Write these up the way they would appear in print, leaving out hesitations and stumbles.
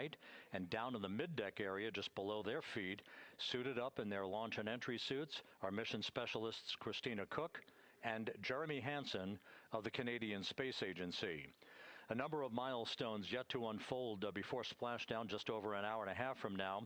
right, and down in the middeck area just below their feet, suited up in their launch and entry suits, are mission specialists Christina Cook and Jeremy Hansen of the Canadian Space Agency. A number of milestones yet to unfold before splashdown just over an hour and a half from now.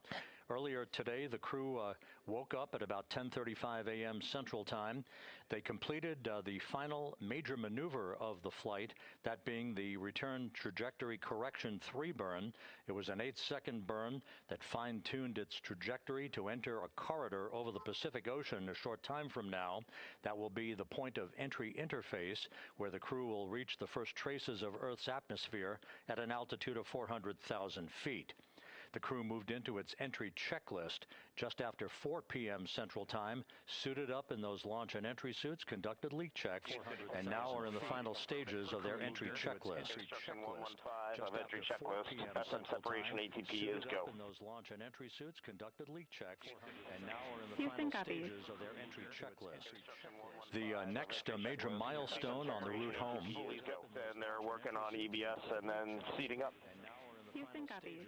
Earlier today, the crew woke up at about 10:35 a.m. Central Time. They completed the final major maneuver of the flight, that being the return trajectory correction 3 burn. It was an 8-second burn that fine-tuned its trajectory to enter a corridor over the Pacific Ocean a short time from now. That will be the point of entry interface, where the crew will reach the first traces of Earth's atmosphere at an altitude of 400,000 feet. The crew moved into its entry checklist just after 4 p.m. Central Time, suited up in those launch and entry suits, conducted leak checks, and now are in the final stages of their entry checklist. Instruction 115 of entry checklist. FM separation ATP is go. In those launch and entry suits, conducted leak checks, and now are in the final stages of their entry checklist. The next major milestone on the route home. And they're working on EBS and then seating up. Houston copies.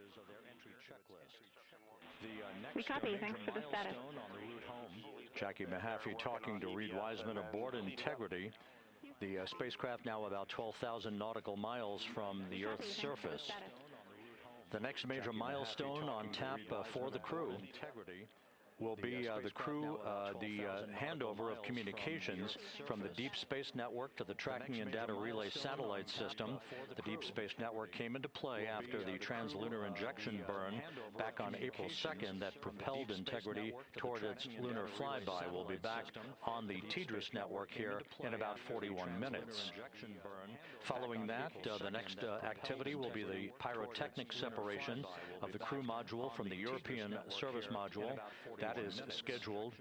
We copy. Thanks for the status. On the route home. Jackie Mahaffey talking to Reed Wiseman aboard Integrity. The spacecraft now about 12,000 nautical miles from the Earth's surface. The next major milestone on tap for the crew will be the crew, the handover of communications from the Deep Space Network to the Tracking and Data Relay Satellite System. The Deep Space Network came into play after the translunar injection burn back on April 2nd that propelled Integrity toward its lunar flyby. We'll be back on the TDRS network here in about 41 minutes. Following that, the next activity will be the pyrotechnic separation of the crew module from the European service module. That is scheduled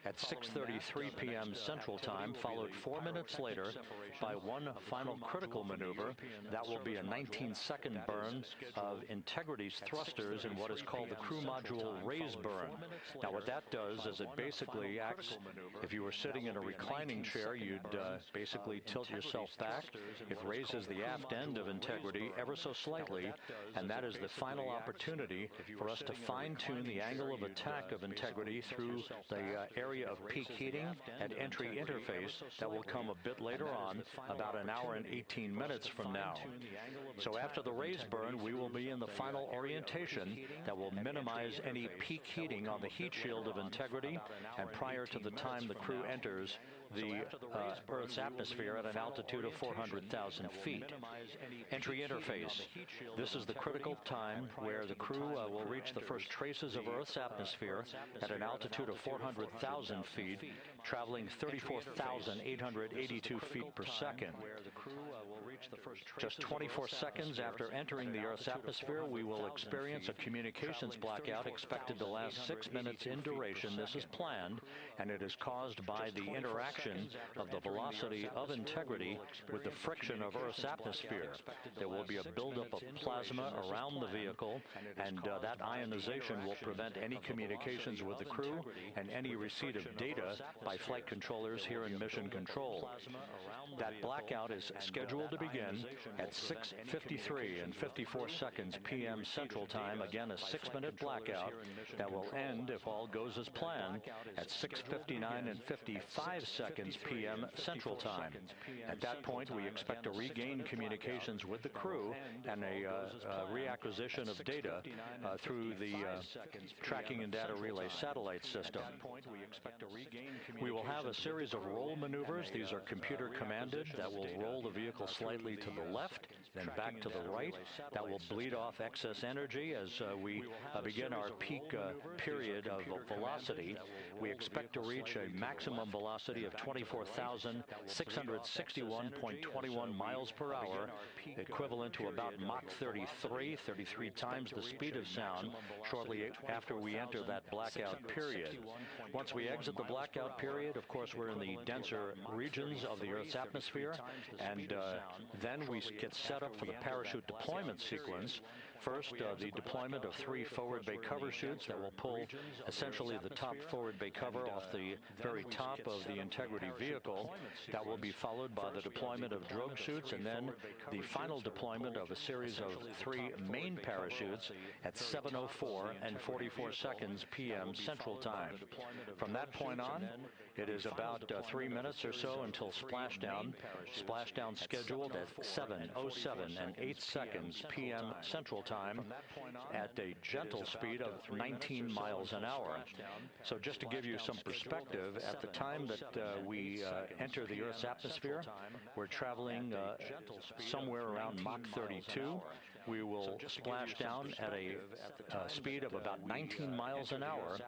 at 6:33 p.m. Central Time, followed 4 minutes later by one final critical maneuver. That will be a 19-second burn of Integrity's thrusters in what is called the crew module raise burn. Now, what that does is it basically acts, if you were sitting in a reclining chair, you'd basically tilt yourself back. It raises the aft end of Integrity ever so slightly, and that is the final opportunity for us to fine-tune the angle of attack of Integrity through the area of peak heating at entry interface. That will come a bit later on, about an hour and 18 minutes from now. So after the raise burn, we will be in the final orientation that will minimize any peak heating on the heat shield of Integrity, and prior to the time the crew enters the Earth's atmosphere at an altitude of 400,000 feet. Entry interface. This is the critical time where the crew will reach the first traces of Earth's atmosphere at an altitude of 400,000 feet, traveling 34,882 feet per second. Just 24 seconds after entering the Earth's atmosphere, we will experience a communications blackout expected to last 6 minutes in duration. This is planned, and it is caused by the interaction of the velocity of Integrity with the friction of Earth's atmosphere. There will be a buildup of plasma around the vehicle, and that ionization will prevent any communications with the crew and any receipt of data by flight controllers here in Mission Control. That blackout is scheduled to begin at 6:53 and 54 seconds p.m. Central Time. Again, a 6-minute blackout that will end, if all goes as planned, at 6:59 and 55 seconds p.m. Central Time. At that point, we expect to regain communications with the crew and a reacquisition of data through the Tracking and Data Relay Satellite System. We will have a series of roll maneuvers. These are computer commanded. That will roll the vehicle slightly to the left, then back to the right. That will bleed off excess energy as we begin our peak period of velocity. We expect to reach a maximum velocity of 24,661.21 miles per hour, equivalent to about Mach 33 times the speed of sound, shortly after we enter that blackout period. Once we exit the blackout period, of course, we're in the denser regions of the Earth's atmosphere, and then we get set up for the parachute deployment sequence. First, the deployment of 3 forward bay cover chutes that will pull essentially the top forward bay cover off the very top of the Integrity vehicle. That will be followed by the deployment of drogue chutes, and then the final deployment of a series of 3 main parachutes at 7:04 and 44 seconds p.m. Central Time. From that point on, it is about 3 minutes or so until splashdown. Splashdown scheduled at 7:07 and 8 seconds p.m. Central Time at a gentle speed of 19 miles an hour. So just to give you some perspective, at the time that we enter the Earth's atmosphere, we're traveling somewhere around Mach 32. We will splash down at a speed of about 19 miles an hour.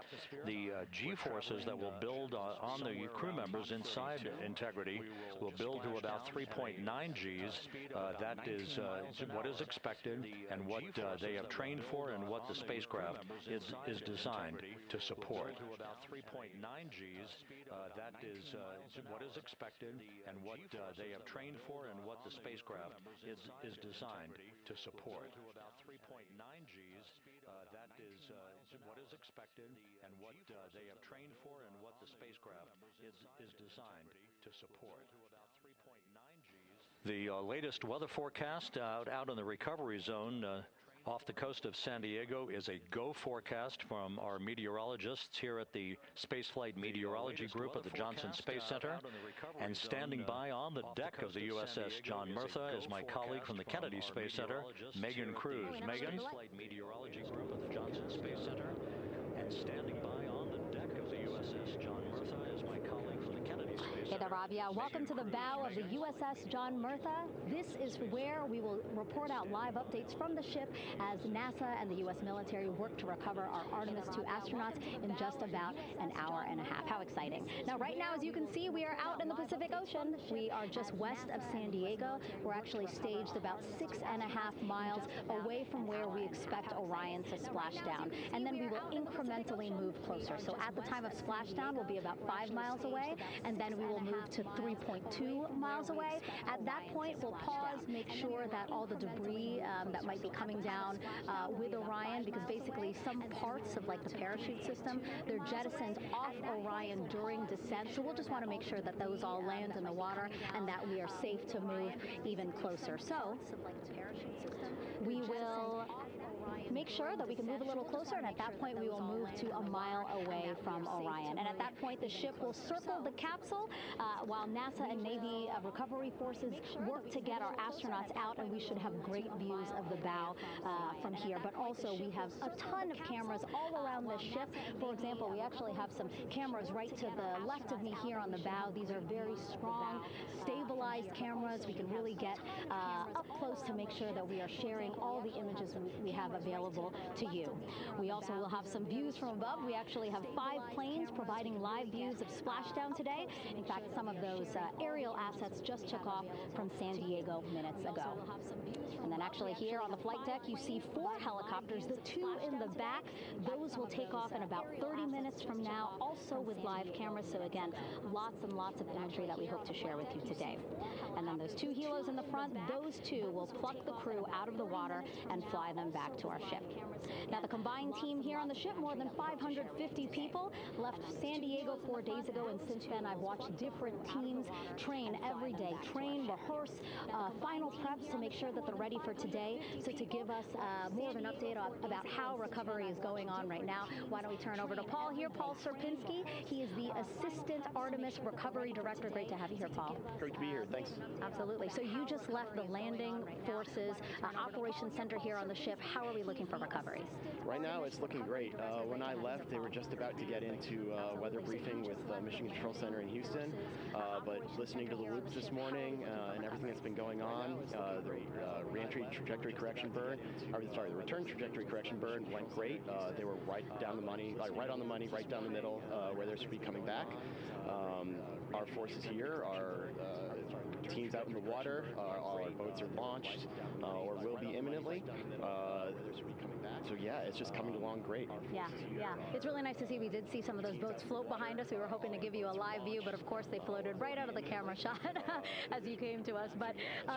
The G-forces that will build on the crew members inside Integrity will build to about 3.9 Gs. That is what is expected and what they have trained for and what the spacecraft is designed to support. To about 3.9 Gs. That is what is expected and what they have trained for and what the spacecraft is designed to support. To about 3.9 Gs. That is what is expected and what they have trained for and what the spacecraft is designed to support. To about 3.9 Gs. The latest weather forecast out in the recovery zone off the coast of San Diego is a go forecast from our meteorologists here at the Spaceflight Meteorology Group at the Johnson Space Center. And standing by on the deck of the USS John Murtha is my colleague from the Kennedy Space Center, Megan Cruz. Megan? Spaceflight Meteorology Group at the Johnson Space Center. And standing by on the deck of the USS John Murtha is my colleague from the Kennedy Space Center. Hey there, Rob. Yeah, welcome to the bow of the USS John Murtha. This is where we will report out live updates from the ship as NASA and the U.S. military work to recover our Artemis II astronauts in just about an hour and a half. How exciting. Now, right now, as you can see, we are out in the Pacific Ocean. We are just west of San Diego. We're actually staged about 6.5 miles away from where we expect Orion to splash down. And then we will incrementally move closer. So at the time of splashdown, we'll be about 5 miles away, and then we will move to 3.2 miles away. At that point, we'll pause, make sure that all the debris that might be coming down with Orion, because basically some parts of like the parachute system, they're jettisoned off Orion during descent. So we'll just want to make sure that those all land in the water and that we are safe to move even closer. So we will make sure that we can move a little closer, and at that point we will move to a mile away from Orion. And at that point the ship will circle the capsule while NASA and Navy recovery forces work to get our astronauts out, and we should have great views of the bow from here. But also we have a ton of cameras all around the ship. For example, we actually have some cameras right to the left of me here on the bow. These are very strong, stabilized cameras. We can really get up close to make sure that we are sharing all the images we have available to you. We also will have some views from above. We actually have 5 planes providing live views of splashdown today. In fact, some of those aerial assets just took off from San Diego minutes ago. And then actually here on the flight deck, you see 4 helicopters, the 2 in the back. Those will take off in about 30 minutes from now, also with live cameras. So again, lots and lots of imagery that we hope to share with you today. And then those 2 helos in the front, those 2 will pluck the crew out of the water and fly them back to our ship. Now, the combined team here on the ship, more than 550 people, left San Diego 4 days ago, and since then I've watched different teams train every day, rehearse, final preps to make sure that they're ready for today. So to give us more of an update about how recovery is going on right now, why don't we turn over to Paul here, Paul Serpinski. He is the Assistant Artemis Recovery Director. Great to have you here, Paul. Great to be here. Thanks. Absolutely. So you just left the landing forces operations center here on the ship. How are we looking for recovery? Right now, it's looking great. When I left, they were just about to get into weather briefing with Mission Control Center in Houston. But listening to the loops this morning and everything that's been going on, the reentry trajectory correction burn, the return trajectory correction burn went great. They were right down the money, right on the money, right down the middle, where they should be coming back. Our forces here are teams out in the water. Our boats are launched or will be imminently. So yeah, it's just coming along great. Yeah, yeah. It's really nice to see. We did see some of those boats float behind us. We were hoping to give you a live view, but of course they floated right out of the camera shot as you came to us. But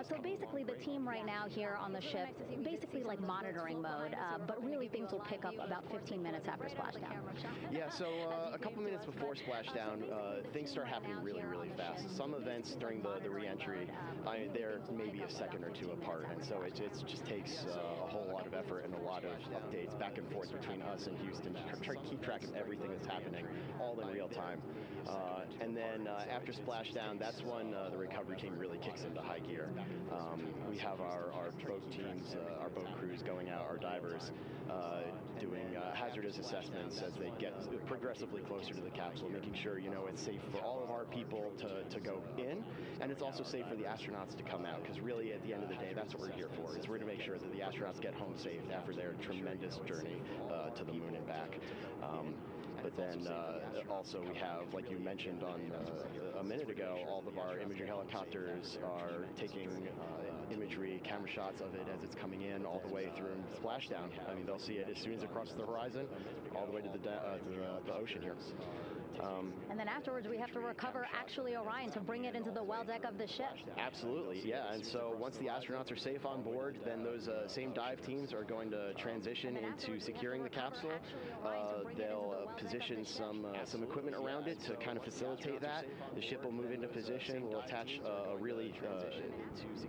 so basically the team right now here on the ship, basically like monitoring mode, but really things will pick up about 15 minutes after splashdown. Yeah, so a couple minutes before splashdown, things start happening really, really fast. Some events during the re-entry, they're maybe a second or two apart, and so it just takes a whole lot of effort and a lot of updates back and forth between us and Houston to try to keep track of everything that's happening, all in real time. And then after splashdown, that's when the recovery team really kicks into high gear. We have our boat teams, our boat crews going out, our divers, doing hazardous assessments as they get progressively closer to the capsule, making sure, it's safe for all of our people to go in, and it's also safe for the astronauts to come out, because really at the end of the day, that's what we're here for. We're going to make sure that the astronauts get home safe after their tremendous journey to the moon and back. But then also we have, like you mentioned on a minute ago, all of our imagery helicopters are taking imagery, camera shots of it as it's coming in all the way through splashdown. I mean, they'll see it as soon as it crosses the horizon, all the way to the ocean here. And then afterwards, we have to recover actually Orion to bring it into the well deck of the ship. Absolutely, yeah. And so once the astronauts are safe on board, then those same dive teams are going to transition into securing the capsule. They'll position some equipment around it to kind of facilitate that. The ship will move into position. We'll attach a really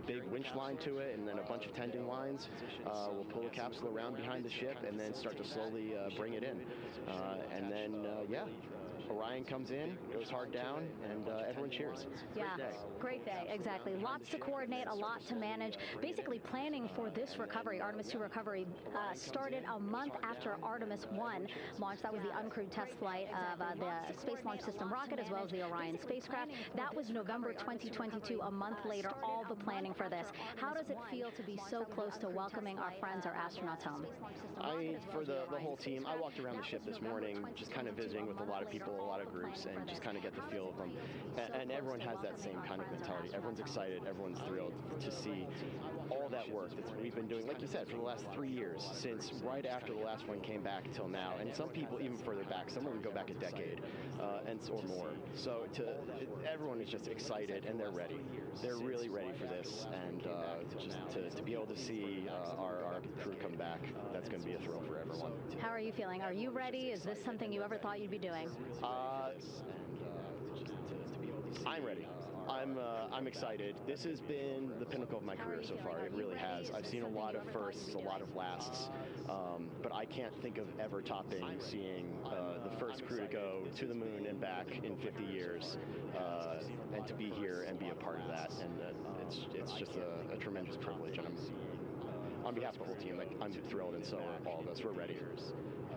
big winch line to it, and then a bunch of tendon lines. We'll pull the capsule around behind the ship and then start to slowly bring it in. And then, Orion comes in, goes hard down, and everyone cheers. Yeah, great day, exactly. Lots to coordinate, a lot to manage. Basically, planning for this recovery, Artemis II recovery, started a month after Artemis I launched. That was the uncrewed test flight of the Space Launch System rocket, as well as the Orion spacecraft. That was November 2022, a month later, all the planning for this. How does it feel to be so close to welcoming our friends, our astronauts home? For the whole team, I walked around the ship this morning, just kind of visiting with a lot of people, a lot of groups, and just kind of get the feel of them. And everyone has that same kind of mentality. Everyone's excited, everyone's thrilled to see all that work that we've been doing, like you said, for the last 3 years, since right after the last one came back till now. And some people even further back, some of them go back a decade or more. So everyone is just excited, and they're ready. They're really ready for this, and just to be able to see our crew come back, that's going to be a thrill for everyone. How are you feeling? Are you ready? Is this something you ever thought you'd be doing? I'm ready. I'm excited. This has been the pinnacle of my career so far. It really has. I've seen a lot of firsts, a lot of lasts, but I can't think of ever topping seeing the first crew to go to the moon and back in 50 years, and to be here and be a part of that. And it's just a tremendous privilege. And on behalf of the whole team, I'm thrilled, and so are all of us. We're ready.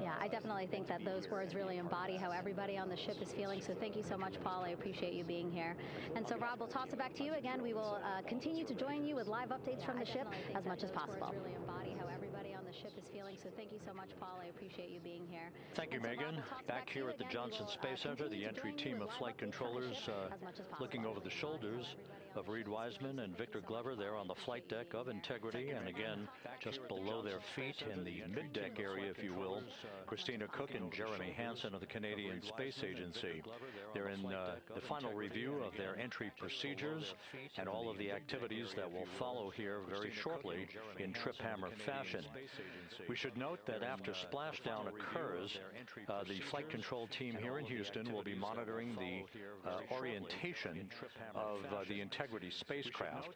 Yeah, I definitely think that those words really embody how everybody on the ship is feeling. So thank you so much, Paul. I appreciate you being here. And so, Rob, we'll toss it back to you again. We will continue to join you with live updates from the ship as much as possible. Really embody how everybody on the ship is feeling. So thank you so much, Paul. I appreciate you being here. Thank you, Megan. Back here at the Johnson Space Center, the entry team of flight controllers looking over the shoulders of Reed Wiseman and Victor Glover there on the flight deck of Integrity, and again, just below their feet in the mid-deck area, if you will, Christina Cook and Jeremy Hansen of the Canadian Space Agency. They're in the final review of their entry procedures and all of the activities that will follow here very shortly in trip hammer fashion. We should note that after splashdown occurs, the flight control team here in Houston will be monitoring the orientation of the Integrity spacecraft.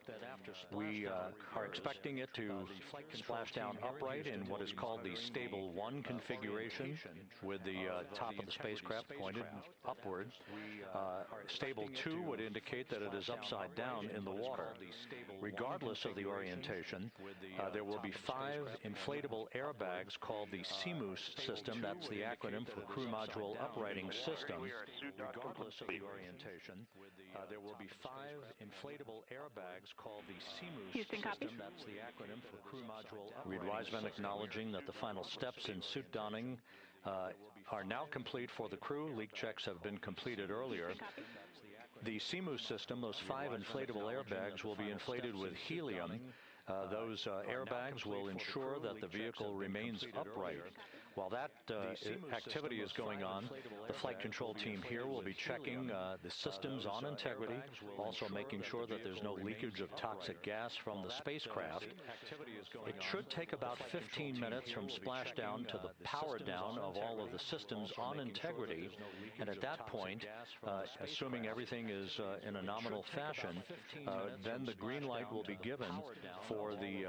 We are expecting it to splash down upright in what is called the Stable 1 configuration, with the top of the spacecraft pointed upward. Stable 2 would indicate that it is upside down in the water. Regardless of the orientation, there will be 5 inflatable airbags called the CMOOS system. That's the acronym for Crew Module Uprighting System. Regardless of the orientation, there will be 5 inflatable airbags called the CMOOS system. That's the acronym for Crew Module Uprighting. Reed Wiseman acknowledging that the final steps in suit donning are now complete for the crew. Leak checks have been completed earlier. The CMOOS system, those 5 inflatable airbags, will be inflated with helium Those airbags will ensure that the vehicle remains upright. While that activity is going on, the flight control team here will be checking the systems on integrity, also making sure that there's no leakage of toxic gas from the spacecraft. It should take about 15 minutes from splashdown to the power down of all of the systems on integrity, and at that point, assuming everything is in a nominal fashion, then the green light will be given for the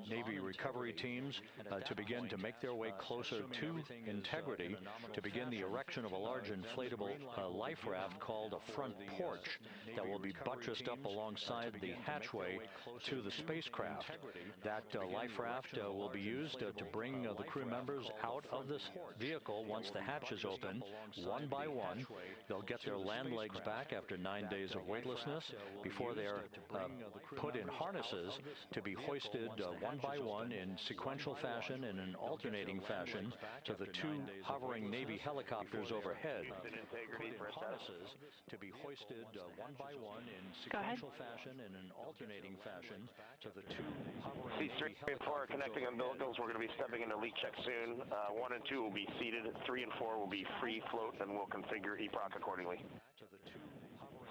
Navy recovery teams to begin to make their way closer to integrity, to begin the erection of a large inflatable life raft called a front porch that will be buttressed up alongside the hatchway to the spacecraft. That life raft will be used to bring the crew members out of this vehicle once the hatch is open, one by one. They'll get their land legs back after 9 days of weightlessness before they are put in harnesses to be hoisted one by one in sequential fashion and in alternating fashion to the two hovering Navy helicopters overhead. Harnesses to be hoisted one by one in sequential fashion and in alternating fashion to the two hovering Navy helicopters connecting umbilicals. We're going to be stepping into leak check soon. 1 and 2 will be seated. 3 and 4 will be free float, and we'll configure EPROC accordingly.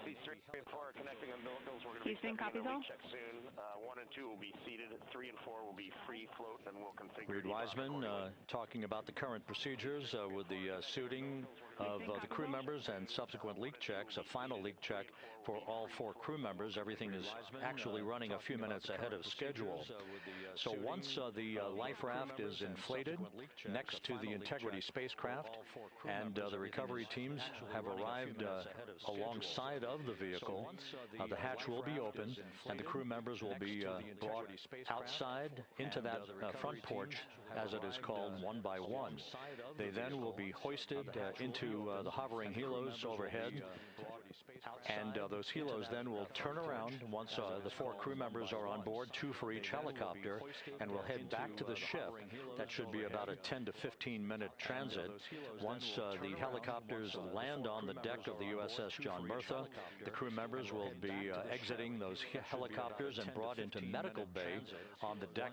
C3 and 4 connecting umbilicals. We're going to be stepping into leak check soon. 1 and 2 will be seated. 3 and 4 will be free float, and we'll configure. Reed Wiseman talking about the current procedures with the suiting of the crew members and subsequent leak checks, a final leak check for all 4 crew members. Everything is actually running a few minutes ahead of schedule. So once the life raft is inflated next to the Integrity spacecraft and the recovery teams have arrived alongside of the vehicle, the hatch will be open and the crew members will be brought outside into that front porch, as it is called, one by one. They then will be hoisted into the hovering helos overhead, and those helos then will turn around once the 4 crew members are on board, 2 for each helicopter, and will head back to the ship. That should be about a 10 to 15 minute transit. Once the helicopters land on the deck of the USS John Murtha, the crew members will be exiting those helicopters and brought into medical bay on the deck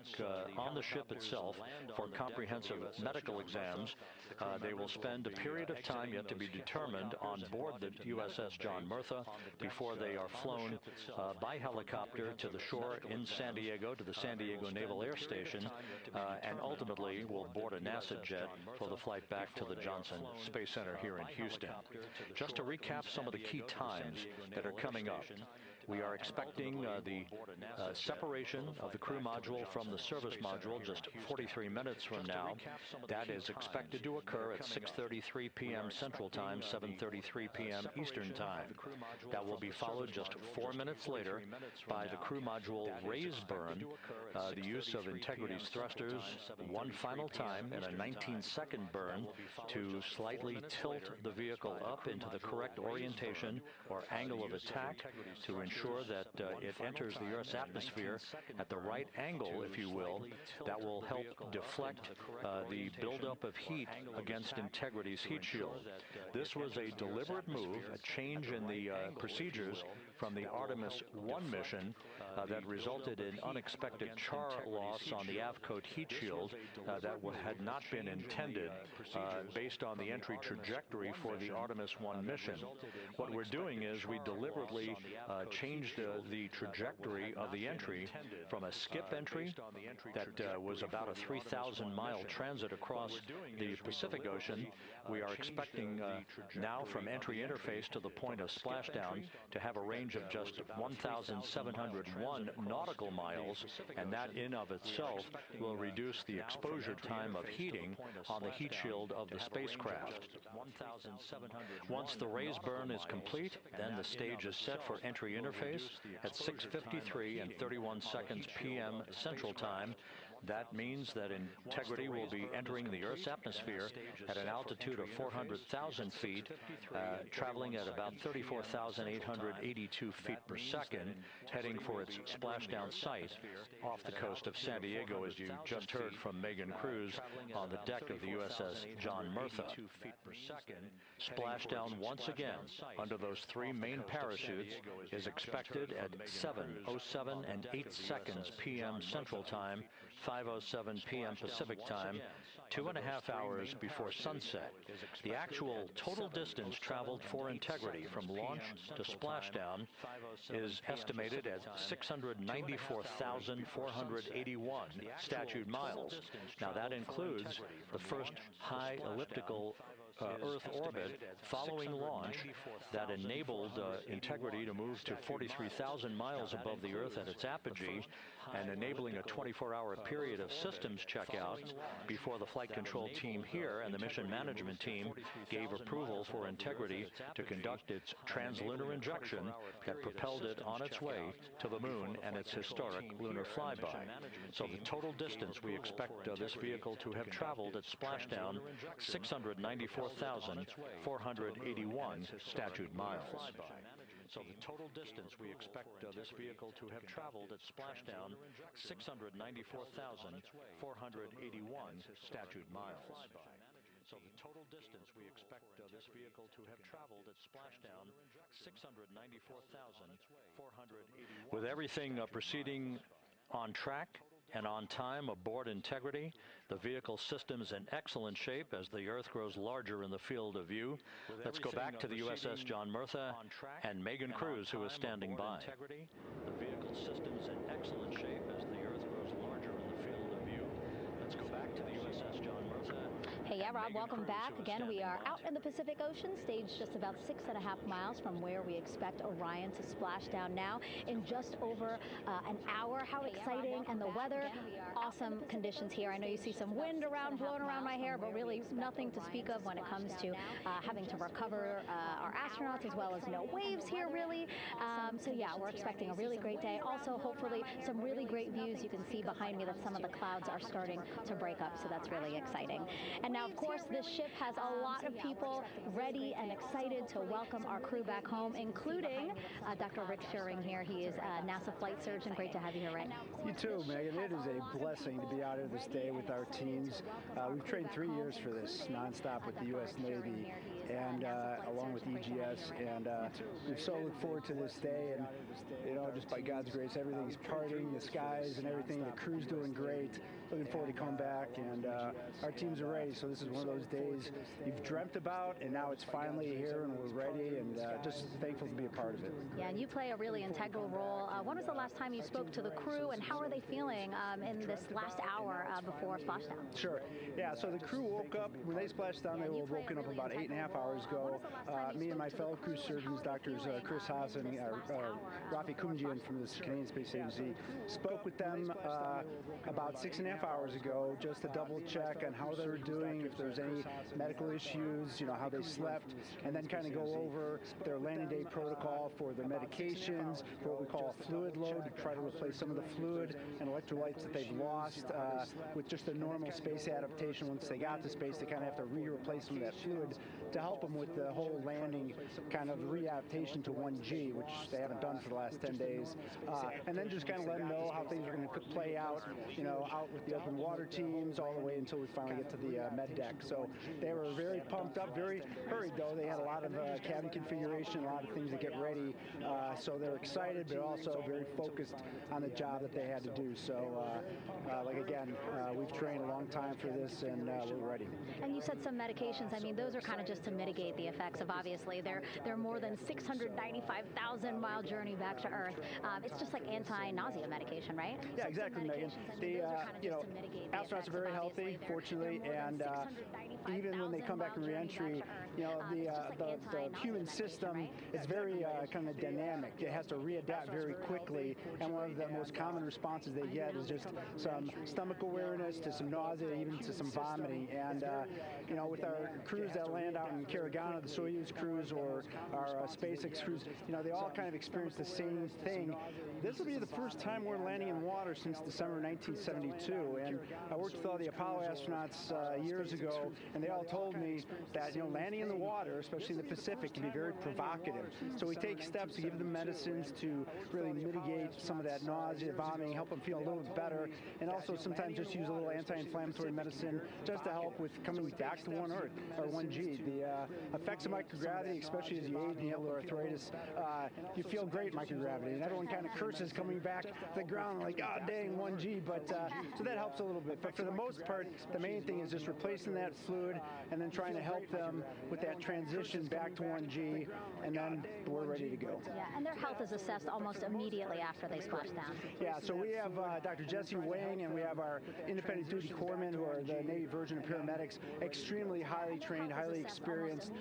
on the ship itself for comprehensive medical exams. They will spend a period of time yet to be determined on board the USS John Murtha before they are flown by helicopter to the shore in San Diego, to the San Diego Naval Air Station, and ultimately will board a NASA jet for the flight back to the Johnson Space Center here in Houston. Just to recap some of the key times that are coming up. We are expecting the separation of the crew module from the service module just 43 minutes from now. That is expected to occur at 6:33 p.m. Central Time, 7:33 p.m. Eastern Time. That will be followed just 4 minutes later by the crew module raise burn, the use of Integrity's thrusters one final time in a 19-second burn to slightly tilt the vehicle up into the correct orientation or angle of attack to ensure that it enters the Earth's atmosphere at the right angle, if you will. That will help deflect the buildup of heat against Integrity's heat shield. This was a deliberate move, a change in the procedures from the Artemis I mission that resulted in unexpected char loss on the aft-coat heat shield that had not been intended based on the entry trajectory for the Artemis I mission. What we're doing is we deliberately changed the trajectory of the entry from a skip entry that was about a 3,000-mile transit across the Pacific Ocean. We are expecting now from entry interface to the point of splashdown to have a range of just 1,701 nautical miles, and that in of itself will reduce the exposure time of heating on the heat shield of the spacecraft. Once the raise burn is complete, then the stage is set for entry interface at 6:53 and 31 seconds p.m. Central Time. That means that Integrity will be entering the Earth's atmosphere at an altitude of 400,000 feet, traveling at about 34,882 feet per second, heading for its splashdown site off the coast of San Diego, as you just heard from Megan Cruz on the deck of the USS John Murtha. Splashdown once again under those three main parachutes is expected at 7:07 and 8 seconds p.m. Central Time, 5:07 p.m. Pacific Time, 2.5 hours before sunset. The actual total distance traveled for Integrity from launch to splashdown is estimated at 694,481 statute miles. Now that includes the first high elliptical Earth orbit following launch that enabled Integrity to move to 43,000 miles above the Earth at its apogee, and enabling a 24-hour period of systems checkout before the flight control team here and the mission management team gave approval for Integrity to conduct its translunar injection that propelled it on its way to the moon and its historic lunar flyby. So the total distance we expect this vehicle to have traveled at splashdown, 694,481 statute miles. So the total distance we expect this vehicle to have traveled at splashdown, 694,481 statute miles. So the total distance we expect this vehicle to have traveled at splashdown, 694,481. With everything proceeding on track and on time aboard Integrity, the vehicle system's in excellent shape as the Earth grows larger in the field of view. Let's go back to the USS John Murtha and Megan Cruz, who is standing by. The vehicle system's in excellent shape as the Earth grows larger in the field of view. Let's go back to the USS John Murtha. Hey, yeah, Rob, welcome back. Again, we are out in the Pacific Ocean, staged just about 6.5 miles from where we expect Orion to splash down now in just over an hour. How exciting, and the weather, awesome conditions here. I know you see some wind blowing around my hair, but really nothing to speak of when it comes to having to recover our astronauts, as well as no waves here, really. So yeah, we're expecting a really great day. Also, hopefully, some really great views. You can see behind me that some of the clouds are starting to break up, so that's really exciting. And now, of course, this ship has a lot of people ready and excited to welcome our crew back home, including Dr. Rick Schuring here. He is a NASA flight surgeon. Great to have you here, Rick. You too, Megan. It is a blessing to be out here this day with our teams. We've trained 3 years for this nonstop with the U.S. Navy, and along with EGS, and we so look forward to this day. And you know, just by God's grace, everything's parting, the skies and everything. The crew's doing great. Looking forward to coming back, and our teams are ready. So this is one of those days you've dreamt about, and now it's finally here, and we're ready, and just thankful to be a part of it. Yeah, and you play a really integral role. When was the last time you spoke to the crew, and how are they feeling in this last hour before splashdown? Sure. Yeah, so the crew woke up. When they splashed down, they were woken up about 8.5 hours ago. Me and my fellow crew surgeons, Doctors Chris Haas and Rafi Kumjian from the Canadian Space Agency, spoke with them about 6.5 hours ago, just to double check on how they were doing, if there's any medical issues, you know, how they slept, and then kind of go over their landing day protocol for their medications, for what we call a fluid load, to try to replace some of the fluid and electrolytes that they've lost with just a normal space adaptation. Once they got to space, they kind of have to replace some of that fluid to help them with the whole landing kind of readaptation to 1G, which they haven't done for the last 10 days. And then just kind of let them know how things are going to play out, you know, out with the open water teams all the way until we finally get to the med deck. So they were very pumped up, very hurried though. They had a lot of cabin configuration, a lot of things to get ready. So they're excited, but also very focused on the job that they had to do. So like again, we've trained a long time for this, and we're ready. And you said some medications. I mean, those are kind of just to mitigate the effects of, obviously, their more than 695,000 mile journey back to Earth. It's just like anti-nausea medication, right? Yeah, exactly, Megan. The astronauts are very healthy, fortunately, and even when they come back in re-entry, you know, the human system is very kind of dynamic. It has to readapt very quickly, and one of the most common responses they get is just some stomach awareness, to some nausea, even to some vomiting. And you know, with our crews that land out in Karagana, the Soyuz crews or our SpaceX crews, you know, they all kind of experience the same thing. This will be the first time we're landing in water since December 1972, too. And I worked with all the Apollo astronauts years ago, and they all told me that, you know, landing in the water, especially in the Pacific, can be very provocative. So we take steps to give them medicines to really mitigate some of that nausea, vomiting, help them feel a little bit better, and also sometimes just use a little anti-inflammatory medicine just to help with coming back to 1 Earth, or 1G. The effects of microgravity, especially as you age and you have arthritis, you feel great microgravity, and everyone kind of curses coming back to the ground like, oh, dang, 1G, but so that helps a little bit. But for the most part, the main thing is just replacing that fluid and then trying to help them with that transition back to 1G, and then we're ready to go. Yeah, and their health is assessed almost immediately after they splash down. Yeah, so we have Dr. Jesse Wang, and we have our independent duty corpsmen, who are the Navy Virgin and paramedics, extremely highly trained, highly experienced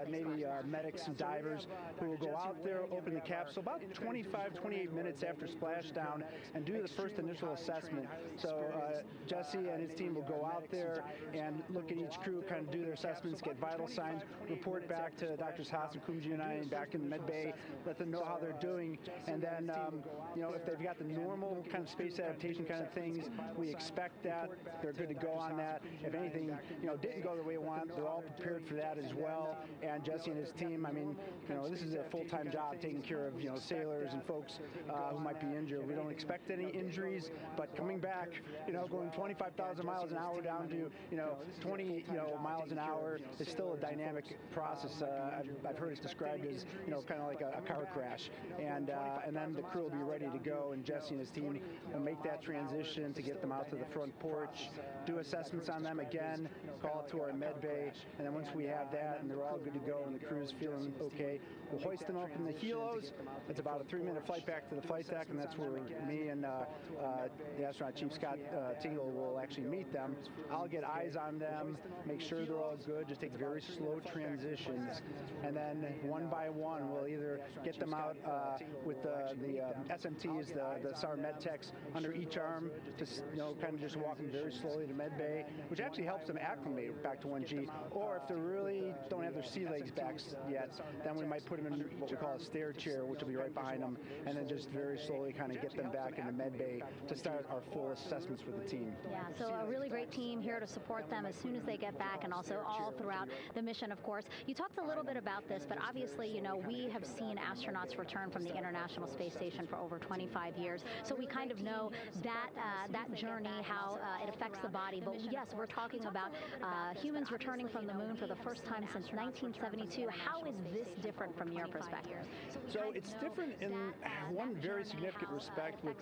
Navy medics and divers who will go out there, open the capsule about 25, 28 minutes after splashdown and do the first initial assessment. So Jesse and his team will go out there and look at each crew, kind of do their assessments, get vital signs, report back to Drs. Haas and Kumji and I back in the med bay, let them know how they're doing, and then you know, if they've got the normal kind of space adaptation kind of things, we expect that they're good to go on that. If anything, you know, didn't go the way we want, they're all prepared for that as well. And Jesse and his team, I mean, you know, this is a full-time job taking care of, you know, sailors and folks who might be injured. We don't expect any injuries, but coming back, you know, going 25,000 miles an hour down to, you know, 20, you know, miles an hour is still a dynamic process. I've heard it described as, you know, kind of like a car crash. And then the crew will be ready to go, and Jesse and his team will make that transition to get them out to the front porch, do assessments on them again, call it to our med bay, and then once we have that and they're all good to go and the crew's feeling okay, we'll hoist them up in the helos. It's about a 3-minute flight back to the flight deck, and that's where me and the astronaut chief, Scott Tingle, will actually meet them. I'll get eyes on them, make sure they're all good, just take very slow transitions, and then one by one we'll either get them out with the SMTs, the SAR med techs, under each arm, just, you know, kind of just walking very slowly to med bay, which actually helps them acclimate back to 1G. Or if they really don't have their sea legs back yet, then we might put them in what we call a stair chair, which will be right behind them, and then just very slowly kind of get them back into med bay to start our full assessments with the team. Yeah, so a really great team here to support them as soon as they get back, and also all throughout the mission, of course. You talked a little bit about this, but obviously, you know, we have seen astronauts return from the International Space Station for over 25 years, so we kind of know that that journey, how it affects the body. But yes, we're talking about humans returning from the moon for the first time since 1972. How is this different from your perspective? So it's different in one very significant respect. With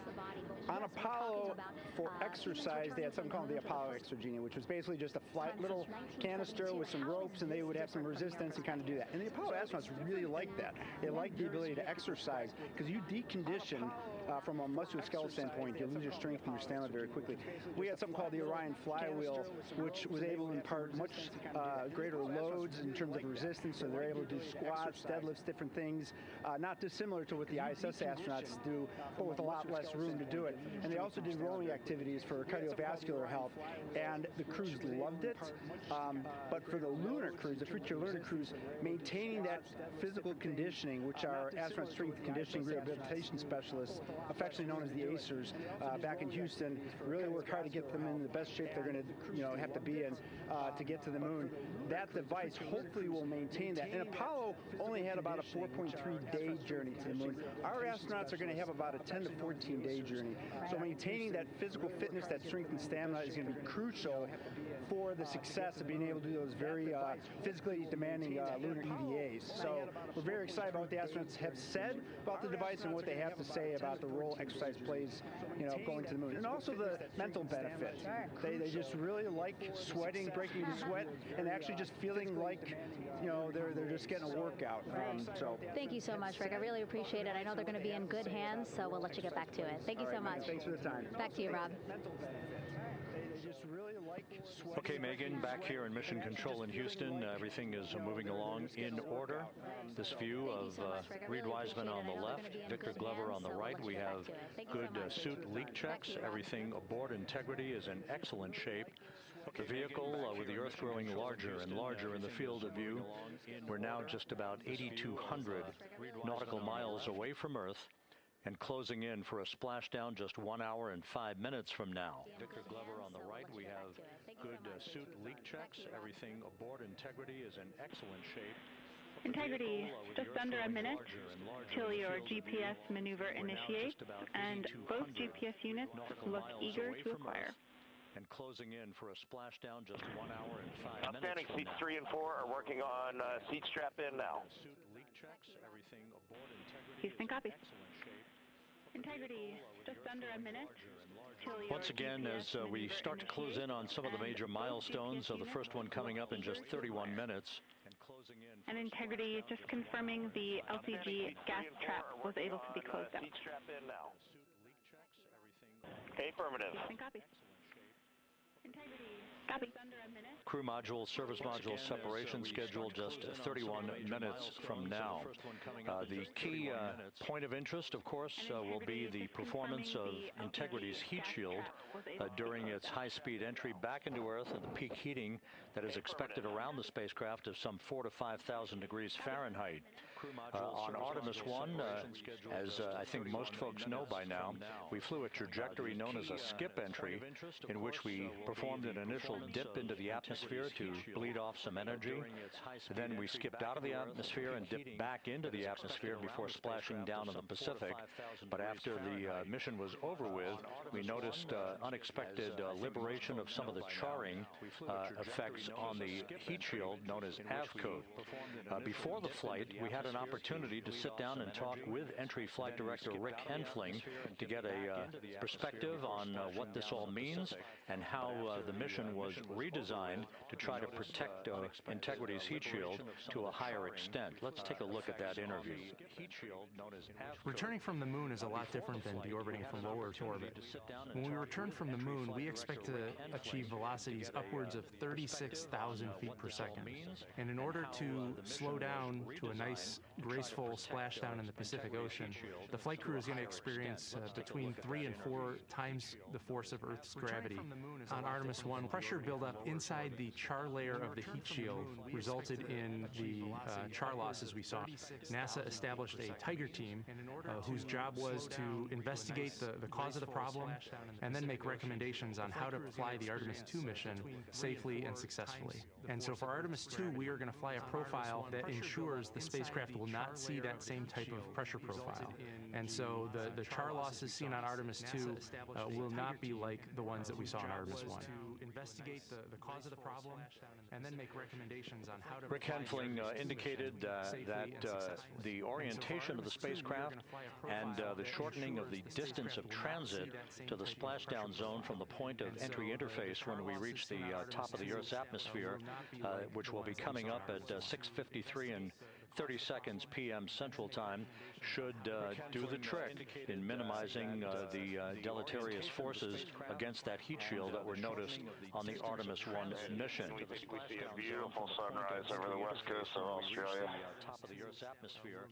on Apollo, for exercise, they had something called the Apollo Exergenia, which was basically just a little canister with some ropes, and they would have some resistance and kind of do that. And the Apollo astronauts really liked that. They liked the ability to exercise, because you decondition from a musculoskeletal standpoint, you lose your strength and your stamina very quickly. We had something called the Orion flywheel, which was able to impart much greater loads in terms of resistance, so they're able to do squats, deadlifts, different things, not dissimilar to what the ISS astronauts do, but with a lot less room to do it. And they also did rowing activities for cardiovascular health, and the crews loved it. But for the lunar crews, the future lunar crews, maintaining that physical conditioning, which our astronaut strength conditioning rehabilitation specialists, affectionately known as the ACERs, back in Houston, really work hard to get them in the best shape they're going to, you know, have to be in to get to the moon. That device hopefully will maintain that. And Apollo only had about a 4.3-day journey to the moon. Our astronauts are going to have about a 10 to 14-day journey. So maintaining that physical fitness, that strength and stamina is going to be crucial for the success of being able to do those very physically demanding lunar EVAs. So we're very excited about what the astronauts have said about the device and what they have to say about the role exercise plays, you know, going to the moon. And also the mental benefit. They just really like sweating, breaking the sweat, and actually just feeling like, you know, they're just getting a workout. So thank you so much, Rick. I really appreciate it. I know they're going to be in good hands, so we'll let you get back to it. Thank you so much. Thanks for the time. Back to you, Rob. Okay, Megan, back here in Mission Control in Houston, everything is moving along in order. This view of Reed Wiseman on the left, Victor Glover on the right. We have good suit leak checks. Everything aboard integrity is in excellent shape. The vehicle, with the Earth growing larger and larger in the field of view, we're now just about 8,200 nautical miles away from Earth. and closing in for a splashdown just 1 hour and 5 minutes from now. Victor Glover on the right. We have good suit leak checks. Everything aboard Integrity is in excellent shape. Integrity, just under a minute till your GPS maneuver initiates, and both GPS units look eager to acquire. And closing in for a splashdown just 1 hour and 5 minutes. Outstanding. Seats 3 and 4 are working on seat strap in now. Suit leak checks. Everything aboard Integrity. Houston copy. Integrity, just under a minute. Once again, as we start to close in on some of the major milestones, so the first one coming up in just 31 minutes. And Integrity just confirming the LCG gas trap was able to be closed out. Seat strap in now. Affirmative. Houston copy. Integrity, copy. Under a minute. Crew module, service module separation scheduled just 31 minutes from now. The key point of interest, of course, will be the performance of Integrity's heat shield during its high-speed entry back into Earth and the peak heating that is expected around the spacecraft of some 4,000 to 5,000 degrees Fahrenheit. On Artemis I, as I think most folks know by now, we flew a trajectory known as a skip entry, in which we performed an initial dip into the atmosphere to bleed off some energy. Then we skipped out of the atmosphere and dipped back into the atmosphere before splashing down in the Pacific. But after the mission was over with, we noticed unexpected liberation of some of the charring effects on the heat shield known as AVCOAT. Before the flight, we had an opportunity to sit down and talk with Entry Flight Director Rick Henfling to get a perspective on what this all means and how the mission was redesigned to try to protect Integrity's heat shield to a higher extent. Let's take a look at that interview. Returning from the moon is a lot different than deorbiting from low Earth orbit. When we return from the moon, we expect to achieve velocities upwards of 36,000 feet per second. And in order to slow down to a nice, graceful splashdown in the Pacific Ocean, the flight crew is going to experience between 3 and 4 times the force of Earth's gravity. On Artemis I, pressure buildup inside the char layer of the heat shield resulted in the char losses we saw. NASA established a Tiger team whose job was to investigate the cause of the problem and then make recommendations on how to fly the Artemis II mission safely and successfully. And so for Artemis II, we are going to fly a profile that ensures the spacecraft will not see that same type of pressure profile. And so the char losses seen on Artemis II will not be like the ones that we saw on Artemis I. Investigate the cause of the problem and then make recommendations on how to. Rick Henfling indicated that the orientation of the spacecraft and the shortening of the distance of transit to the splashdown zone from the point of entry interface when we reach the top of the Earth's atmosphere, which will be coming up at 6:53 and 30 seconds p.m. Central Time, should do the trick in minimizing the deleterious forces against that heat shield that were noticed on the Artemis I mission. We see a beautiful sunrise over the west coast of Australia. Top of the Earth's atmosphere,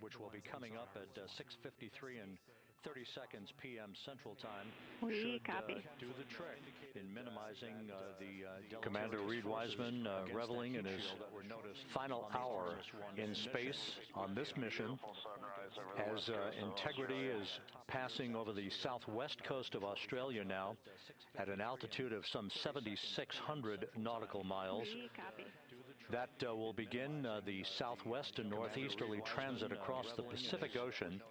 which will be coming up at 6:53 and 30 seconds p.m. Central Time, should do the trick in minimizing the Commander Reed Wiseman reveling in his final hour in space on this mission as Integrity is passing over the southwest coast of Australia now at an altitude of some 7,600 nautical miles. That will begin the southwest and northeasterly transit across the Pacific Ocean.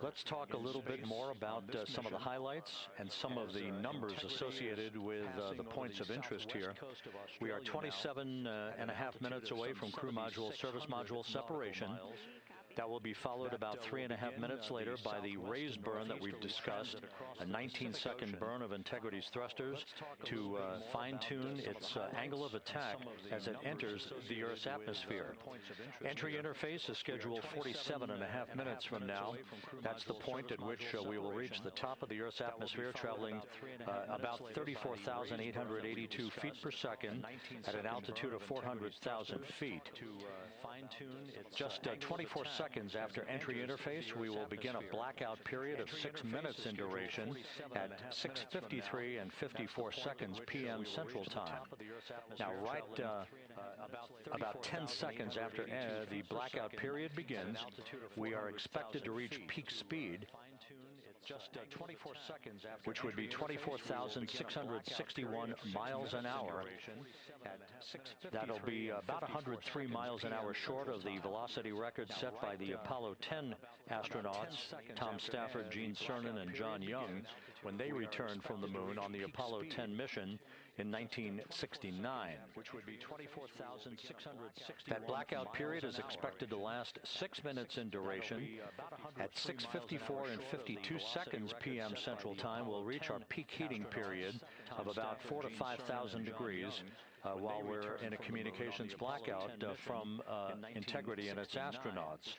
Let's talk a little bit more about some of the highlights and some of the numbers associated with the points of interest here. We are 27 and a half minutes away from crew module, service module separation. That will be followed about 3.5 minutes later by the raised burn that we've discussed, a 19-second burn of Integrity's thrusters to fine-tune its angle of attack as it enters the Earth's atmosphere. Entry interface is scheduled 47.5 minutes from now. That's the point at which we will reach the top of the Earth's atmosphere, traveling about 34,882 feet per second at an altitude of 400,000 feet. Just 24 seconds seconds after entry interface, we will begin a blackout period of 6 minutes in duration at 6:53 and 54 seconds p.m. Central Time. Now, about 10 seconds after the blackout period begins, we are expected to reach peak speed, just 24 seconds after, which would be 24,661 miles an hour. That'll be about 103 miles an hour short of the velocity record set by the Apollo 10 astronauts, Tom Stafford, Gene Cernan, and John Young, when they returned from the moon on the Apollo 10 mission in 1969, which would be 24,660. That blackout period is expected to last 6 minutes in duration. At 6:54 and 52 seconds p.m. Central Time, we'll reach our peak heating period of about 4,000 to 5,000 degrees while we're in a communications blackout from Integrity and its astronauts.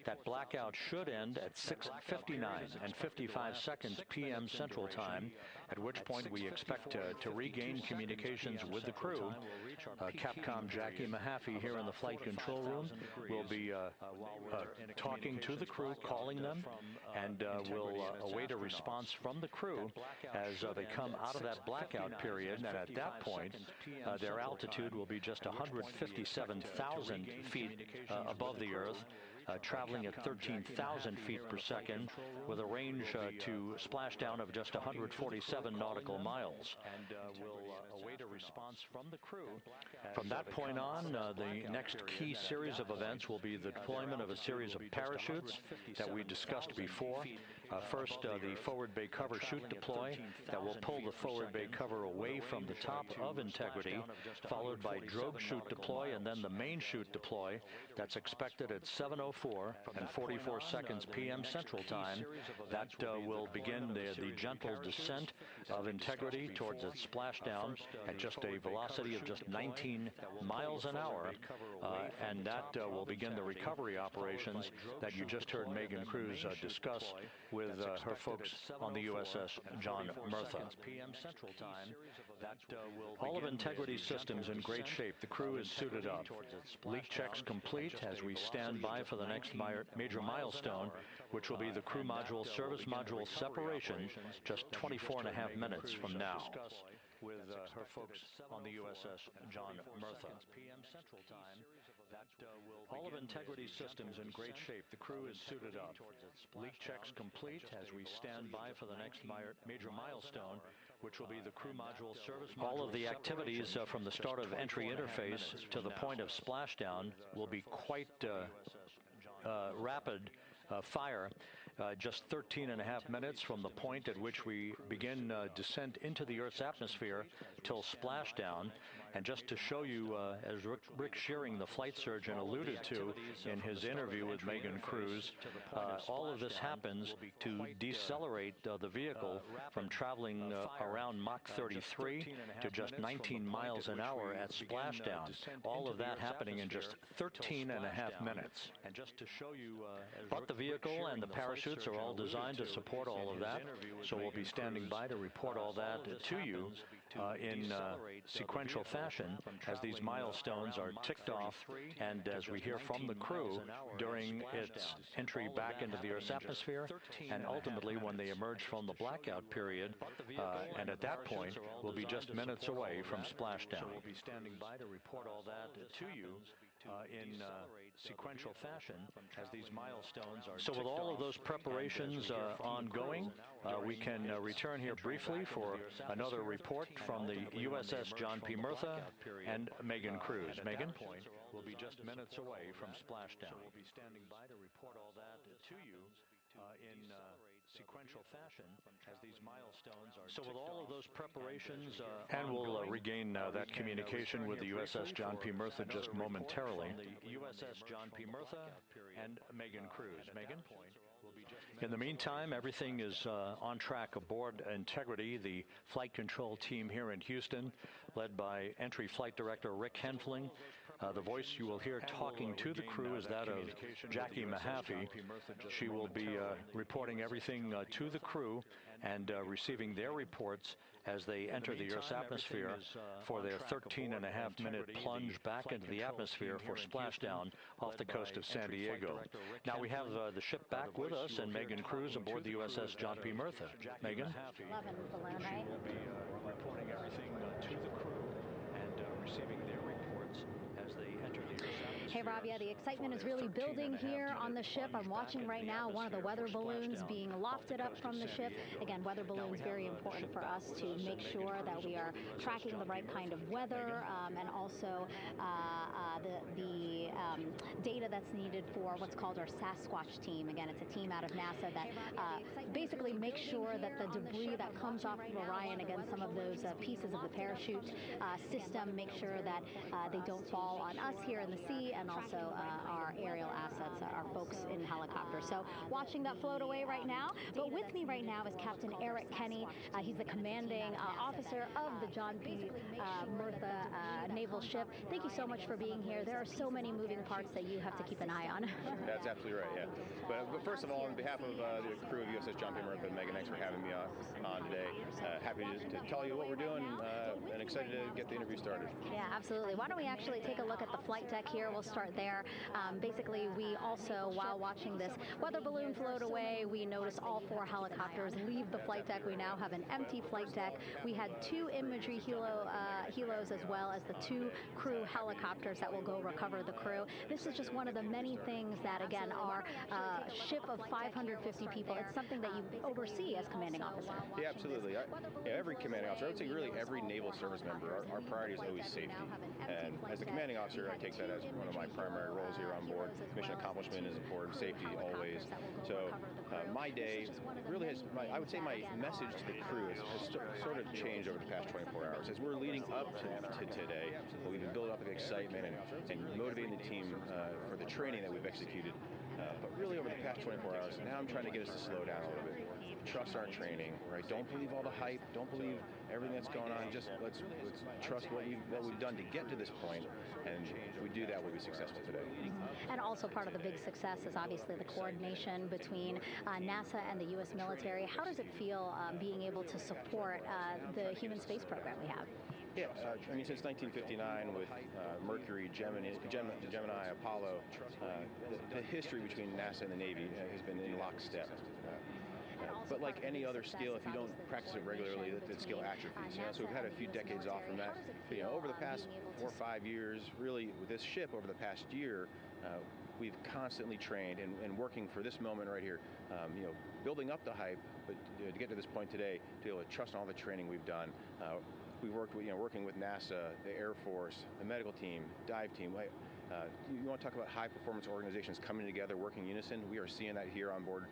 That blackout should end at 6:59 and 55 seconds p.m. Central Time, at which point we expect to regain communications with the crew. Capcom Jackie Mahaffey here in the flight control room will be talking to the crew, calling them, and will await a response from the crew as they come out of that blackout period. And at that point, their altitude will be just 157,000 feet above the Earth, traveling at 13,000 feet per second with a range to splashdown of just 147 nautical miles. And we'll await a response from the crew. From that point on, the next key series of events will be the deployment of a series of parachutes that we discussed before. First, the forward bay cover chute deploy that will pull the forward bay cover away from the top of Integrity, followed by drogue chute deploy, and then the main chute deploy that's expected at 7:04 and 44 seconds p.m. Central Time. That will begin the gentle descent of Integrity towards its splashdown at just a velocity of just 19 miles an hour, and that will begin the recovery operations that you just heard Megan Cruz discuss with her folks on the USS John Murtha. All of Integrity's systems in great shape. The crew is suited up. Leak checks complete as we stand by for the next major milestone, which will be the crew module service module separation just 24.5 minutes from now. With her folks on the USS John Murtha. All of Integrity's systems in great shape. The crew is suited up. Leak checks complete as we stand by for the next major milestone, which will be the crew module service module. All of the activities from the start of entry interface to the point of splashdown will be quite rapid fire. Just 13.5 minutes from the point at which we begin descent into the Earth's atmosphere till splashdown. And just to show you, as Rick Shearing, the flight surgeon, alluded to in his interview with Megan Cruz, all of this happens to decelerate the vehicle from traveling around Mach 33 to just 19 miles an hour at splashdown. All of that happening in just 13.5 minutes. And just to show you, but the vehicle and the parachutes are all designed to support all of that, so we'll be standing by to report all that to you in sequential fashion as these milestones are ticked off and as we hear from the crew during its entry back into the Earth's atmosphere and ultimately when they emerge from the blackout period, and at that point we'll be just minutes away from splashdown. So we'll be standing by to report all that to you in sequential fashion as these milestones are. So with all of those preparations ongoing, we can return here briefly for another report from the USS John P. Murtha and Megan Cruz. Megan? We'll be just minutes away from splashdown. So we'll be standing by to report all that to you in sequential fashion as these milestones are. So with all of those preparations and we'll regain that communication with the USS John P. Murtha just momentarily. The USS John P. Murtha and Megan Cruz. Megan? In the meantime, everything is on track aboard Integrity, the flight control team here in Houston, led by Entry Flight Director Rick Henfling. The voice you will hear talking to the crew is that of Jackie Mahaffey. She will be reporting everything to the crew and receiving their reports as they enter the Earth's atmosphere for their 13.5-minute plunge back into the atmosphere for splashdown off the coast of San Diego. Now we have the ship back with us and Megan Cruz aboard the USS John P. Murtha. Megan? 11 balloon, right? She will be reporting everything to the crew and receiving their reports as they enter the Earth's atmosphere. Hey, Rob, yeah, the excitement is really building here on the ship. I'm watching right now one of the weather balloons being lofted up from the ship. Again, weather balloons very important for us to make sure that we are tracking the right kind of weather and also the data that's needed for what's called our Sasquatch team. Again, it's a team out of NASA that basically makes sure that the debris that comes off of Orion, again, some of those pieces of the parachute system, make sure that they don't fall on us here in the sea, and also our aerial assets, our folks in helicopters. So watching that float away right now. But with me right now is Captain Eric Kenny. He's the commanding officer of the John P. Murtha naval ship. Thank you so much for being here. There are so many moving parts that you have to keep an eye on. That's absolutely right, yeah. But first of all, on behalf of the crew of USS John P. Murtha, Megan, thanks for having me on today. Happy to tell you what we're doing and excited to get the interview started. Yeah, absolutely. Why don't we actually take a look at the flight deck here? We'll start there. Basically, we also, while watching this weather balloon float away, we notice all 4 helicopters leave the flight deck. We now have an empty flight deck. We had 2 imagery helos as well as the 2 crew helicopters that will go recover the crew. This is just one of the many things that, again, our ship of 550 people, it's something that you oversee as commanding officer. Yeah, absolutely. Every commanding officer, I would say really every naval service member, our priority is always safety. And as the commanding officer, I take that as one of my primary roles here on board. Mission accomplishment is important, safety always. So my day really has, I would say my message to the crew has sort of changed over the past 24 hours. As we're leading up to today, we've been building up the excitement and motivating the team for the training that we've executed. But really over the past 24 hours, now I'm trying to get us to slow down a little bit. Trust our training, right? Don't believe all the hype. Don't believe everything that's going on. Just let's trust what we've done to get to this point, and if we do that, we'll be successful today. And also part of the big success is obviously the coordination between NASA and the U.S. military. How does it feel being able to support the human space program we have? Yeah, I mean, since 1959 with Mercury, Gemini, Apollo, the history between NASA and the Navy has been in lockstep. But like any other skill, if you don't practice it regularly, that skill atrophies. So we've had a few decades off from that. But, over the past 4 or 5 years, really with this ship over the past year, we've constantly trained and working for this moment right here. Building up the hype, but to get to this point today, to be able to trust in all the training we've done. We worked with, working with NASA, the Air Force, the medical team, dive team. You want to talk about high-performance organizations coming together, working in unison? We are seeing that here on board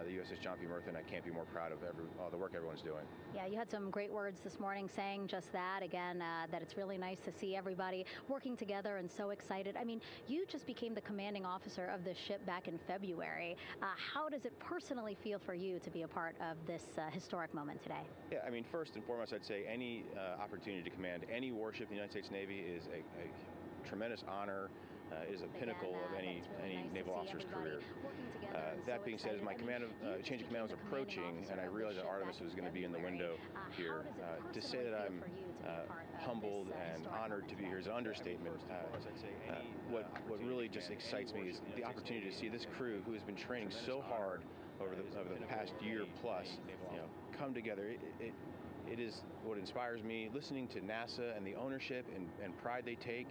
the USS John P. Murtha, and I can't be more proud of all the work everyone's doing. Yeah, you had some great words this morning saying just that, again, that it's really nice to see everybody working together and so excited. I mean, you just became the commanding officer of this ship back in February. How does it personally feel for you to be a part of this historic moment today? Yeah, I mean, first and foremost, I'd say any opportunity to command any warship in the United States Navy is a tremendous honor. Is a pinnacle of any naval officer's career. That being said, as my change of command was approaching, and I realized that Artemis was going to be in the window here, to say that I'm humbled and honored to be here is an understatement. What really just excites me is the opportunity to see this crew, who has been training so hard over the past year plus, come together. It is what inspires me. Listening to NASA and the ownership and pride they take.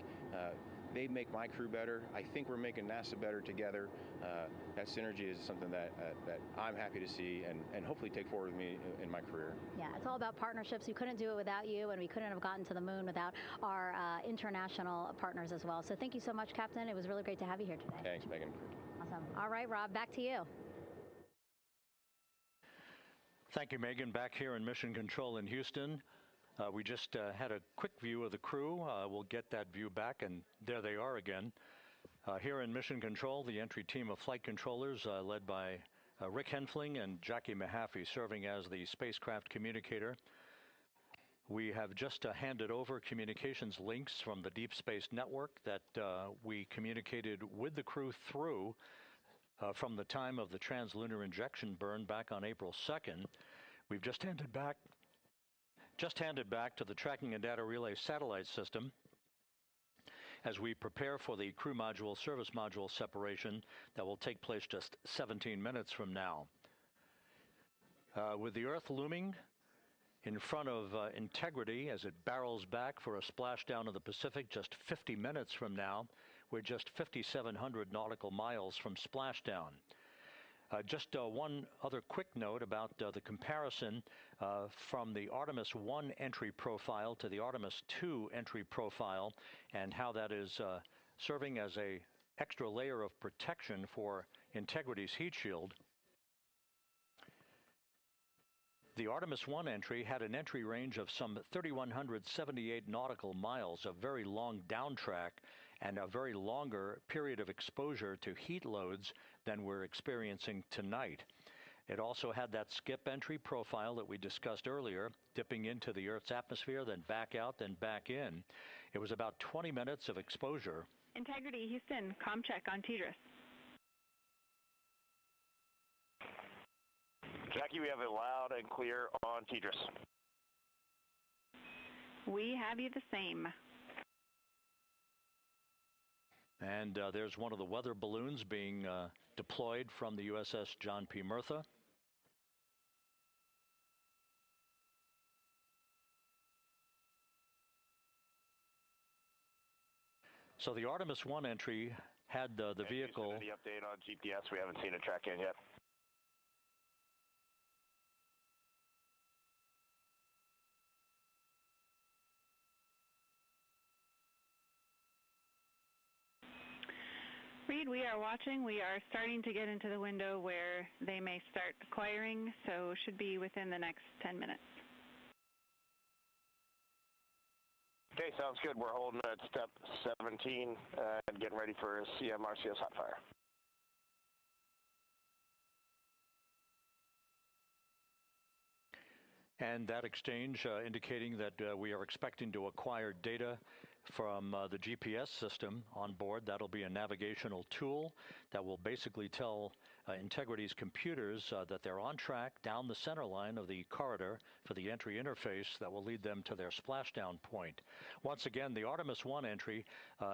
They make my crew better. I think we're making NASA better together. That synergy is something that I'm happy to see and hopefully take forward with me in my career. Yeah, it's all about partnerships. We couldn't do it without you, and we couldn't have gotten to the moon without our international partners as well. So thank you so much, Captain. It was really great to have you here today. Thanks, Megan. Awesome. All right, Rob, back to you. Thank you, Megan. Back here in Mission Control in Houston. We just had a quick view of the crew. We'll get that view back, and there they are again. Here in Mission Control, the entry team of flight controllers led by Rick Henfling and Jackie Mahaffey serving as the spacecraft communicator. We have just handed over communications links from the Deep Space Network that we communicated with the crew through from the time of the translunar injection burn back on April 2nd. We've just handed back to the tracking and data relay satellite system as we prepare for the crew module service module separation that will take place just 17 minutes from now. With the Earth looming in front of Integrity as it barrels back for a splashdown of the Pacific just 50 minutes from now, we're just 5,700 nautical miles from splashdown. Just one other quick note about the comparison from the Artemis I entry profile to the Artemis II entry profile and how that is serving as an extra layer of protection for Integrity's heat shield. The Artemis I entry had an entry range of some 3,178 nautical miles, a very long downtrack, and a very longer period of exposure to heat loads than we're experiencing tonight. It also had that skip entry profile that we discussed earlier, dipping into the Earth's atmosphere, then back out, then back in. It was about 20 minutes of exposure. Integrity, Houston, comm check on TDRS. Jackie, we have it loud and clear on TDRS. We have you the same. And there's one of the weather balloons being deployed from the USS John P. Murtha. So the Artemis I entry had the vehicle. The update on GPS, we haven't seen it track in yet. Reed, we are watching. We are starting to get into the window where they may start acquiring, so should be within the next 10 minutes. Okay, sounds good. We're holding at step 17 and getting ready for CM-RCS hot fire. And that exchange indicating that we are expecting to acquire data from the GPS system on board. That'll be a navigational tool that will basically tell Integrity's computers that they're on track down the center line of the corridor for the entry interface that will lead them to their splashdown point. Once again, the Artemis I entry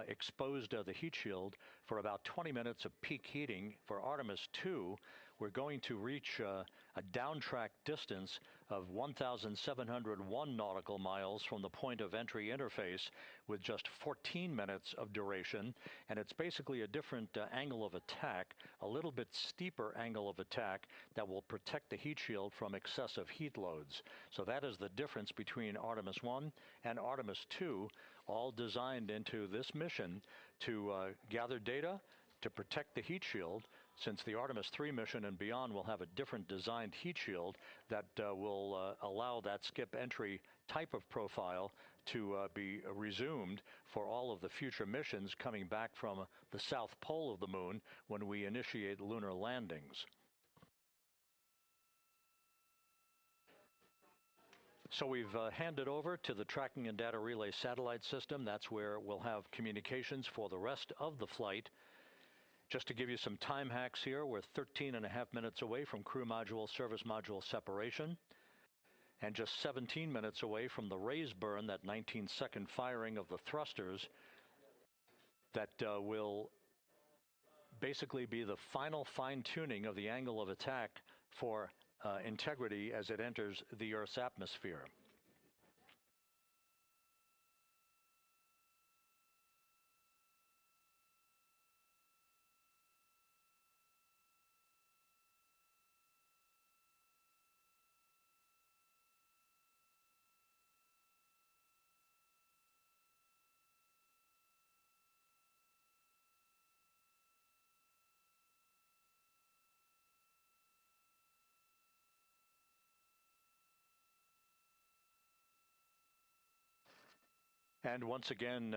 exposed the heat shield for about 20 minutes of peak heating. For Artemis II, we're going to reach a downtrack distance of 1,701 nautical miles from the point of entry interface with just 14 minutes of duration, and it's basically a different angle of attack, a little bit steeper angle of attack that will protect the heat shield from excessive heat loads. So that is the difference between Artemis I and Artemis II, all designed into this mission to gather data, to protect the heat shield, since the Artemis III mission and beyond will have a different designed heat shield that will allow that skip entry type of profile to be resumed for all of the future missions coming back from the south pole of the moon when we initiate lunar landings. So we've handed over to the tracking and data relay satellite system. That's where we'll have communications for the rest of the flight. Just to give you some time hacks here, we're 13 and a half minutes away from crew module, service module separation, and just 17 minutes away from the raise burn, that 19-second firing of the thrusters that will basically be the final fine-tuning of the angle of attack for Integrity as it enters the Earth's atmosphere. And once again,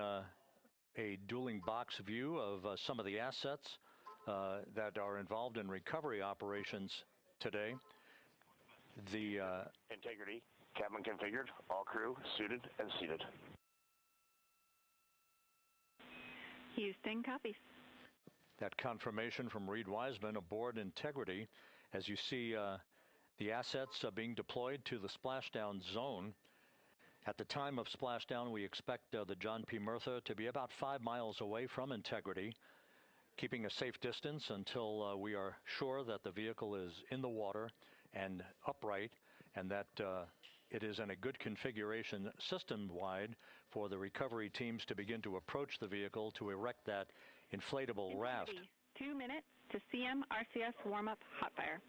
a dueling box view of some of the assets that are involved in recovery operations today. The Integrity, cabin configured, all crew suited and seated. Houston, copies. That confirmation from Reed Wiseman aboard Integrity. As you see The assets are being deployed to the splashdown zone. At the time of splashdown, we expect the John P. Murtha to be about 5 miles away from Integrity, keeping a safe distance until we are sure that the vehicle is in the water and upright, and that it is in a good configuration system-wide for the recovery teams to begin to approach the vehicle to erect that inflatable raft. 2 minutes to CM RCS warm-up hot fire.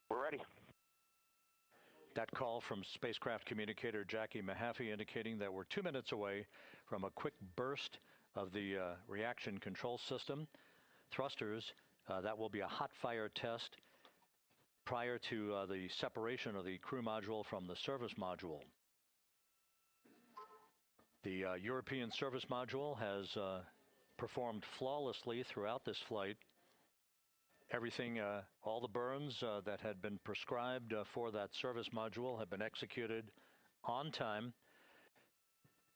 We're ready. That call from spacecraft communicator Jackie Mahaffey indicating that we're 2 minutes away from a quick burst of the reaction control system. Thrusters, that will be a hot fire test prior to the separation of the crew module from the service module. The European service module has performed flawlessly throughout this flight. Everything, all the burns that had been prescribed for that service module have been executed on time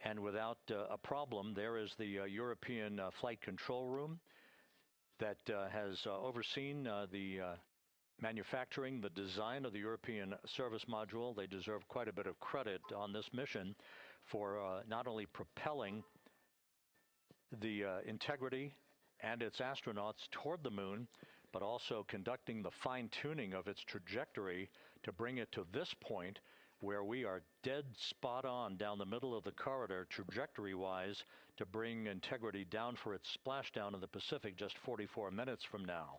and without a problem. There is the European flight control room that has overseen the manufacturing, the design of the European service module. They deserve quite a bit of credit on this mission for not only propelling the Integrity and its astronauts toward the moon, but also conducting the fine-tuning of its trajectory to bring it to this point where we are dead spot on down the middle of the corridor trajectory-wise to bring Integrity down for its splashdown in the Pacific just 44 minutes from now.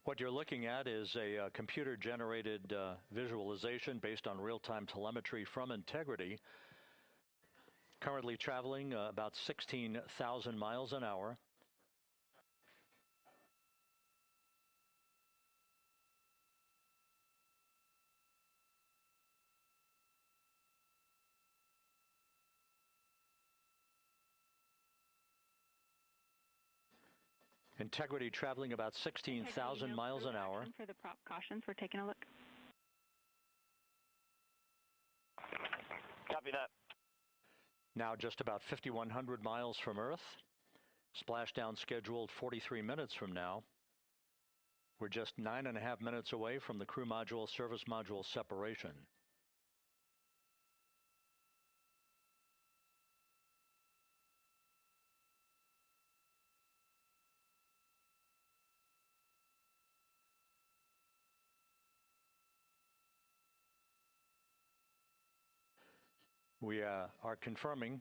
What you're looking at is a computer-generated visualization based on real-time telemetry from Integrity, currently traveling about 16,000 miles an hour. Integrity traveling about 16,000 miles an hour. For the prop cautions, we're taking a look. Copy that. Now just about 5,100 miles from Earth. Splashdown scheduled 43 minutes from now. We're just 9.5 minutes away from the crew module service module separation. We are confirming.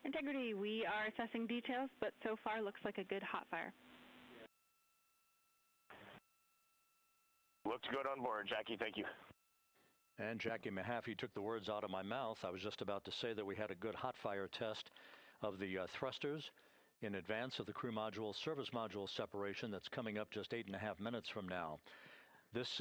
Integrity, we are assessing details, but so far looks like a good hot fire. Looks good on board, Jackie. Thank you. And Jackie Mahaffey took the words out of my mouth. I was just about to say that we had a good hot fire test of the thrusters in advance of the crew module service module separation that's coming up just 8.5 minutes from now. This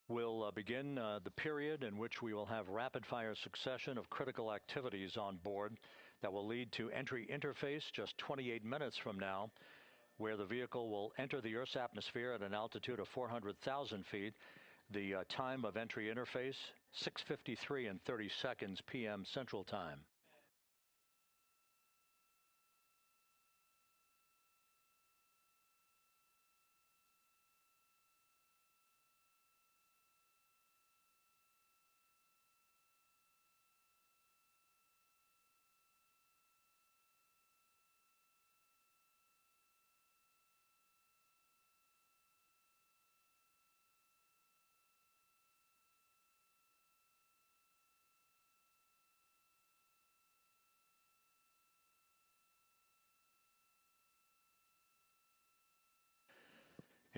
will begin the period in which we will have rapid-fire succession of critical activities on board that will lead to entry interface just 28 minutes from now, where the vehicle will enter the Earth's atmosphere at an altitude of 400,000 feet. The time of entry interface, 6:53 and 30 seconds p.m. Central Time.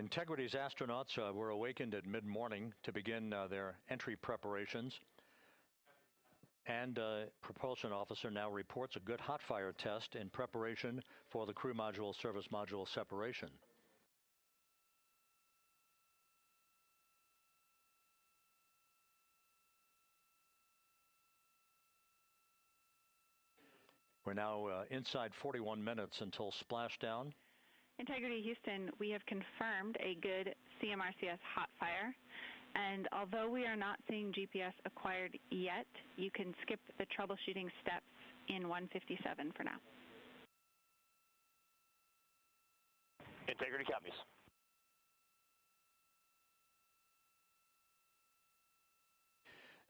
Integrity's astronauts were awakened at mid-morning to begin their entry preparations. And propulsion officer now reports a good hot fire test in preparation for the crew module service module separation. We're now inside 41 minutes until splashdown. Integrity Houston, we have confirmed a good CMRCS hot fire. And although we are not seeing GPS acquired yet, you can skip the troubleshooting steps in 157 for now. Integrity copies.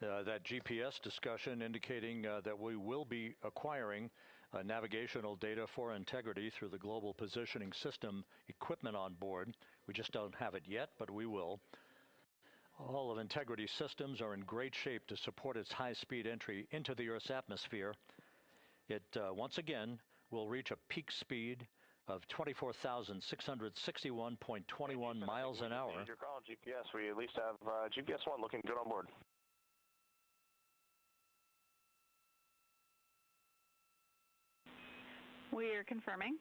That GPS discussion indicating that we will be acquiring navigational data for Integrity through the Global Positioning System equipment on board. We just don't have it yet, but we will. All of Integrity's systems are in great shape to support its high-speed entry into the Earth's atmosphere. It, once again, will reach a peak speed of 24,661.21 miles an hour. Your call, GPS. We at least have GPS 1 looking good on board. We are confirming.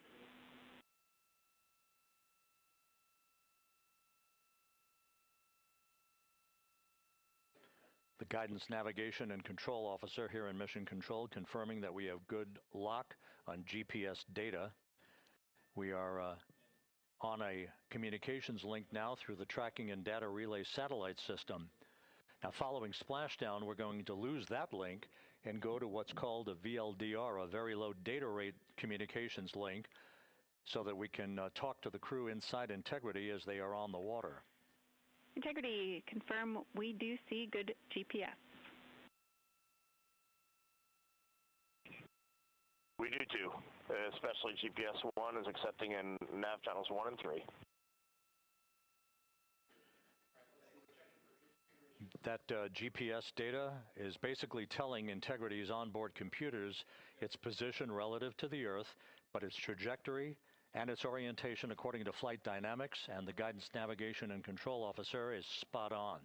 The Guidance, Navigation, and Control Officer here in Mission Control confirming that we have good lock on GPS data. We are on a communications link now through the Tracking and Data Relay satellite system. Now, following splashdown, we're going to lose that link and go to what's called a VLDR, a very low data rate communications link, so that we can talk to the crew inside Integrity as they are on the water. Integrity, confirm we do see good GPS. We do too, especially GPS 1 is accepting in nav channels 1 and 3. That GPS data is basically telling Integrity's onboard computers its position relative to the Earth, but its trajectory and its orientation according to flight dynamics and the Guidance, Navigation, and Control Officer is spot on.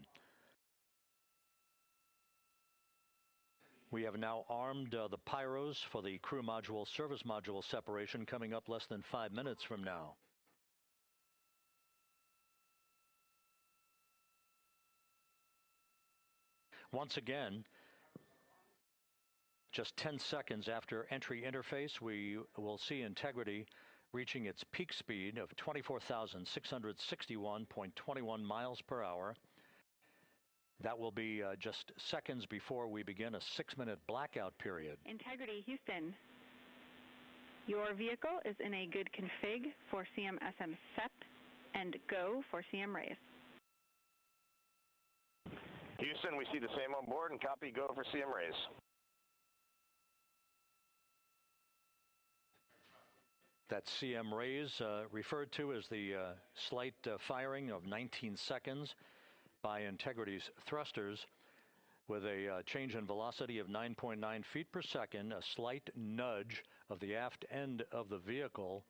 We have now armed the pyros for the crew module service module separation coming up less than 5 minutes from now. Once again, just 10 seconds after entry interface, we will see Integrity reaching its peak speed of 24,661.21 miles per hour. That will be just seconds before we begin a 6-minute blackout period. Integrity Houston, your vehicle is in a good config for CM-SM SEP and go for CM raise. Houston, we see the same on board and copy go for CM raise. That CM raise referred to as the slight firing of 19 seconds by Integrity's thrusters with a change in velocity of 9.9 feet per second, a slight nudge of the aft end of the vehicle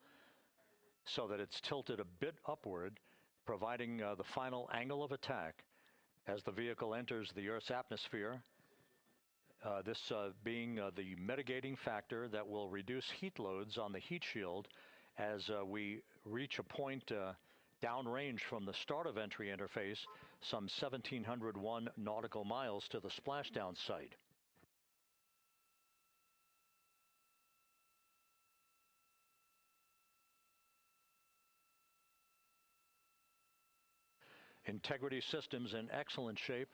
so that it's tilted a bit upward, providing the final angle of attack as the vehicle enters the Earth's atmosphere. This being the mitigating factor that will reduce heat loads on the heat shield as we reach a point downrange from the start of entry interface, some 1,701 nautical miles to the splashdown site. Integrity systems in excellent shape.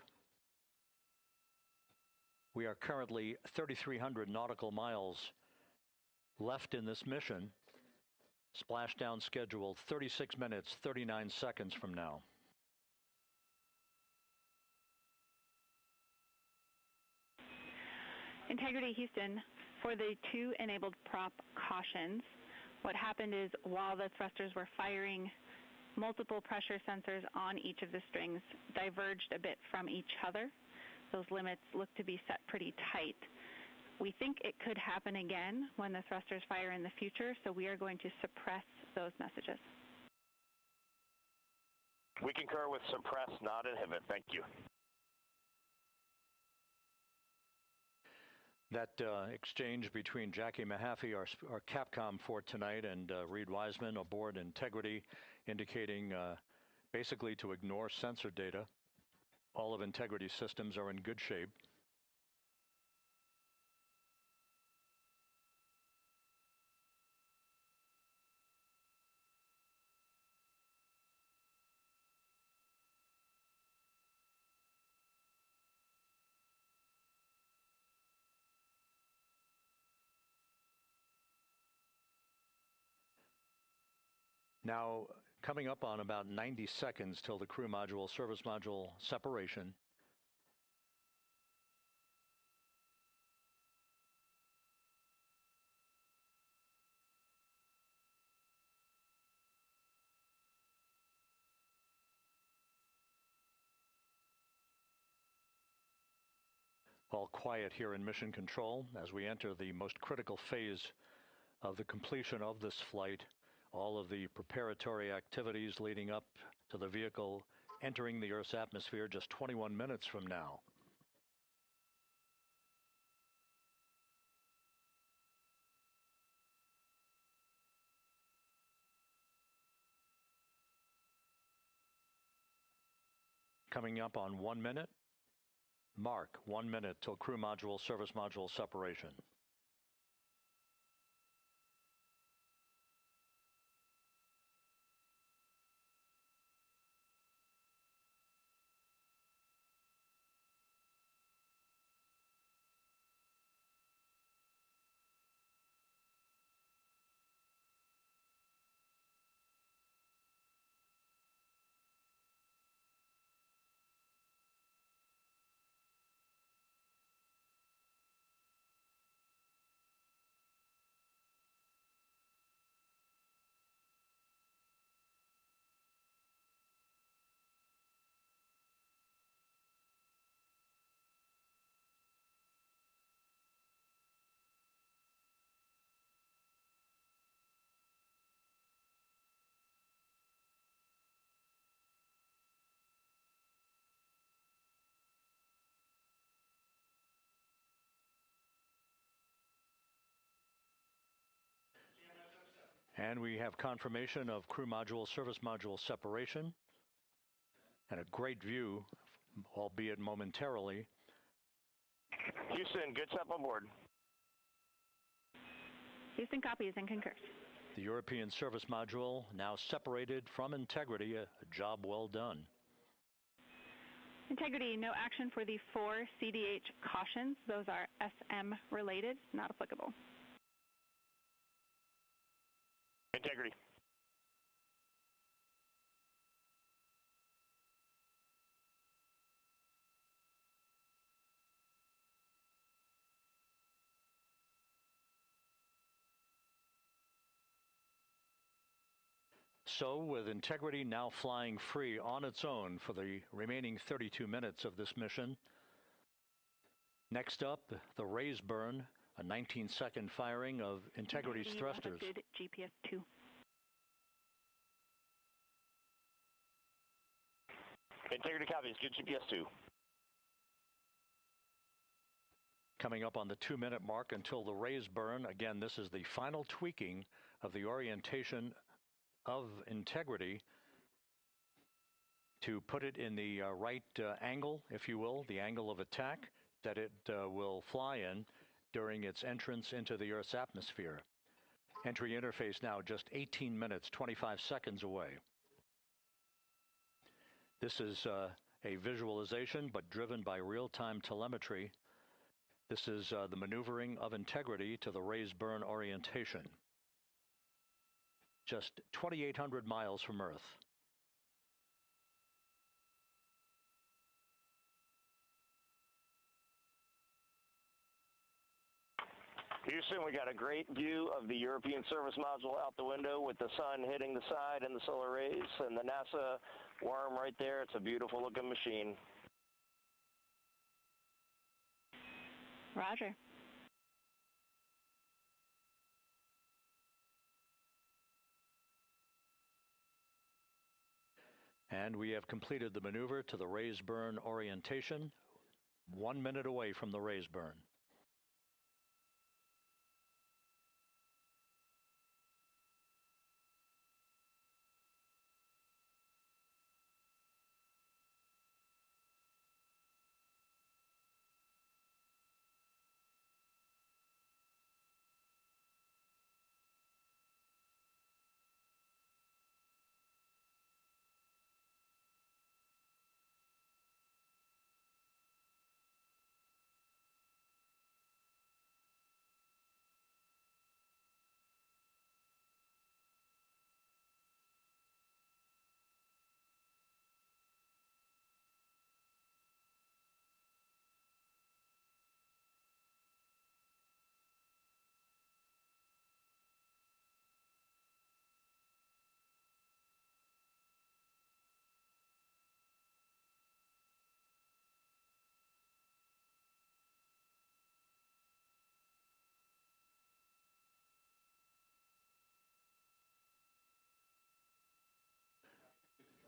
We are currently 3,300 nautical miles left in this mission. Splashdown scheduled 36 minutes, 39 seconds from now. Integrity Houston, for the 2 enabled prop cautions, what happened is while the thrusters were firing, multiple pressure sensors on each of the strings diverged a bit from each other. Those limits look to be set pretty tight. We think it could happen again when the thrusters fire in the future, so we are going to suppress those messages. We concur with suppress, not inhibit. Thank you. That exchange between Jackie Mahaffey, our Capcom for tonight, and Reed Wiseman aboard Integrity, indicating basically to ignore sensor data. All of Integrity's systems are in good shape. Now, coming up on about 90 seconds till the crew module, service module separation. All quiet here in Mission Control as we enter the most critical phase of the completion of this flight. All of the preparatory activities leading up to the vehicle entering the Earth's atmosphere just 21 minutes from now. Coming up on 1 minute. Mark 1 minute till crew module, service module separation. And we have confirmation of crew module, service module separation, and a great view, albeit momentarily. Houston, good step on board. Houston copies and concurs. The European service module now separated from Integrity, a job well done. Integrity, no action for the 4 CDH cautions. Those are SM related, not applicable. Integrity. So, with Integrity now flying free on its own for the remaining 32 minutes of this mission. Next up, the raise burn, a 19-second firing of Integrity's thrusters. Good GPS 2. Integrity copies, good GPS 2. Coming up on the 2-minute mark until the raise burn. Again, this is the final tweaking of the orientation of Integrity to put it in the right angle, if you will, the angle of attack that it will fly in during its entrance into the Earth's atmosphere. Entry interface now just 18 minutes, 25 seconds away. This is a visualization, but driven by real-time telemetry. This is the maneuvering of Integrity to the raise burn orientation. Just 2,800 miles from Earth. Houston, we got a great view of the European service module out the window with the sun hitting the side and the solar rays and the NASA worm right there. It's a beautiful looking machine. Roger. And we have completed the maneuver to the raise burn orientation, 1 minute away from the raise burn.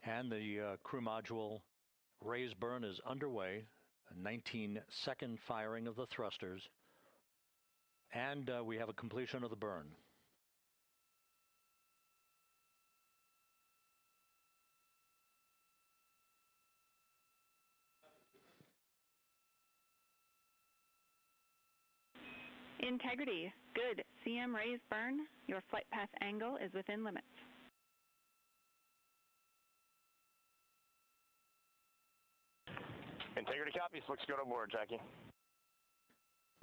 And the crew module raise burn is underway, a 19-second firing of the thrusters, and we have a completion of the burn. Integrity, good. CM raise burn. Your flight path angle is within limits. Integrity copies. Looks good on board, Jackie.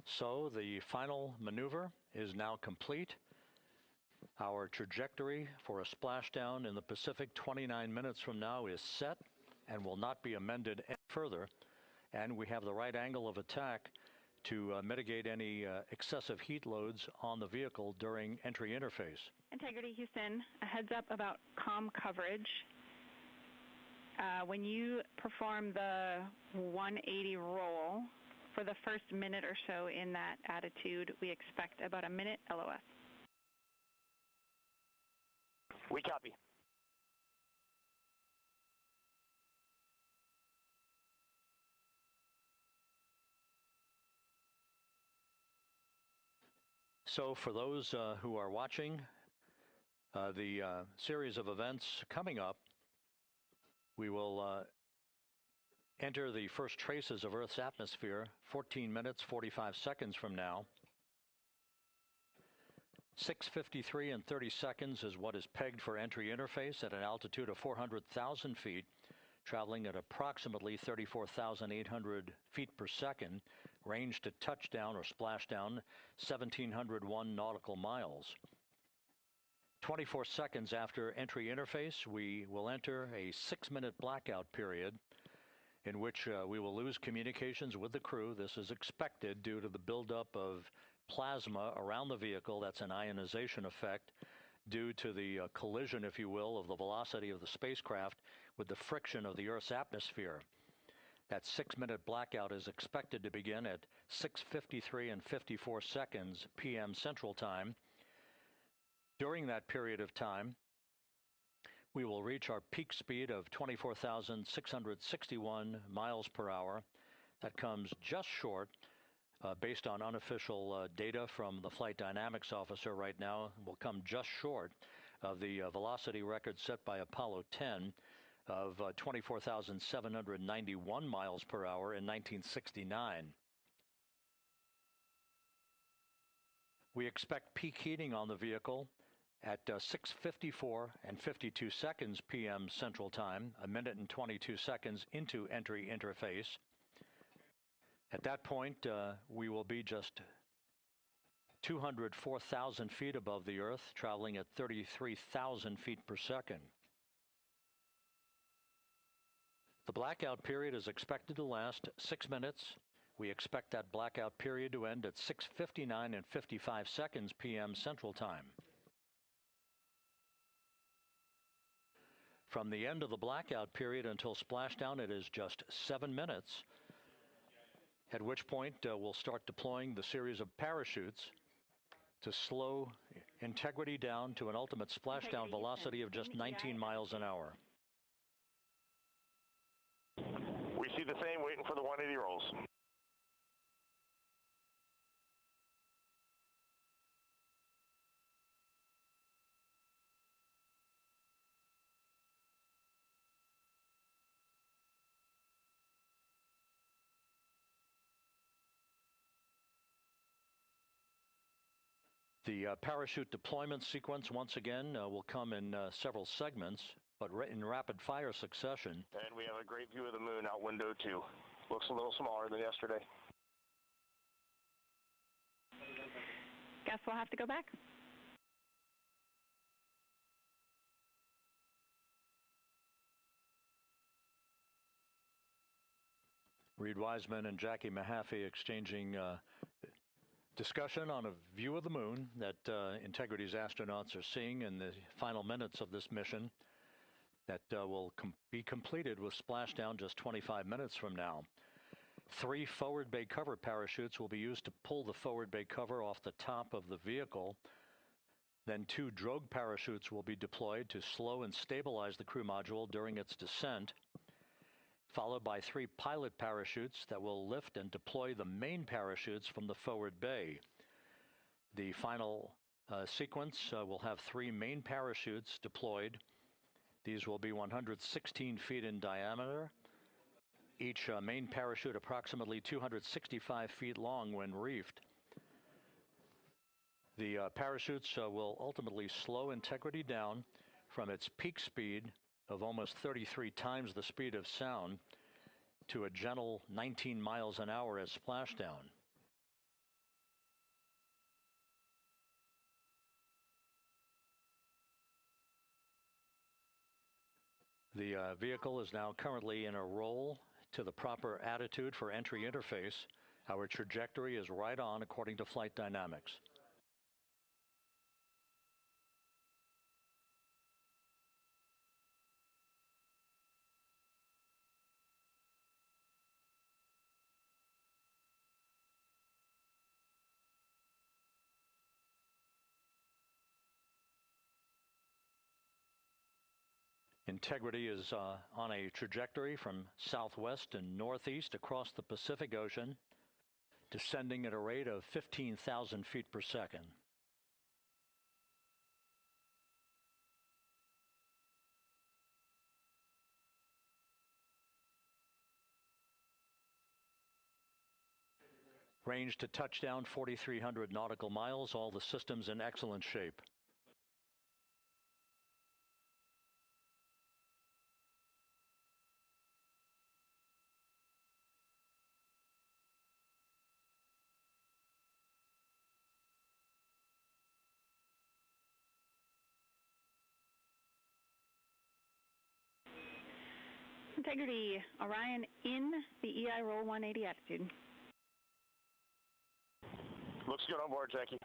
So the final maneuver is now complete. Our trajectory for a splashdown in the Pacific 29 minutes from now is set and will not be amended any further. And we have the right angle of attack to mitigate any excessive heat loads on the vehicle during entry interface. Integrity Houston, a heads up about comm coverage. When you perform the 180 roll, for the first minute or so in that attitude, we expect about a minute LOS. We copy. So for those who are watching the series of events coming up, we will enter the first traces of Earth's atmosphere 14 minutes, 45 seconds from now. 6:53 and 30 seconds is what is pegged for entry interface at an altitude of 400,000 feet, traveling at approximately 34,800 feet per second, range to touchdown or splashdown 1,701 nautical miles. 24 seconds after entry interface, we will enter a 6-minute blackout period in which we will lose communications with the crew. This is expected due to the buildup of plasma around the vehicle. That's an ionization effect due to the collision, if you will, of the velocity of the spacecraft with the friction of the Earth's atmosphere. That 6-minute blackout is expected to begin at 6:53 and 54 seconds p.m. Central Time. During that period of time, we will reach our peak speed of 24,661 miles per hour. That comes just short, based on unofficial data from the flight dynamics officer right now, will come just short of the velocity record set by Apollo 10 of 24,791 miles per hour in 1969. We expect peak heating on the vehicle at 6:54 and 52 seconds p.m. Central Time, a minute and 22 seconds into entry interface. At that point, we will be just 204,000 feet above the Earth, traveling at 33,000 feet per second. The blackout period is expected to last 6 minutes. We expect that blackout period to end at 6:59 and 55 seconds p.m. Central Time. From the end of the blackout period until splashdown, it is just 7 minutes, at which point we'll start deploying the series of parachutes to slow integrity down to an ultimate splashdown velocity of just 19 miles an hour. We see the same, waiting for the 180 rolls. The parachute deployment sequence, once again, will come in several segments, but in rapid-fire succession. And we have a great view of the moon out window 2. Looks a little smaller than yesterday. Guess we'll have to go back. Reed Wiseman and Jackie Mahaffey exchanging discussion on a view of the moon that Integrity's astronauts are seeing in the final minutes of this mission that will be completed with splashdown just 25 minutes from now. 3 forward bay cover parachutes will be used to pull the forward bay cover off the top of the vehicle. Then 2 drogue parachutes will be deployed to slow and stabilize the crew module during its descent, followed by 3 pilot parachutes that will lift and deploy the main parachutes from the forward bay. The final sequence will have 3 main parachutes deployed. These will be 116 feet in diameter, each main parachute approximately 265 feet long when reefed. The parachutes will ultimately slow Integrity down from its peak speed of almost 33 times the speed of sound to a gentle 19 miles an hour at splashdown. The vehicle is now currently in a roll to the proper attitude for entry interface. Our trajectory is right on according to flight dynamics. Integrity is on a trajectory from southwest and northeast across the Pacific Ocean, descending at a rate of 15,000 feet per second. Range to touchdown 4,300 nautical miles, all the systems in excellent shape. Integrity, Orion in the EI roll 180 attitude. Looks good on board, Jackie.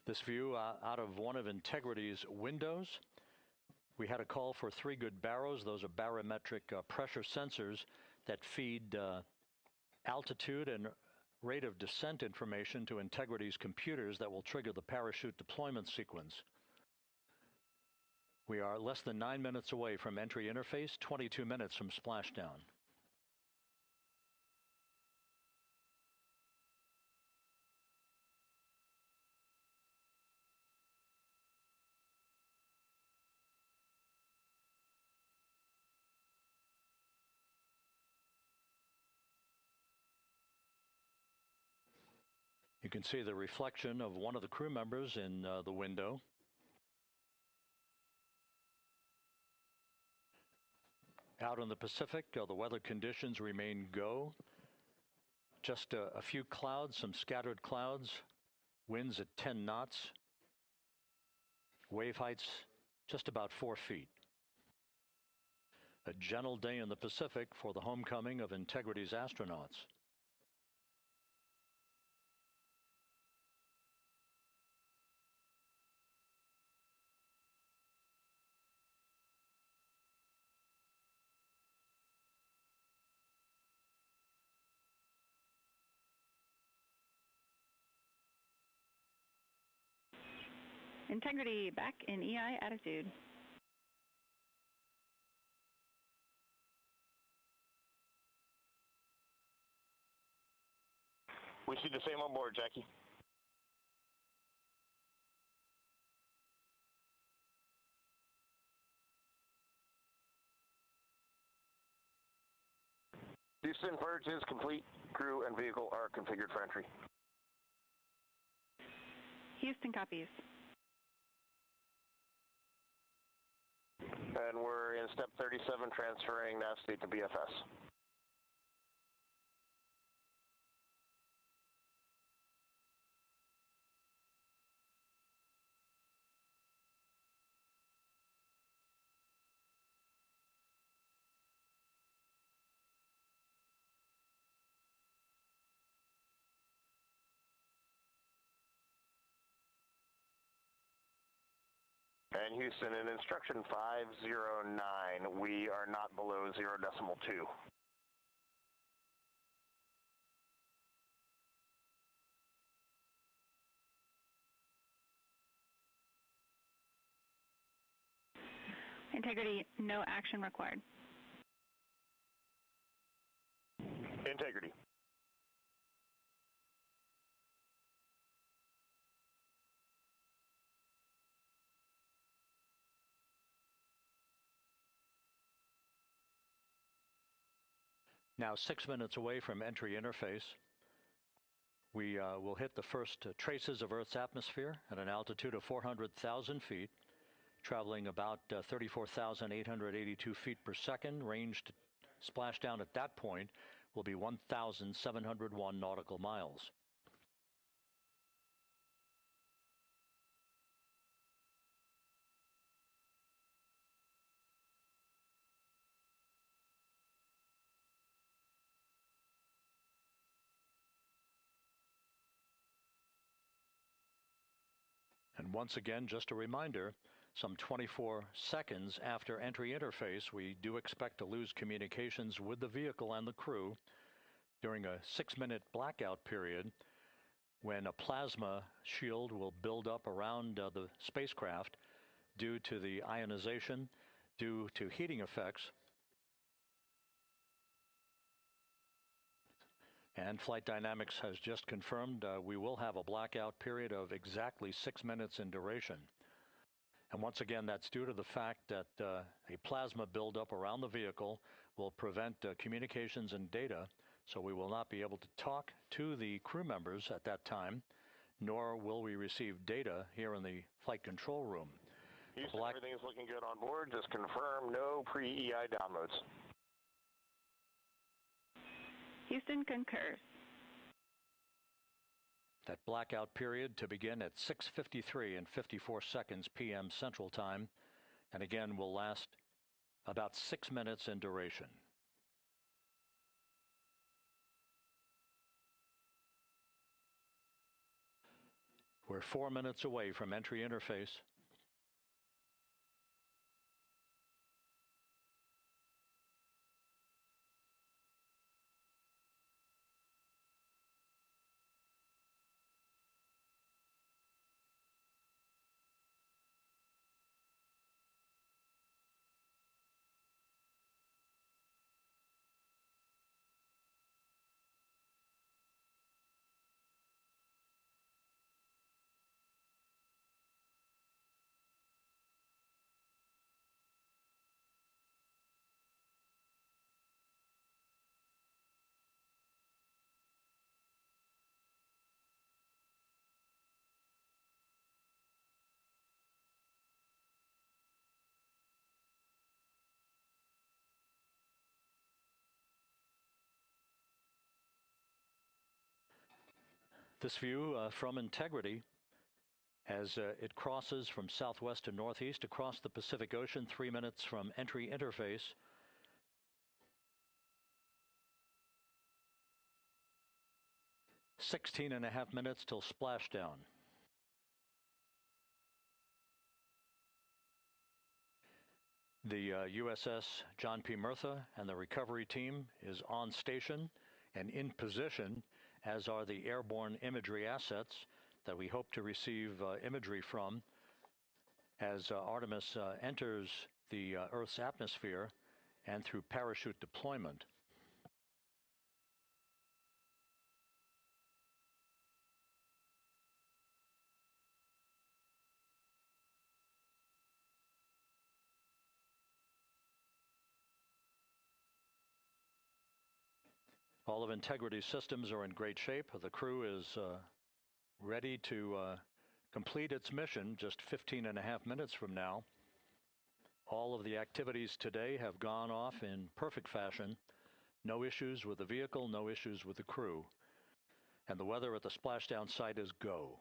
This view out of one of Integrity's windows. We had a call for 3 good baros. Those are barometric pressure sensors that feed altitude and rate of descent information to Integrity's computers that will trigger the parachute deployment sequence. We are less than 9 minutes away from entry interface, 22 minutes from splashdown. You can see the reflection of one of the crew members in the window. Out in the Pacific, the weather conditions remain go. Just a few clouds, some scattered clouds, winds at 10 knots, wave heights just about 4 feet. A gentle day in the Pacific for the homecoming of Integrity's astronauts. Integrity back in EI attitude. We see the same on board, Jackie. Houston, purge is complete. Crew and vehicle are configured for entry. Houston copies. And we're in step 37, transferring nav state to BFS. And Houston, in instruction 509, we are not below 0.2. Integrity, no action required. Integrity. Now 6 minutes away from entry interface, we will hit the first traces of Earth's atmosphere at an altitude of 400,000 feet, traveling about 34,882 feet per second. Ranged splashdown at that point will be 1,701 nautical miles. And once again, just a reminder, some 24 seconds after entry interface, we do expect to lose communications with the vehicle and the crew during a 6-minute blackout period when a plasma shield will build up around the spacecraft due to the ionization, due to heating effects. And Flight Dynamics has just confirmed we will have a blackout period of exactly 6 minutes in duration. And once again, that's due to the fact that a plasma buildup around the vehicle will prevent communications and data, so we will not be able to talk to the crew members at that time, nor will we receive data here in the flight control room. Houston, everything is looking good on board. Just confirm no pre-EI downloads. Houston concurs. That blackout period to begin at 6:53 and 54 seconds p.m. Central Time, and again will last about 6 minutes in duration. We're 4 minutes away from entry interface. This view from Integrity as it crosses from southwest to northeast across the Pacific Ocean, 3 minutes from entry interface. "16.5 minutes till splashdown. The USS John P. Murtha and the recovery team is on station and in position, as are the airborne imagery assets that we hope to receive imagery from as Artemis enters the Earth's atmosphere and through parachute deployment. All of Integrity's systems are in great shape. The crew is ready to complete its mission just 15.5 minutes from now. All of the activities today have gone off in perfect fashion. No issues with the vehicle, no issues with the crew. And the weather at the splashdown site is go.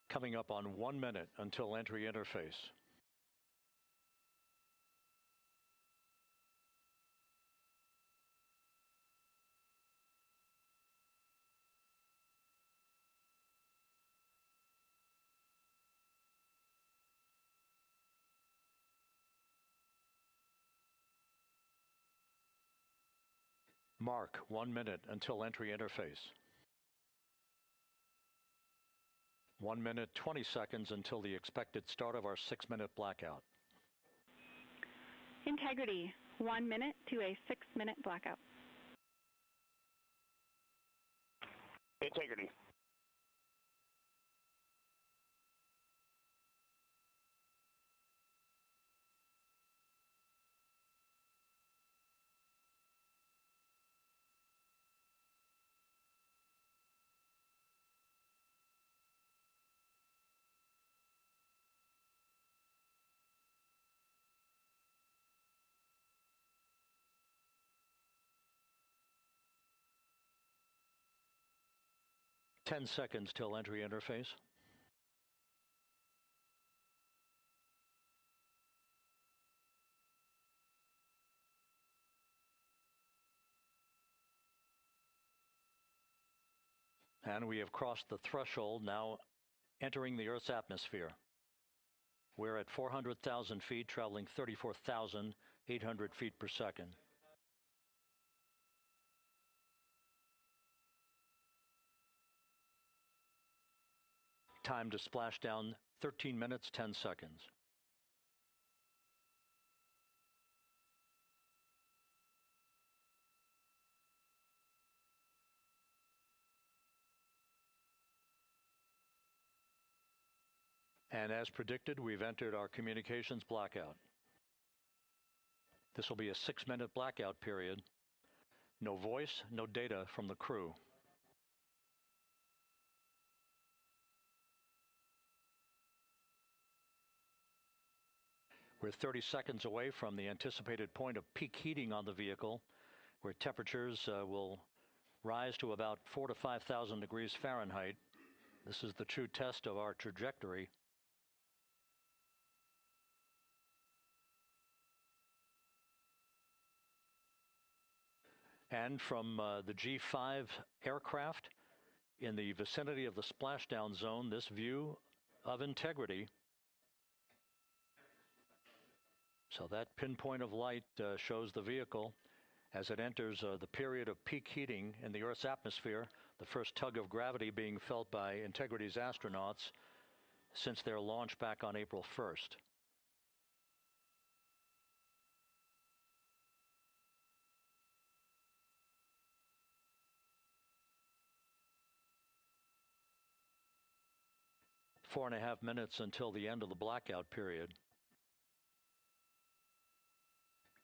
Coming up on 1 minute until entry interface. Mark 1 minute until entry interface. 1 minute, 20 seconds until the expected start of our 6-minute blackout. Integrity, 1 minute to a 6-minute blackout. Integrity. Ten seconds till entry interface. And we have crossed the threshold, now entering the Earth's atmosphere. We're at 400,000 feet, traveling 34,800 feet per second. Time to splash down, 13 minutes, 10 seconds. And as predicted, we've entered our communications blackout. This will be a 6-minute blackout period. No voice, no data from the crew. We're 30 seconds away from the anticipated point of peak heating on the vehicle, where temperatures will rise to about 4,000 to 5,000 degrees Fahrenheit. This is the true test of our trajectory. And from the G5 aircraft in the vicinity of the splashdown zone, this view of Integrity. So that pinpoint of light shows the vehicle as it enters the period of peak heating in the Earth's atmosphere, the first tug of gravity being felt by Integrity's astronauts since their launch back on April 1st. Four and a half minutes until the end of the blackout period.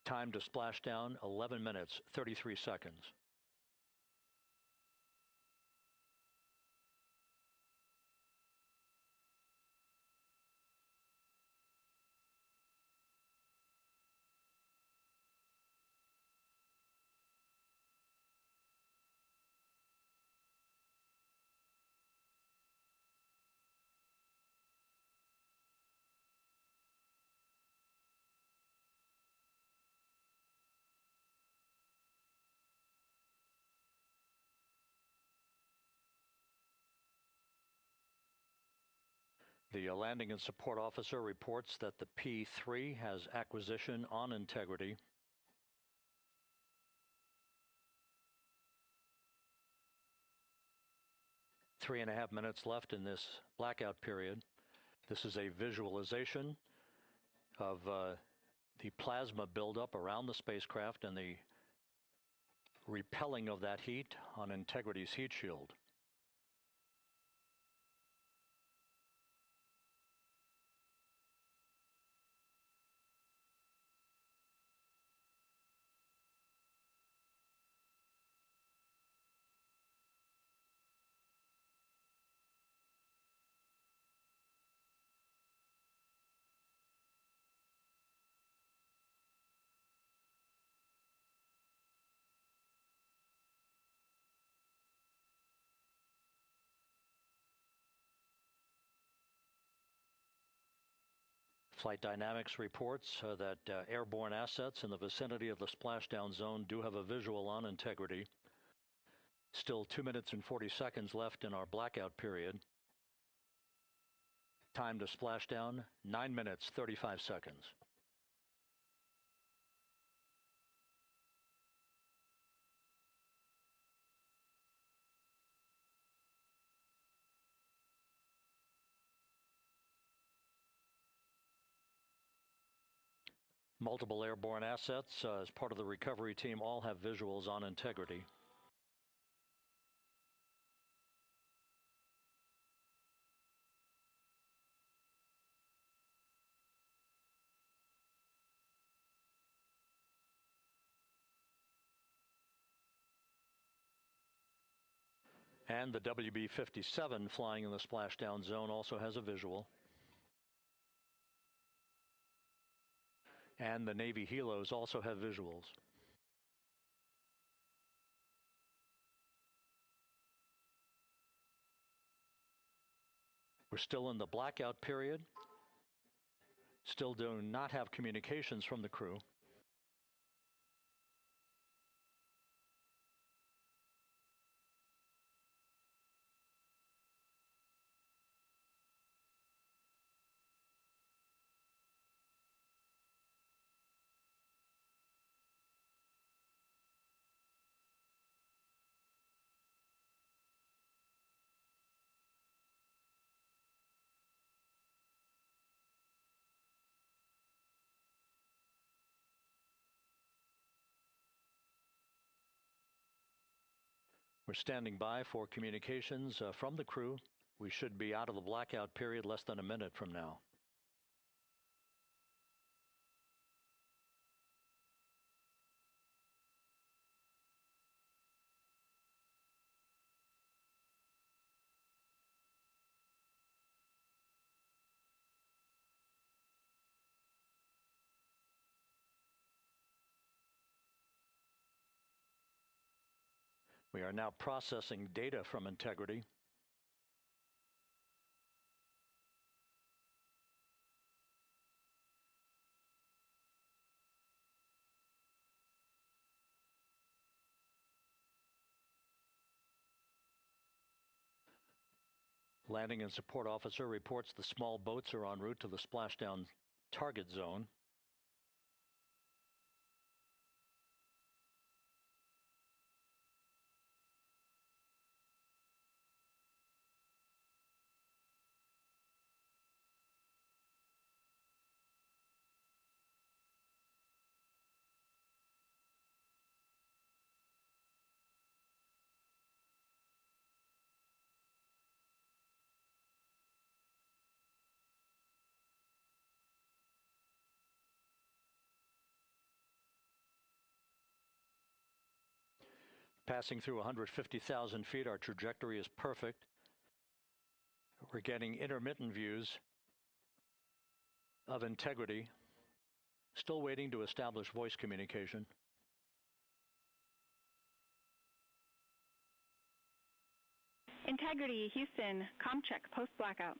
Time to splash down, 11 minutes, 33 seconds. The landing and support officer reports that the P-3 has acquisition on Integrity. 3.5 minutes left in this blackout period. This is a visualization of the plasma buildup around the spacecraft and the repelling of that heat on Integrity's heat shield. Flight Dynamics reports that airborne assets in the vicinity of the splashdown zone do have a visual on Integrity. Still 2 minutes and 40 seconds left in our blackout period. Time to splashdown, 9 minutes, 35 seconds. Multiple airborne assets as part of the recovery team all have visuals on Integrity. And the WB-57 flying in the splashdown zone also has a visual. And the Navy helos also have visuals. We're still in the blackout period. Still do not have communications from the crew. We're standing by for communications from the crew. We should be out of the blackout period less than a minute from now. We are now processing data from Integrity. Landing and support officer reports the small boats are en route to the splashdown target zone. Passing through 150,000 feet, our trajectory is perfect. We're getting intermittent views of Integrity. Still waiting to establish voice communication. Integrity, Houston, comm check, post-blackout.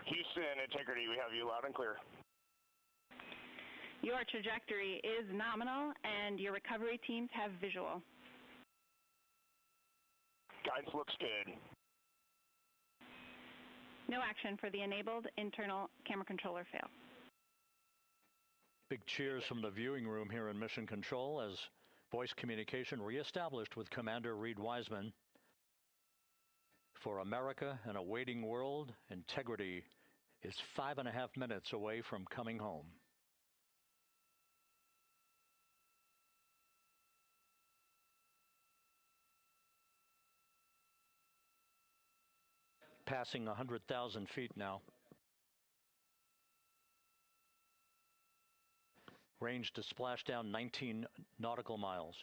Houston, Integrity, we have you loud and clear. Your trajectory is nominal, and your recovery teams have visual. Guidance looks good. No action for the enabled internal camera controller fail. Big cheers from the viewing room here in Mission Control as voice communication reestablished with Commander Reed Wiseman. For America and a waiting world, Integrity is 5.5 minutes away from coming home. Passing 100,000 feet now. Range to splashdown 19 nautical miles.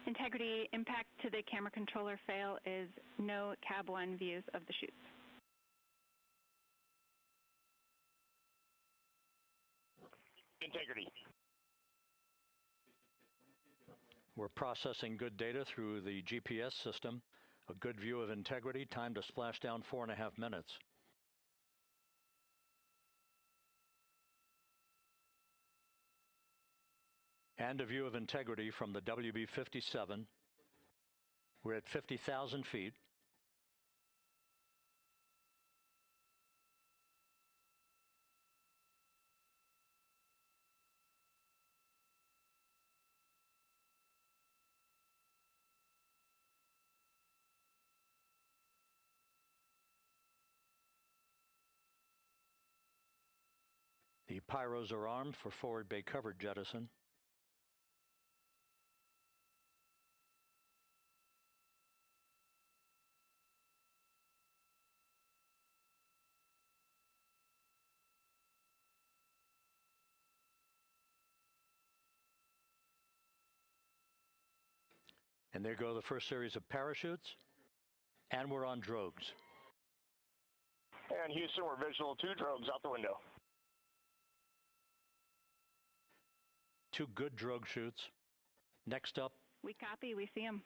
Integrity impact to the camera controller fail is no cab 1 views of the chutes. Integrity. We're processing good data through the GPS system. A good view of Integrity, time to splashdown 4.5 minutes. And a view of Integrity from the WB-57. We're at 50,000 feet. The pyros are armed for forward bay covered jettison. And there go the first series of parachutes. And we're on drogues. And Houston, we're visual 2 drogues out the window. 2 good drogue chutes. Next up. We copy, we see them.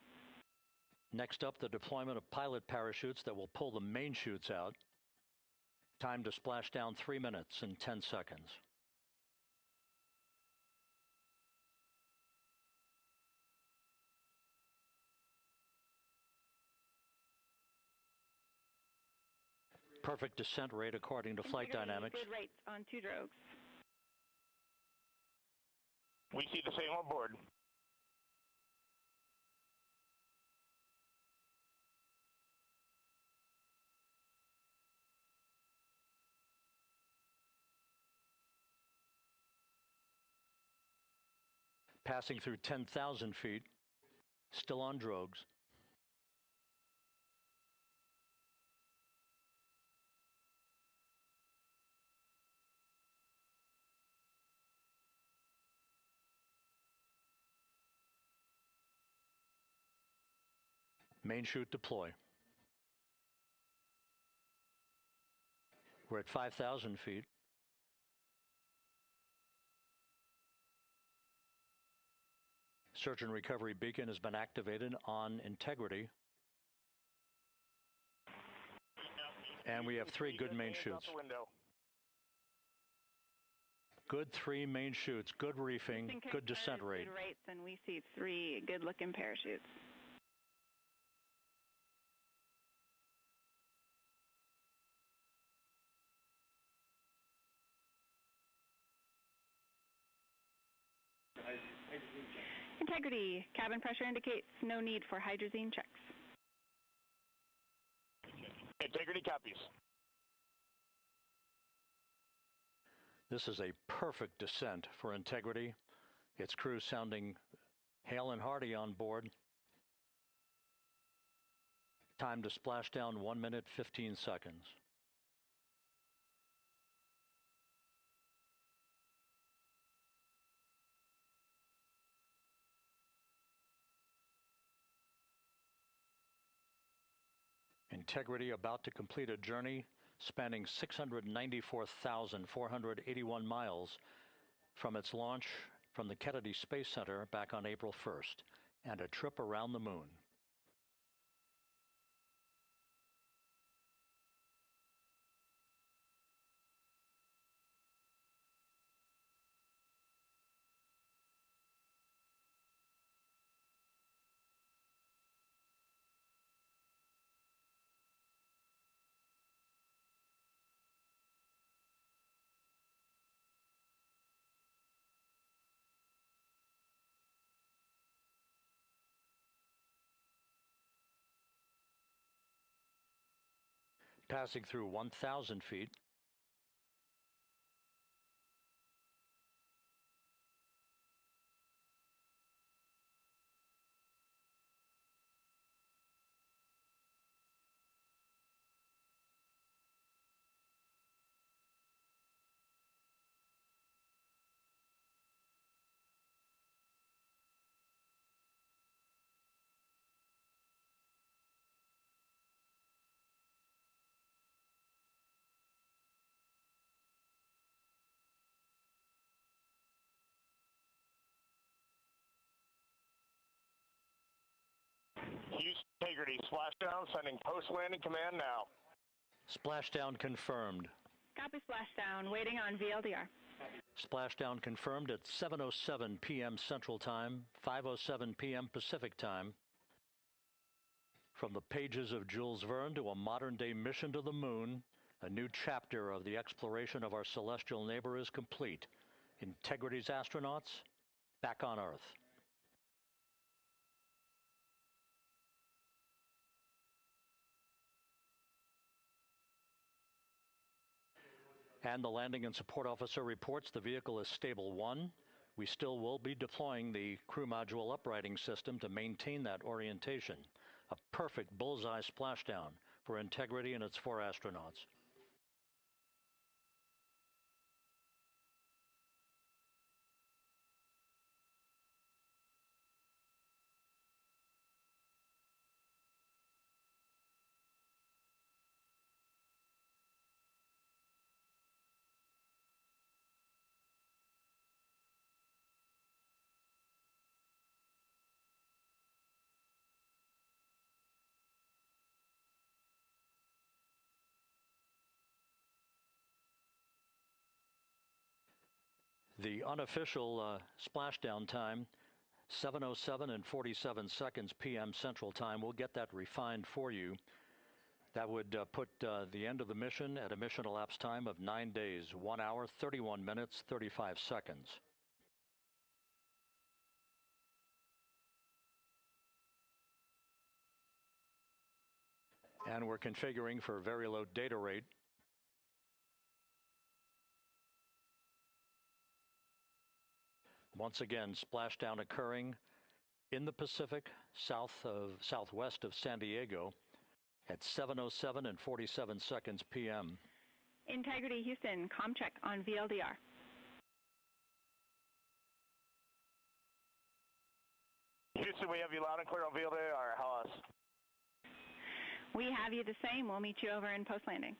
Next up, the deployment of pilot parachutes that will pull the main chutes out. Time to splash down 3 minutes and 10 seconds. Perfect descent rate according to flight dynamics. Good rates on 2 drogues. We see the same on board. Passing through 10,000 feet, still on drogues. Main chute deploy. We're at 5,000 feet. Search and recovery beacon has been activated on Integrity. And we have 3 good main chutes. Good 3 main chutes, good reefing, good descent rate. Good rates, and we see 3 good-looking parachutes. Integrity, cabin pressure indicates no need for hydrazine checks. Integrity copies. This is a perfect descent for Integrity. Its crew sounding hale and hearty on board. Time to splash down 1 minute, 15 seconds. Integrity about to complete a journey spanning 694,481 miles from its launch from the Kennedy Space Center back on April 1st, and a trip around the moon. passing through 1,000 feet. Integrity, splashdown, sending post-landing command now. Splashdown confirmed. Copy splashdown, waiting on VLDR. Splashdown confirmed at 7:07 p.m. Central Time, 5:07 p.m. Pacific Time. From the pages of Jules Verne to a modern-day mission to the moon, a new chapter of the exploration of our celestial neighbor is complete. Integrity's astronauts back on Earth. And the landing and support officer reports the vehicle is stable 1. We still will be deploying the crew module uprighting system to maintain that orientation. A perfect bullseye splashdown for Integrity and its 4 astronauts. The unofficial splashdown time, 7:07 and 47 seconds p.m. Central Time. We'll get that refined for you. That would put the end of the mission at a mission elapsed time of 9 days, 1 hour, 31 minutes, 35 seconds. And we're configuring for very low data rate. Once again, splashdown occurring in the Pacific, southwest of San Diego at 7:07 and 47 seconds p.m. Integrity Houston, comm check on VLDR. Houston, we have you loud and clear on VLDR. How else? We have you the same. We'll meet you over in post-landing.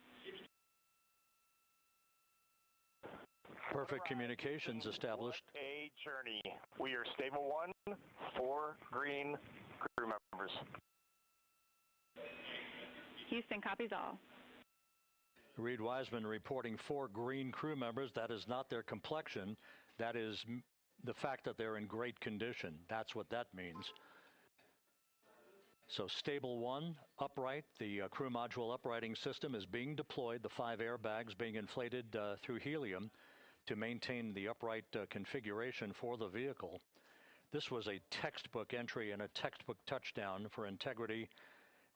Perfect communications established. A journey. We are stable 1, 4 green crew members. Houston copies all. Reed Wiseman reporting 4 green crew members. That is not their complexion. That is the fact that they're in great condition. That's what that means. So stable 1, upright. The crew module uprighting system is being deployed. The 5 airbags being inflated through helium to maintain the upright configuration for the vehicle. This was a textbook entry and a textbook touchdown for Integrity.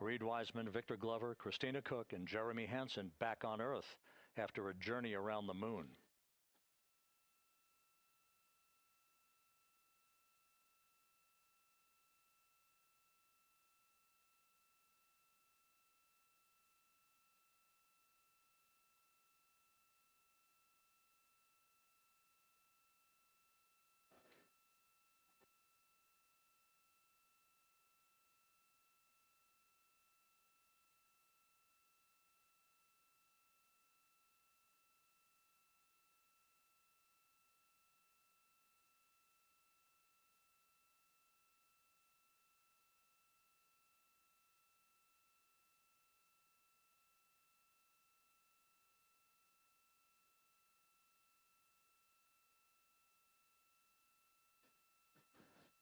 Reed Wiseman, Victor Glover, Christina Cook, and Jeremy Hansen back on Earth after a journey around the moon.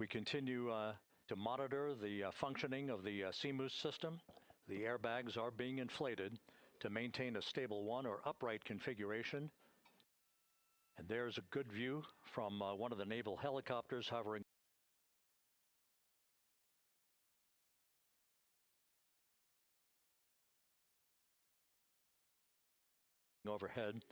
We continue to monitor the functioning of the CMOOS system. The airbags are being inflated to maintain a stable 1 or upright configuration. And there's a good view from one of the naval helicopters hovering overhead.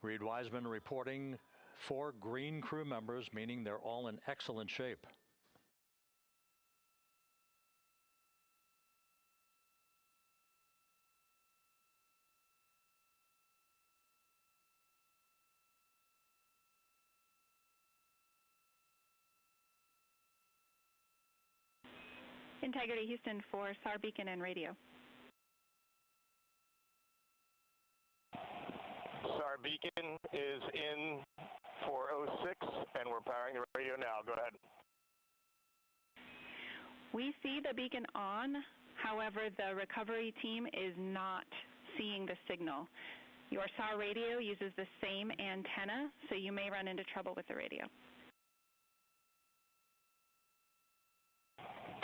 Reed Wiseman reporting 4 green crew members, meaning they're all in excellent shape. Integrity Houston for SAR beacon and radio. SAR beacon is in for 06 and we're powering the radio now. Go ahead. We see the beacon on, however, the recovery team is not seeing the signal. Your SAR radio uses the same antenna, so you may run into trouble with the radio.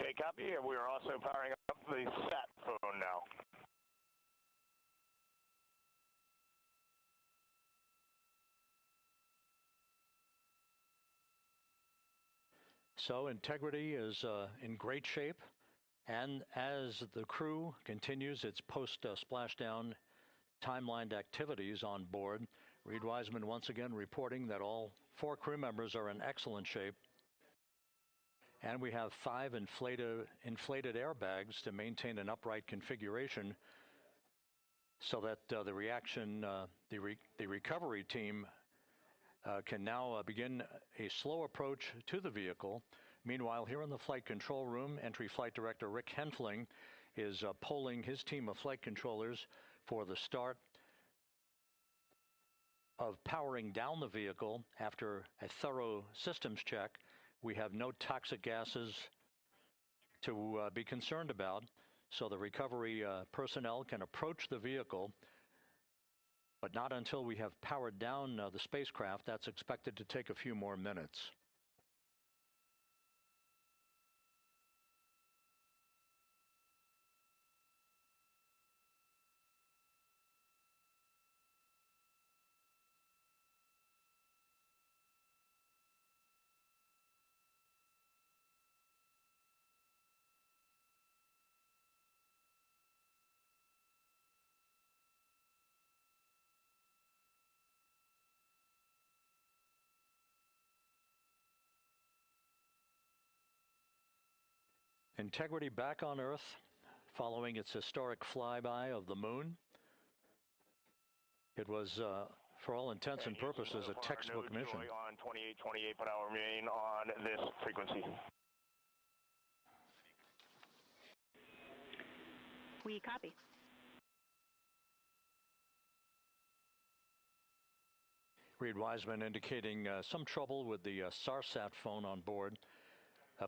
Okay, copy. We are also powering up the sat phone now. So Integrity is in great shape, and as the crew continues its post-splashdown timelined activities on board, Reed Wiseman once again reporting that all 4 crew members are in excellent shape. And we have 5 inflated airbags to maintain an upright configuration so that the recovery team can now begin a slow approach to the vehicle. Meanwhile, here in the flight control room, Entry Flight Director Rick Henfling is polling his team of flight controllers for the start of powering down the vehicle after a thorough systems check. We have no toxic gases to be concerned about, so the recovery personnel can approach the vehicle, but not until we have powered down the spacecraft. That's expected to take a few more minutes. Integrity back on Earth following its historic flyby of the moon. It was, for all intents and purposes, a textbook mission. On 28, but I'll remain on this frequency. We copy. Reed Wiseman indicating some trouble with the SARSAT phone on board.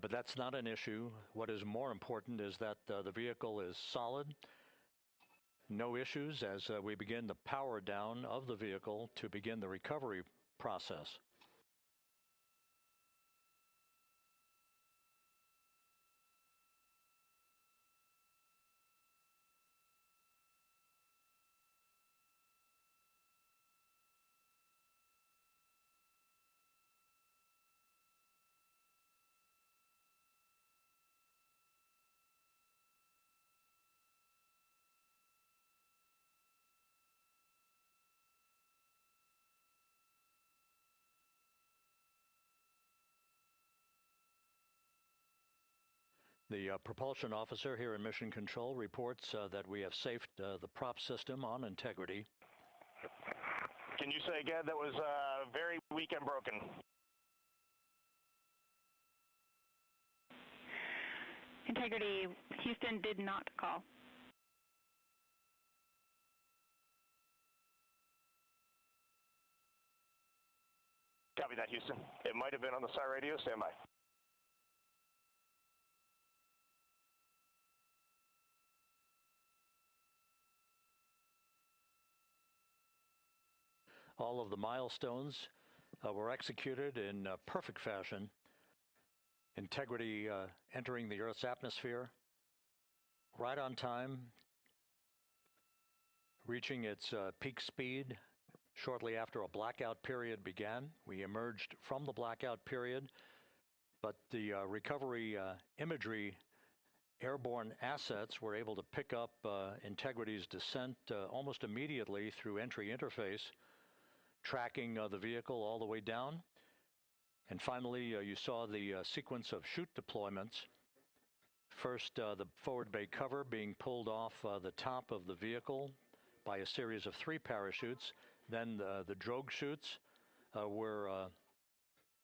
But that's not an issue. What is more important is that the vehicle is solid. No issues as we begin the power down of the vehicle to begin the recovery process. The propulsion officer here in Mission Control reports that we have safed the prop system on Integrity. Can you say again, that was very weak and broken? Integrity Houston did not call. Copy that, Houston. It might have been on the SAR radio. Stand by. All of the milestones were executed in perfect fashion. Integrity entering the Earth's atmosphere right on time, reaching its peak speed shortly after a blackout period began. We emerged from the blackout period, but the recovery imagery airborne assets were able to pick up Integrity's descent almost immediately through entry interface, tracking the vehicle all the way down. And finally, you saw the sequence of chute deployments. First, the forward bay cover being pulled off the top of the vehicle by a series of 3 parachutes. Then the drogue chutes were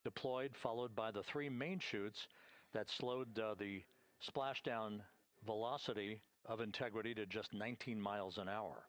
deployed, followed by the 3 main chutes that slowed the splashdown velocity of Integrity to just 19 miles an hour.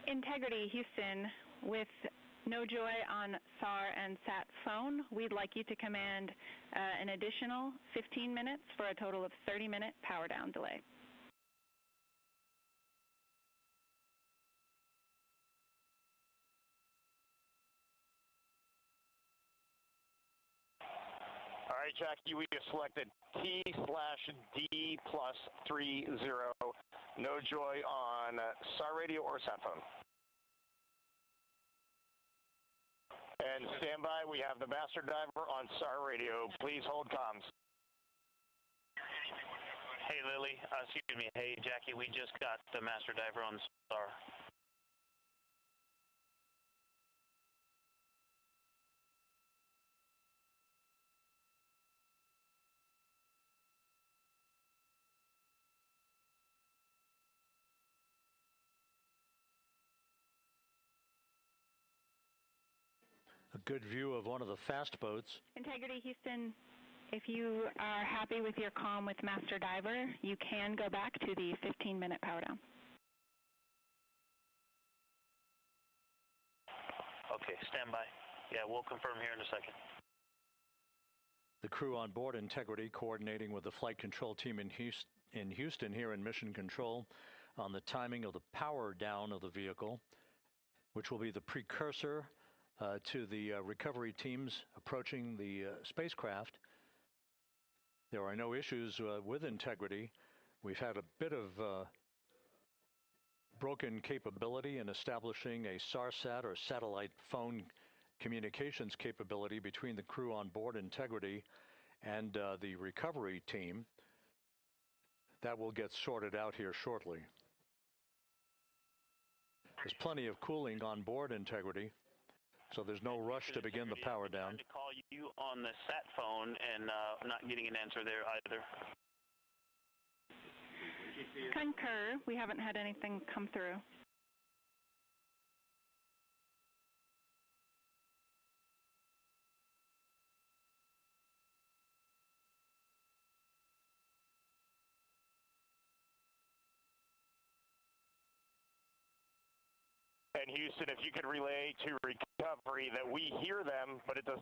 Integrity, Houston, with no joy on SAR and SAT phone, we'd like you to command an additional 15 minutes for a total of 30-minute power down delay. All right, Jackie, we have selected T/D+30. No joy on SAR radio or sat phone. And stand by, we have the master diver on SAR radio. Please hold comms. Hey, Lily. Excuse me. Hey, Jackie, we just got the master diver on SAR. A good view of one of the fast boats. Integrity, Houston, if you are happy with your comm with master diver, you can go back to the 15-minute power down. Okay, stand by. Yeah, we'll confirm here in a second. The crew on board Integrity coordinating with the flight control team in Houston here in Mission Control on the timing of the power down of the vehicle, which will be the precursor to the recovery teams approaching the spacecraft. There are no issues with Integrity. We've had a bit of broken capability in establishing a SARSAT or satellite phone communications capability between the crew on board Integrity and the recovery team. That will get sorted out here shortly. There's plenty of cooling on board Integrity, so there's no rush to begin the power down. I'm trying to call you on the sat phone and not getting an answer there either. Concur. We haven't had anything come through. And Houston, if you could relay to recovery that we hear them, but it does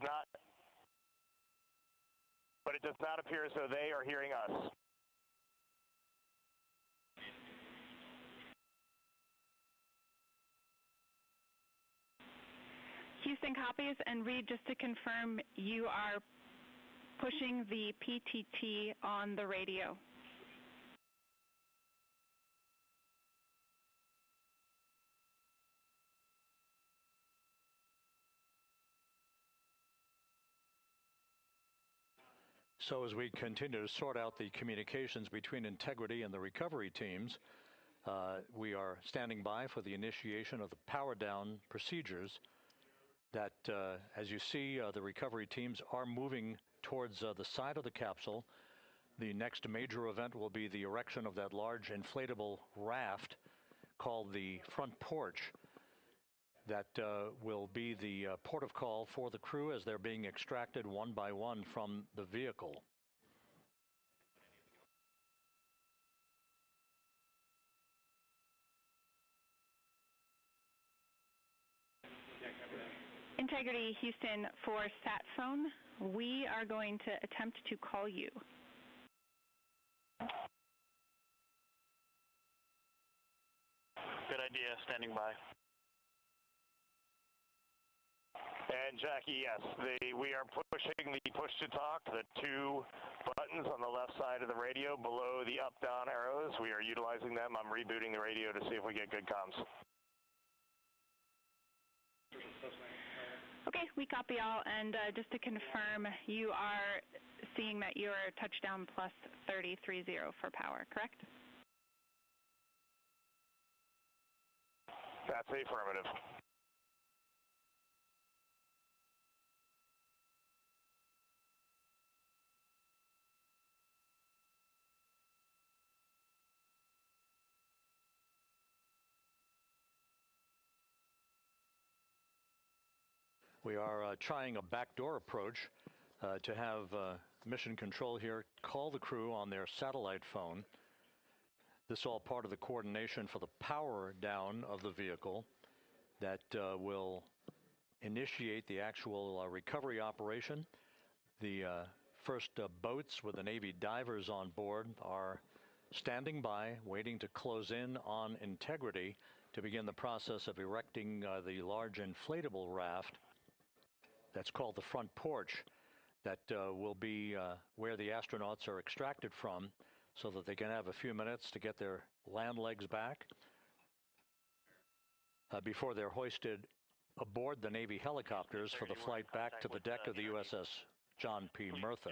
not appear as though they are hearing us. Houston copies, and Reed, just to confirm, you are pushing the PTT on the radio. So as we continue to sort out the communications between Integrity and the recovery teams, we are standing by for the initiation of the power down procedures that, as you see, the recovery teams are moving towards the side of the capsule. The next major event will be the erection of that large inflatable raft called the front porch. That will be the port of call for the crew as they're being extracted one by one from the vehicle. Integrity, Houston, for sat phone, we are going to attempt to call you. idea, standing by. And Jackie, yes, we are pushing the push to talk, the two buttons on the left side of the radio below the up-down arrows. We are utilizing them. I'm rebooting the radio to see if we get good comms. Okay, we copy all, and just to confirm, you are seeing that you are touchdown plus 3030 for power, correct? That's affirmative. We are trying a backdoor approach to have mission control here call the crew on their satellite phone. This is all part of the coordination for the power down of the vehicle that will initiate the actual recovery operation. The first boats with the Navy divers on board are standing by, waiting to close in on integrity to begin the process of erecting the large inflatable raft. That's called the front porch. That will be where the astronauts are extracted from so that they can have a few minutes to get their land legs back before they're hoisted aboard the Navy helicopters for the flight back to the deck of the USS John P. Murtha.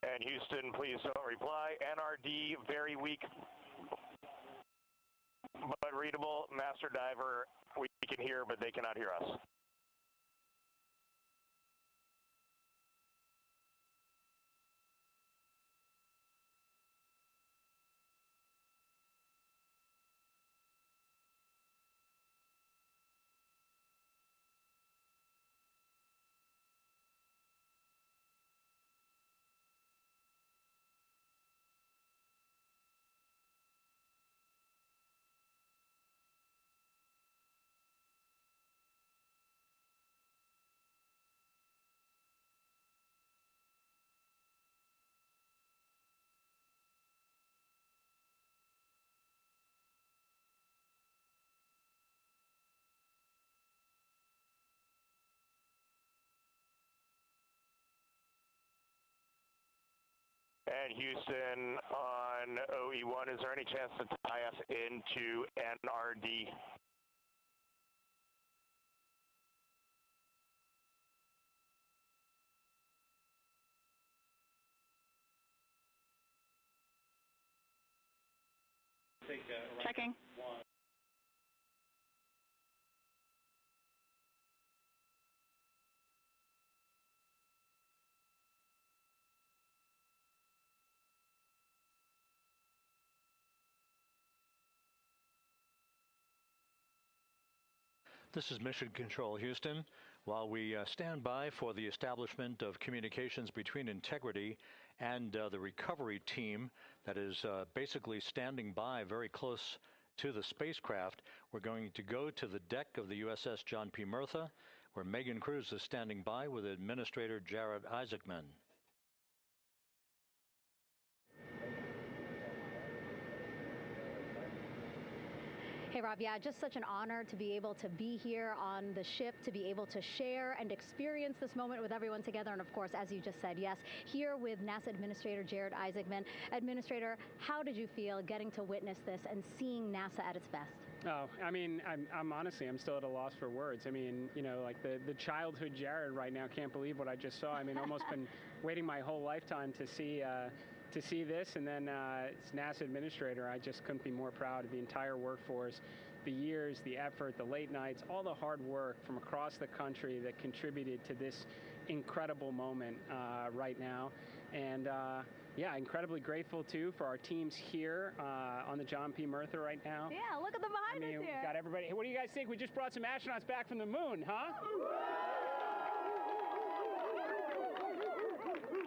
And Houston, please don't reply. NRD, very weak, but readable. Master diver, we can hear, but they cannot hear us. And Houston on OE1, is there any chance to tie us into NRD? Checking. This is Mission Control Houston. While we stand by for the establishment of communications between Integrity and the recovery team that is basically standing by very close to the spacecraft, we're going to go to the deck of the USS John P. Murtha, where Megan Cruz is standing by with Administrator Jared Isaacman. Hey, Rob, yeah, just such an honor to be able to be here on the ship, to be able to share and experience this moment with everyone together. And of course, as you just said, yes, here with NASA Administrator Jared Isaacman. Administrator, how did you feel getting to witness this and seeing NASA at its best? Oh, I mean, I'm honestly, I'm still at a loss for words. I mean, you know, like the childhood Jared right now can't believe what I just saw. I mean, almost been waiting my whole lifetime to see this, and then it's NASA Administrator. I just couldn't be more proud of the entire workforce, the years, the effort, the late nights, all the hard work from across the country that contributed to this incredible moment right now. And Yeah, incredibly grateful, too, for our teams here on the John P. Murtha right now. Yeah, look at them behind us here. We got everybody. Hey, what do you guys think? We just brought some astronauts back from the moon, huh?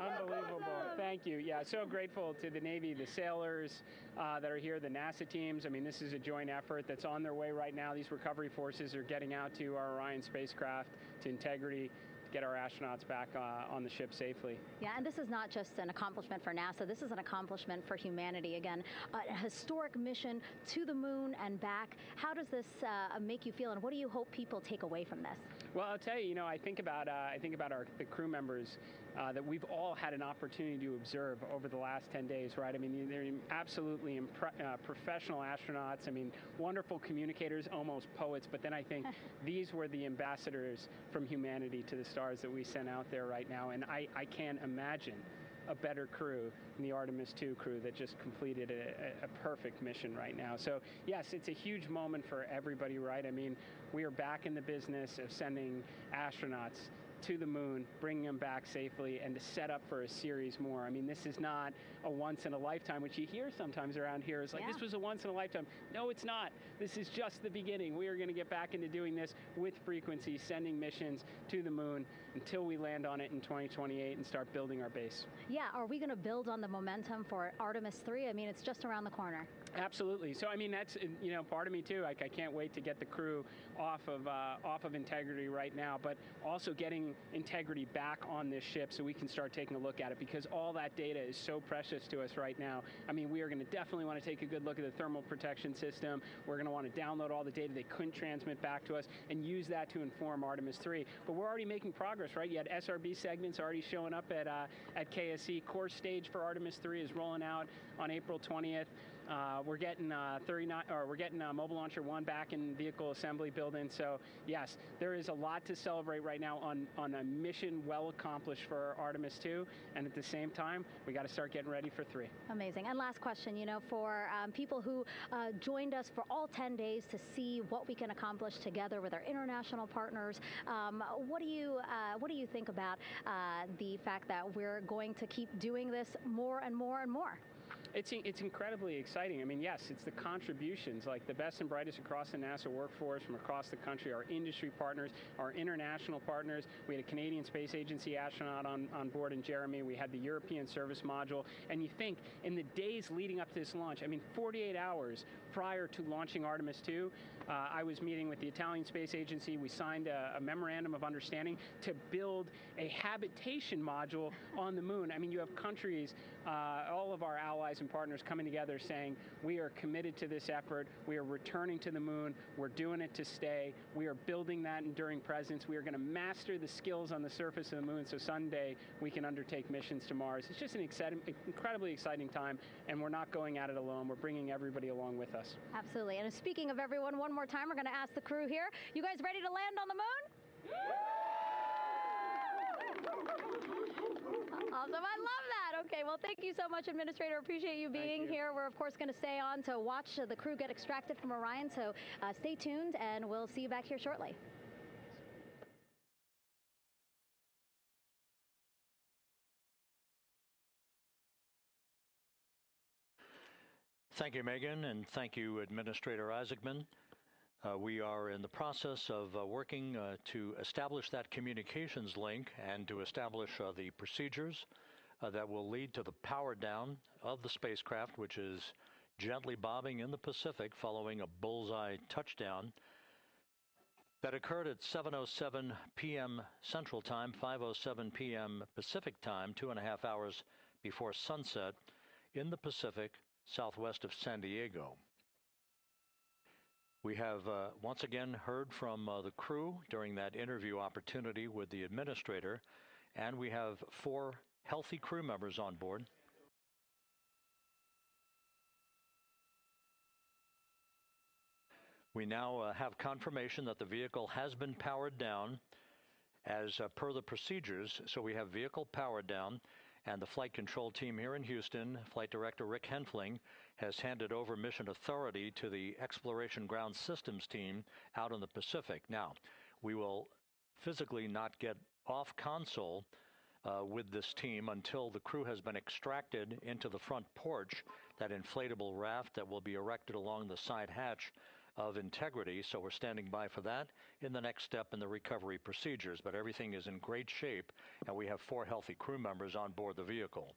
Unbelievable. Thank you. Yeah, so grateful to the Navy, the sailors that are here, the NASA teams. I mean, this is a joint effort that's on their way right now. These recovery forces are getting out to our Orion spacecraft, to Integrity, get our astronauts back on the ship safely. Yeah, and this is not just an accomplishment for NASA. This is an accomplishment for humanity. Again, a historic mission to the moon and back. How does this make you feel, and what do you hope people take away from this? Well, I'll tell you, I think about the crew members that we've all had an opportunity to observe over the last 10 days, right? I mean, they're absolutely professional astronauts. I mean, wonderful communicators, almost poets. But then I think these were the ambassadors from humanity to the stars that we sent out there right now. And I can't imagine a better crew than the Artemis II crew that just completed a perfect mission right now. So, yes, it's a huge moment for everybody, right? I mean, we are back in the business of sending astronauts to the moon, bringing them back safely, and to set up for a series more. I mean, this is not a once-in-a-lifetime, which you hear sometimes around here. It's like, this was a once-in-a-lifetime. No, it's not. This is just the beginning. We are going to get back into doing this with frequency, sending missions to the moon until we land on it in 2028 and start building our base. Yeah, are we going to build on the momentum for Artemis III? I mean, it's just around the corner. Absolutely. So, I mean, that's, part of me, too. Like, I can't wait to get the crew off of Integrity right now, but also getting Integrity back on this ship so we can start taking a look at it, because all that data is so precious to us right now. I mean, we are going to definitely want to take a good look at the thermal protection system. We're going to want to download all the data they couldn't transmit back to us and use that to inform Artemis III. But we're already making progress, right? You had SRB segments already showing up at KSC. Core stage for Artemis III is rolling out on April 20th. We're getting Mobile Launcher 1 back in vehicle assembly building. So yes, there is a lot to celebrate right now on a mission well accomplished for Artemis II, and at the same time, we got to start getting ready for 3. Amazing. And last question, for people who joined us for all 10 days to see what we can accomplish together with our international partners, what do you think about the fact that we're going to keep doing this more and more and more? It's incredibly exciting. I mean, yes, it's the contributions, like the best and brightest across the NASA workforce from across the country, our industry partners, our international partners. We had a Canadian Space Agency astronaut on board in Jeremy. We had the European Service Module. And you think, in the days leading up to this launch, I mean, 48 hours prior to launching Artemis II, I was meeting with the Italian Space Agency. We signed a memorandum of understanding to build a habitation module on the moon. I mean, you have countries, all of our allies and partners coming together saying, we are committed to this effort. We are returning to the moon. We're doing it to stay. We are building that enduring presence. We are going to master the skills on the surface of the moon so someday we can undertake missions to Mars. It's just an incredibly exciting time, and we're not going at it alone. We're bringing everybody along with us. Absolutely. And speaking of everyone, one more time, we're going to ask the crew here, you guys ready to land on the moon? Awesome. I love that. Okay, well, thank you so much, Administrator. Appreciate you being here. We're, of course, going to stay on to watch the crew get extracted from Orion, so stay tuned, and we'll see you back here shortly. Thank you, Megan, and thank you, Administrator Isaacman. We are in the process of working to establish that communications link and to establish the procedures that will lead to the power down of the spacecraft, which is gently bobbing in the Pacific following a bullseye touchdown that occurred at 7:07 p.m. Central Time, 5:07 p.m. Pacific Time, 2.5 hours before sunset in the Pacific, southwest of San Diego. We have once again heard from the crew during that interview opportunity with the administrator, and we have 4 healthy crew members on board. We now have confirmation that the vehicle has been powered down as per the procedures. So we have vehicle powered down, and the flight control team here in Houston, Flight Director Rick Henfling, has handed over mission authority to the Exploration Ground Systems team out in the Pacific. Now, we will physically not get off console with this team until the crew has been extracted into the front porch, that inflatable raft that will be erected along the side hatch of Integrity. So we're standing by for that in the next step in the recovery procedures. But everything is in great shape, and we have 4 healthy crew members on board the vehicle.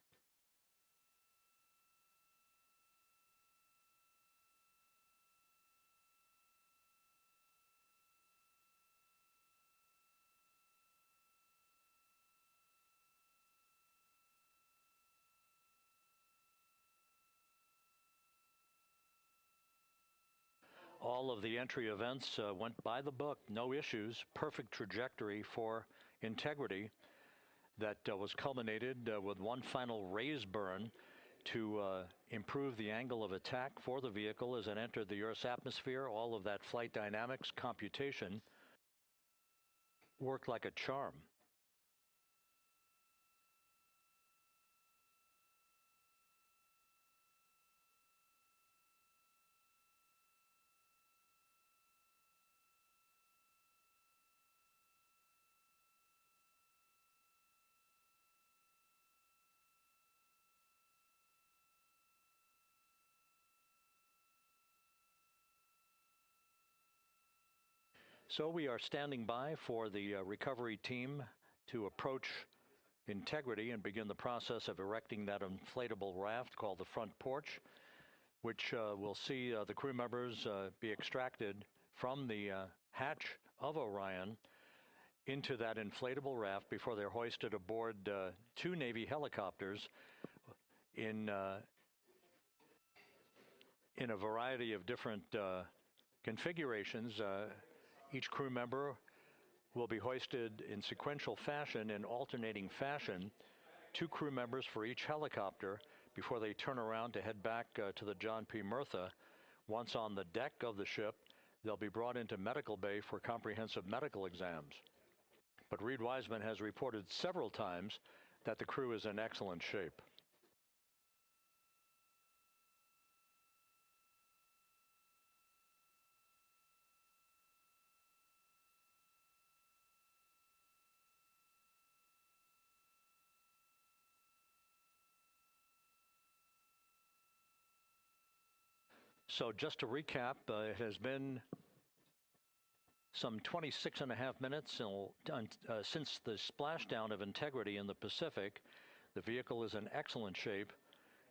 All of the entry events went by the book, no issues, perfect trajectory for Integrity that was culminated with one final raise burn to improve the angle of attack for the vehicle as it entered the Earth's atmosphere. All of that flight dynamics computation worked like a charm. So we are standing by for the recovery team to approach Integrity and begin the process of erecting that inflatable raft called the front porch, which will see the crew members be extracted from the hatch of Orion into that inflatable raft before they're hoisted aboard 2 Navy helicopters in a variety of different configurations. Each crew member will be hoisted in sequential fashion, in alternating fashion, 2 crew members for each helicopter before they turn around to head back to the John P. Murtha. Once on the deck of the ship, they'll be brought into medical bay for comprehensive medical exams. But Reed Wiseman has reported several times that the crew is in excellent shape. So just to recap, it has been some 26.5 minutes since the splashdown of Integrity in the Pacific. The vehicle is in excellent shape.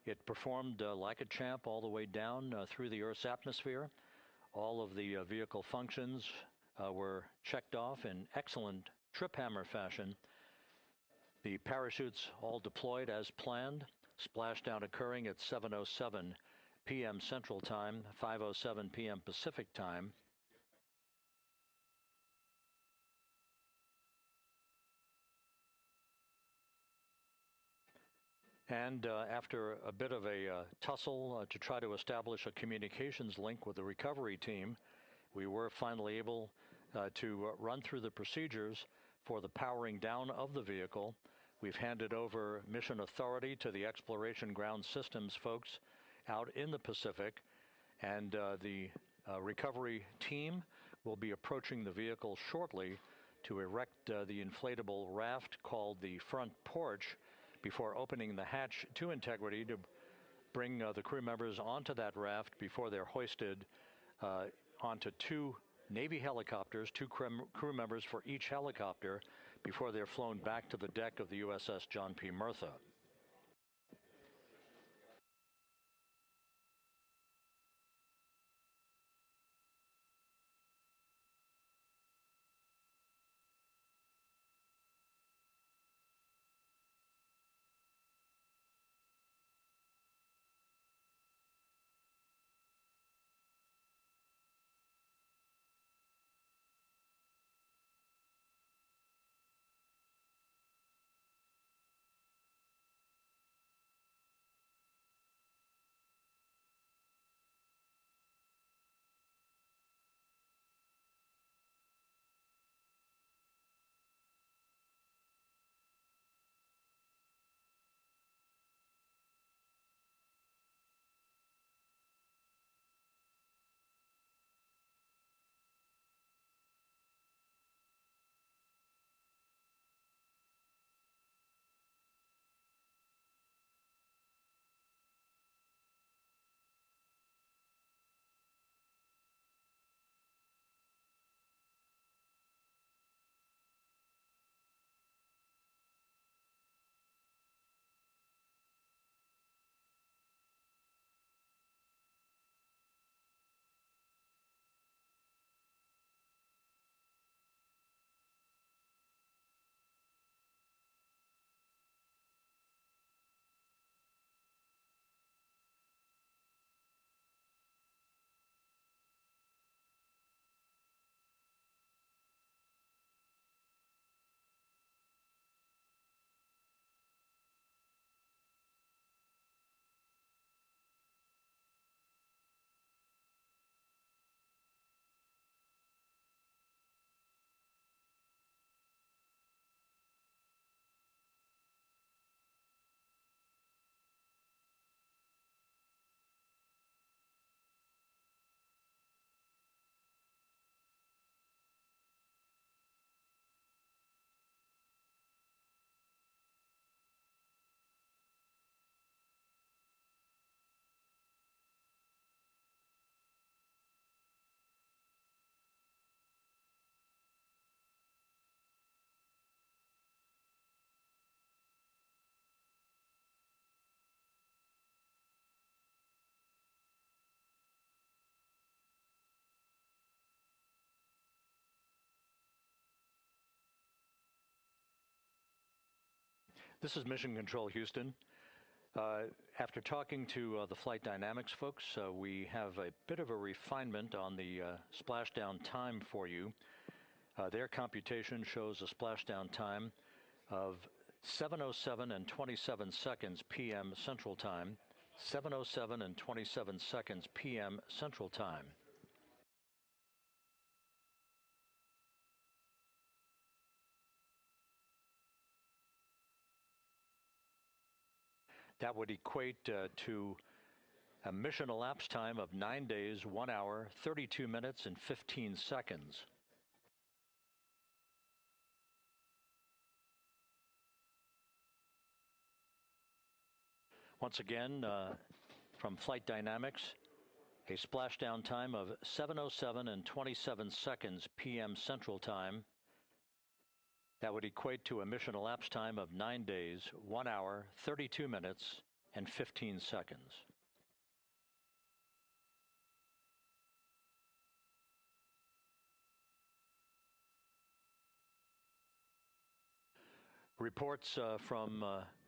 It performed like a champ all the way down through the Earth's atmosphere. All of the vehicle functions were checked off in excellent trip hammer fashion. The parachutes all deployed as planned. Splashdown occurring at 7:07 p.m. Central Time, 5:07 p.m. Pacific Time. And after a bit of a tussle to try to establish a communications link with the recovery team, we were finally able to run through the procedures for the powering down of the vehicle. We've handed over mission authority to the Exploration Ground Systems folks out in the Pacific, and the recovery team will be approaching the vehicle shortly to erect the inflatable raft called the front porch before opening the hatch to Integrity to bring the crew members onto that raft before they're hoisted onto 2 Navy helicopters, 2 crew members for each helicopter, before they're flown back to the deck of the USS John P. Murtha. This is Mission Control Houston. After talking to the flight dynamics folks, we have a bit of a refinement on the splashdown time for you. Their computation shows a splashdown time of 7:07 and 27 seconds p.m. Central Time, 7:07 and 27 seconds p.m. Central Time. That would equate to a mission elapsed time of 9 days, 1 hour, 32 minutes, and 15 seconds. Once again, from Flight Dynamics, a splashdown time of 7:07 and 27 seconds p.m. Central Time. That would equate to a mission elapsed time of 9 days, 1 hour, 32 minutes, and 15 seconds. Reports from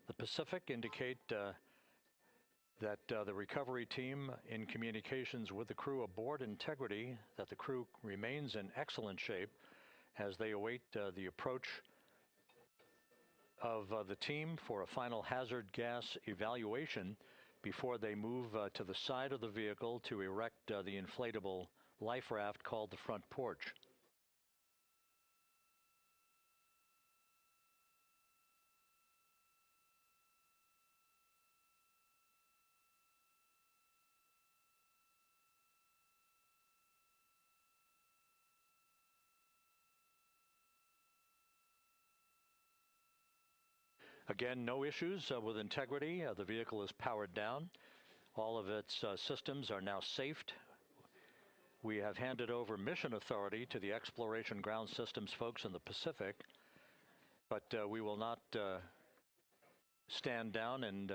the Pacific indicate that the recovery team, in communications with the crew aboard Integrity, that the crew remains in excellent shape as they await the approach of the team for a final hazard gas evaluation before they move to the side of the vehicle to erect the inflatable life raft called the front porch. Again, no issues with Integrity. The vehicle is powered down. All of its systems are now safed. We have handed over mission authority to the Exploration Ground Systems folks in the Pacific, but we will not stand down and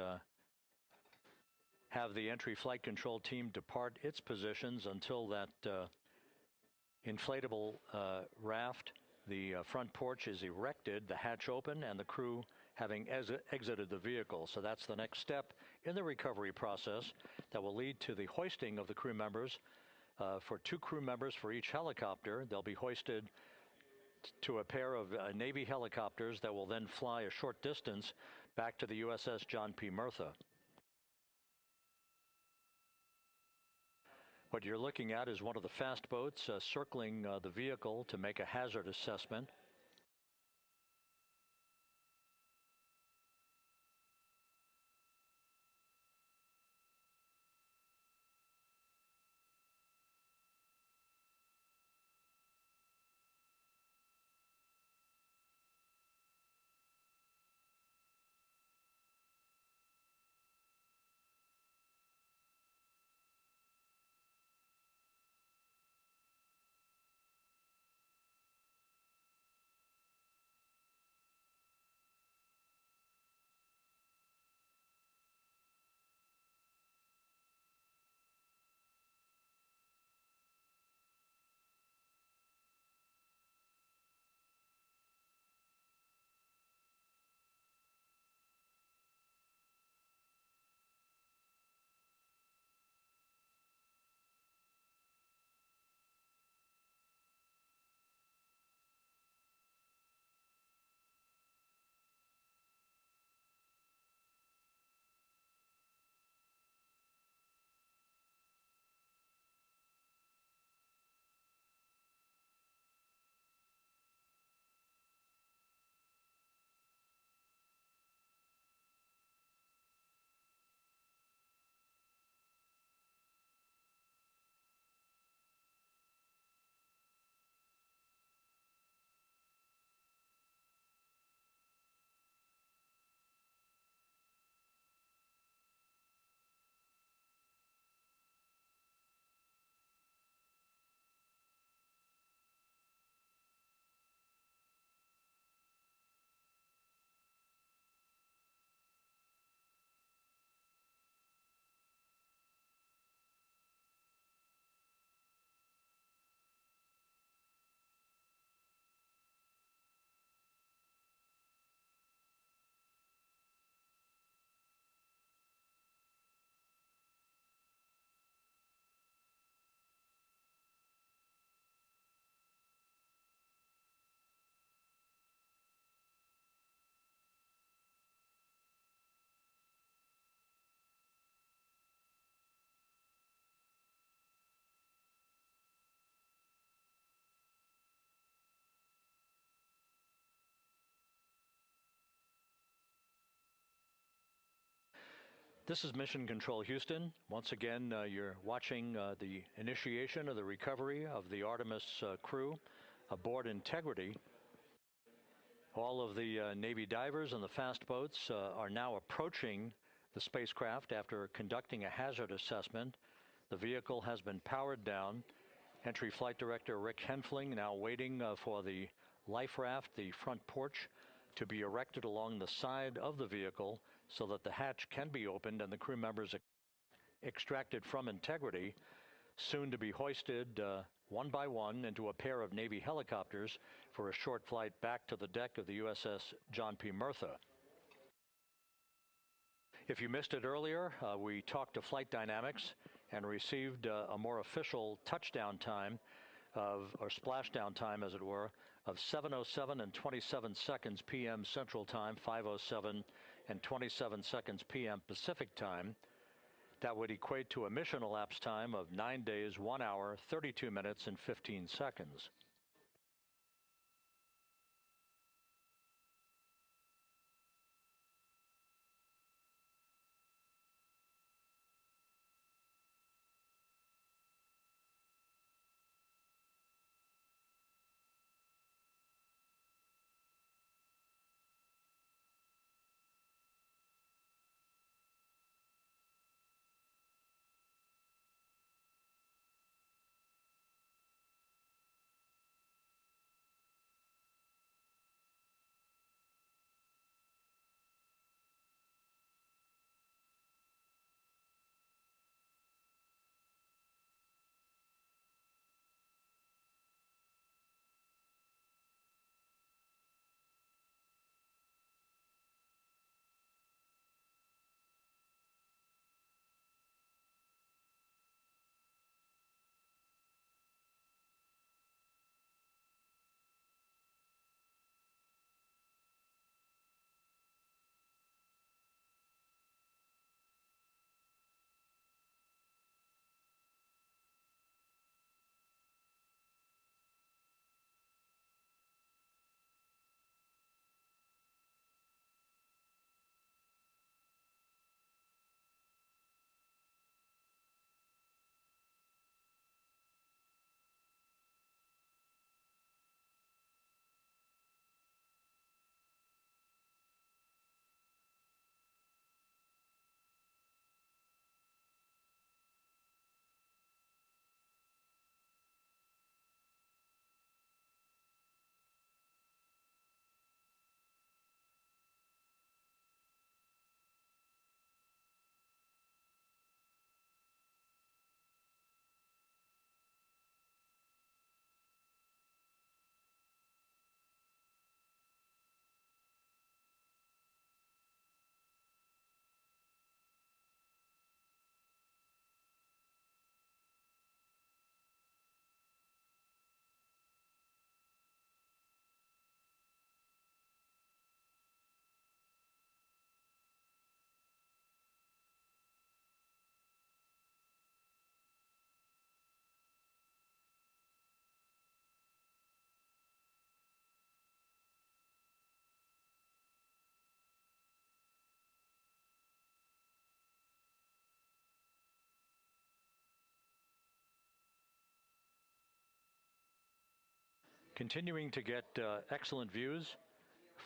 have the entry flight control team depart its positions until that inflatable raft, the front porch, is erected, the hatch open, and the crew having exited the vehicle. So that's the next step in the recovery process that will lead to the hoisting of the crew members. For 2 crew members for each helicopter, they'll be hoisted to a pair of Navy helicopters that will then fly a short distance back to the USS John P. Murtha. What you're looking at is one of the fast boats circling the vehicle to make a hazard assessment. This is Mission Control Houston. Once again, you're watching the initiation of the recovery of the Artemis crew aboard Integrity. All of the Navy divers and the fast boats are now approaching the spacecraft after conducting a hazard assessment. The vehicle has been powered down. Entry Flight Director Rick Henfling now waiting for the life raft, the front porch, to be erected along the side of the vehicle so that the hatch can be opened and the crew members extracted from Integrity, soon to be hoisted one by one into a pair of Navy helicopters for a short flight back to the deck of the USS John P. Murtha. If you missed it earlier, we talked to Flight Dynamics and received a more official touchdown time or splashdown time, as it were, of 7:07 and 27 seconds p.m. Central Time, 5:07 and 27 seconds p.m. Pacific Time. That would equate to a mission elapsed time of 9 days, 1 hour, 32 minutes, and 15 seconds. Continuing to get excellent views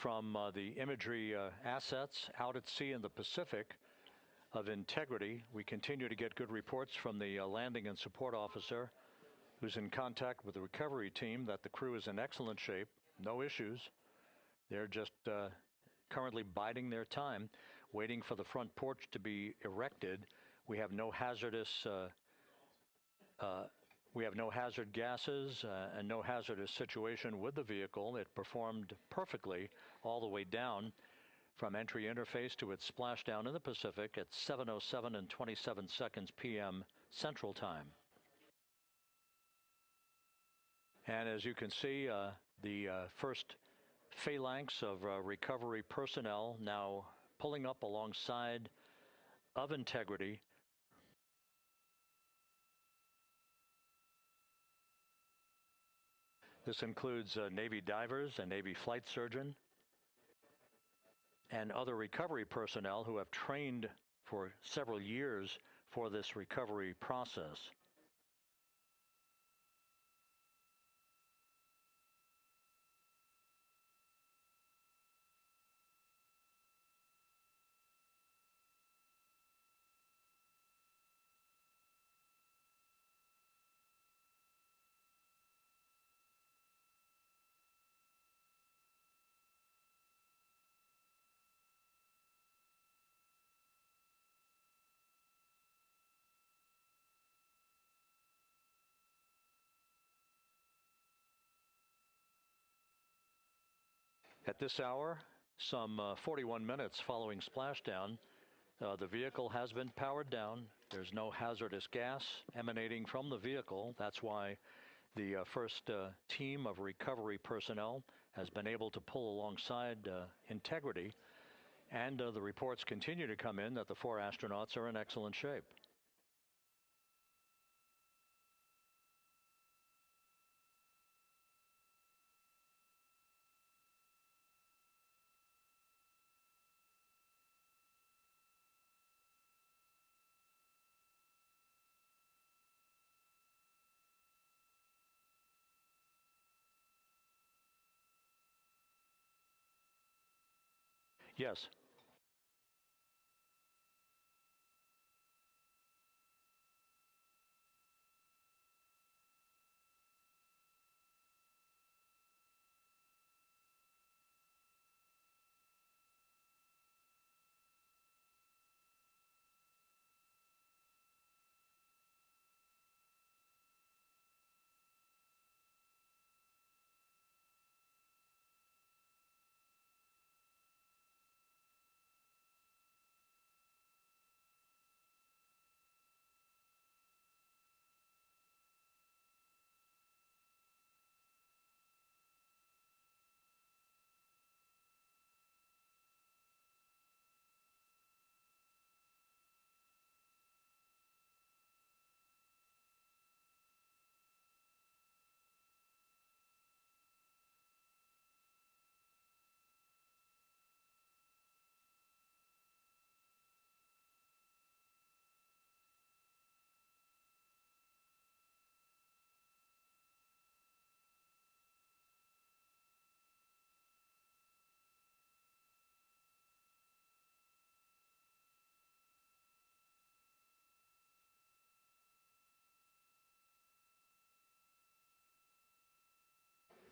from the imagery assets out at sea in the Pacific of Integrity. We continue to get good reports from the landing and support officer, who's in contact with the recovery team, that the crew is in excellent shape, no issues. They're just currently biding their time, waiting for the front porch to be erected. We have no hazardous hazard gases and no hazardous situation with the vehicle. It performed perfectly all the way down from entry interface to its splashdown in the Pacific at 7:07 and 27 seconds p.m. Central Time. And as you can see, the first phalanx of recovery personnel now pulling up alongside of Integrity. This includes Navy divers, a Navy flight surgeon, and other recovery personnel who have trained for several years for this recovery process. At this hour, some 41 minutes following splashdown, the vehicle has been powered down. There's no hazardous gas emanating from the vehicle. That's why the first team of recovery personnel has been able to pull alongside Integrity. And the reports continue to come in that the 4 astronauts are in excellent shape. Yes.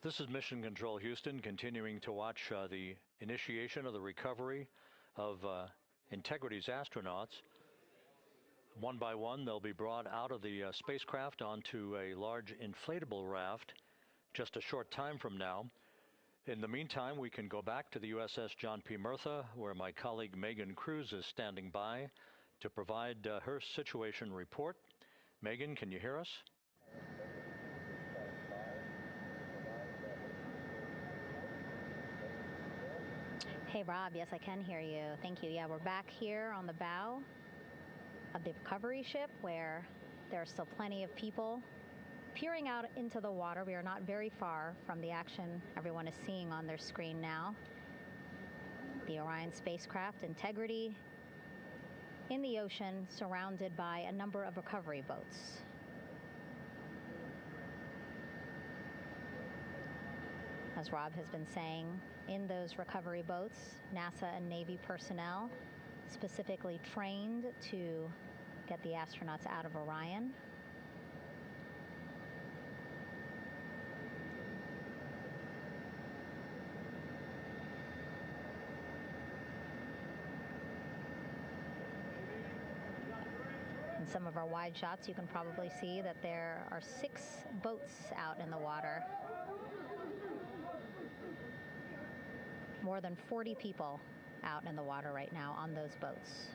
This is Mission Control Houston, continuing to watch the initiation of the recovery of Integrity's astronauts. One by one, they'll be brought out of the spacecraft onto a large inflatable raft just a short time from now. In the meantime, we can go back to the USS John P. Murtha, where my colleague Megan Cruz is standing by to provide her situation report. Megan, can you hear us? Hey, Rob. Yes, I can hear you. Thank you. Yeah, we're back here on the bow of the recovery ship where there are still plenty of people peering out into the water. We are not very far from the action everyone is seeing on their screen now. The Orion spacecraft, Integrity, in the ocean, surrounded by a number of recovery boats. As Rob has been saying, in those recovery boats, NASA and Navy personnel specifically trained to get the astronauts out of Orion. In some of our wide shots, you can probably see that there are 6 boats out in the water. More than 40 people out in the water right now on those boats.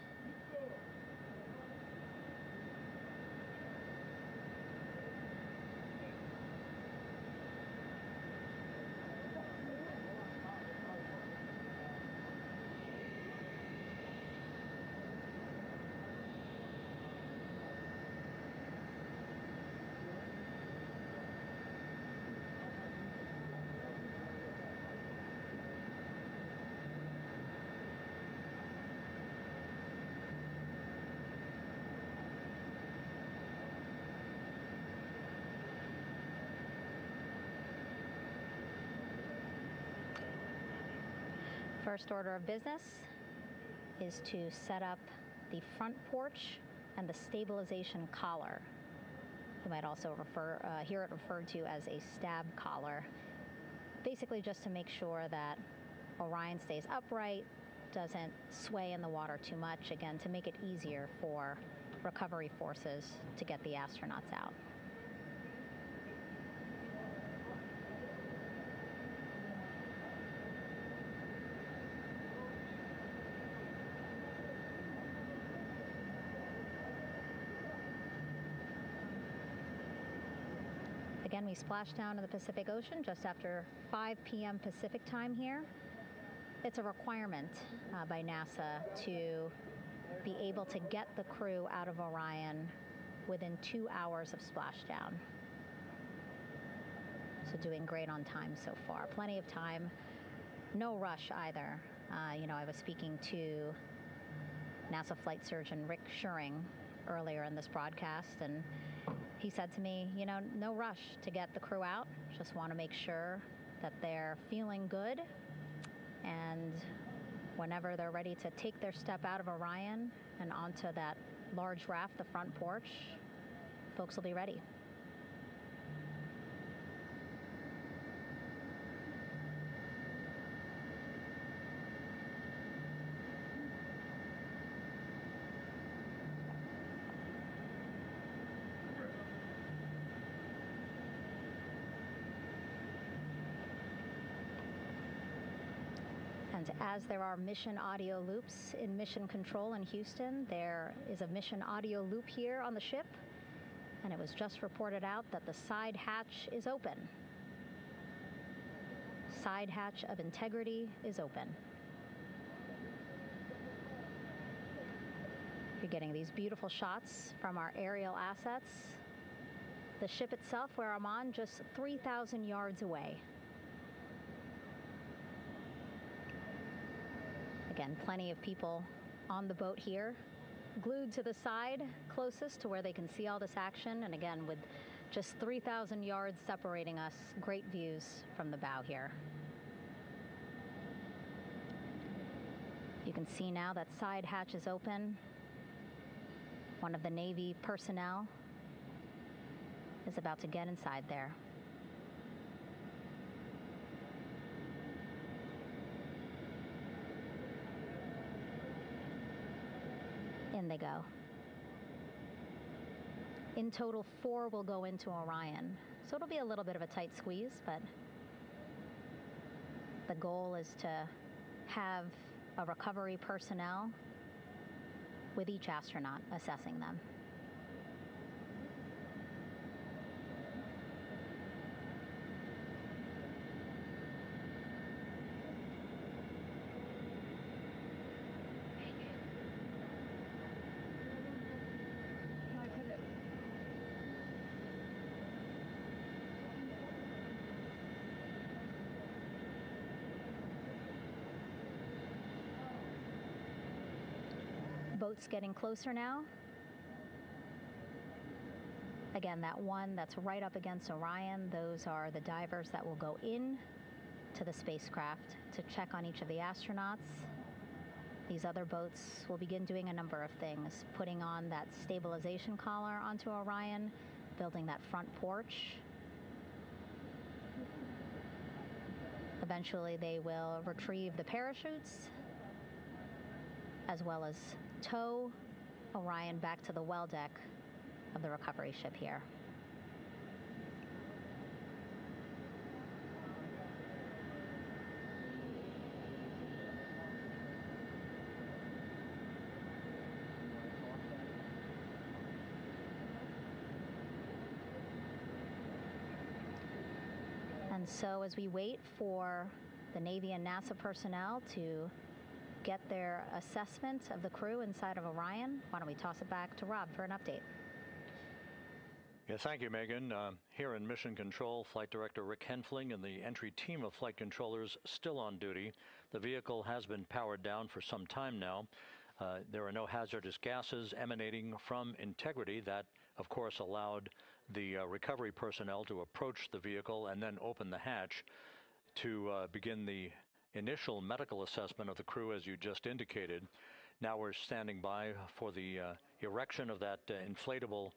First order of business is to set up the front porch and the stabilization collar. You might also hear it referred to as a stab collar. Basically just to make sure that Orion stays upright, doesn't sway in the water too much, again, to make it easier for recovery forces to get the astronauts out. Again, we splashed down to the Pacific Ocean just after 5 p.m. Pacific time here. It's a requirement by NASA to be able to get the crew out of Orion within 2 hours of splashdown. So doing great on time so far. Plenty of time. No rush either. I was speaking to NASA flight surgeon Rick Schuring earlier in this broadcast, and he said to me, no rush to get the crew out. Just want to make sure that they're feeling good, and whenever they're ready to take their step out of Orion and onto that large raft, the front porch, folks will be ready. And as there are mission audio loops in mission control in Houston, there is a mission audio loop here on the ship, and it was just reported out that the side hatch is open. Side hatch of integrity is open. You're getting these beautiful shots from our aerial assets. The ship itself, where I'm on, just 3,000 yards away. Again, plenty of people on the boat here, glued to the side closest to where they can see all this action. And again, with just 3,000 yards separating us, great views from the bow here. You can see now that side hatch is open. One of the Navy personnel is about to get inside there. In they go. In total, 4 will go into Orion. So it'll be a little bit of a tight squeeze, but the goal is to have a recovery personnel with each astronaut assessing them. Boats getting closer now. Again, that one that's right up against Orion, those are the divers that will go in to the spacecraft to check on each of the astronauts. These other boats will begin doing a number of things, putting on that stabilization collar onto Orion, building that front porch. Eventually, they will retrieve the parachutes, as well as tow Orion back to the well deck of the recovery ship here. And so as we wait for the Navy and NASA personnel to get their assessment of the crew inside of Orion, why don't we toss it back to Rob for an update? Yeah, thank you, Megan. Here in Mission Control, Flight Director Rick Henfling and the entry team of flight controllers still on duty. The vehicle has been powered down for some time now. There are no hazardous gases emanating from integrity. That, of course, allowed the recovery personnel to approach the vehicle and then open the hatch to begin the initial medical assessment of the crew, as you just indicated. Now we're standing by for the erection of that inflatable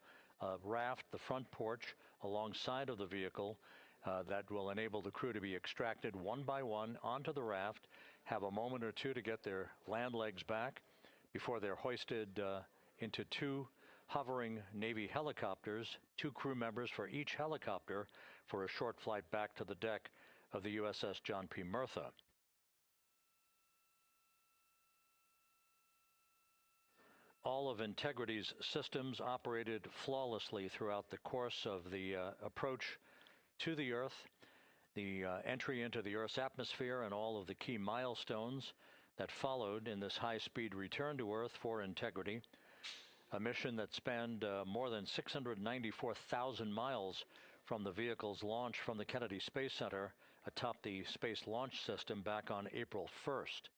raft, the front porch, alongside of the vehicle that will enable the crew to be extracted one by one onto the raft, have a moment or two to get their land legs back before they're hoisted into two hovering Navy helicopters, 2 crew members for each helicopter, for a short flight back to the deck of the USS John P. Murtha. All of Integrity's systems operated flawlessly throughout the course of the approach to the Earth, the entry into the Earth's atmosphere, and all of the key milestones that followed in this high-speed return to Earth for Integrity, a mission that spanned more than 694,000 miles from the vehicle's launch from the Kennedy Space Center atop the Space Launch System back on April 1st.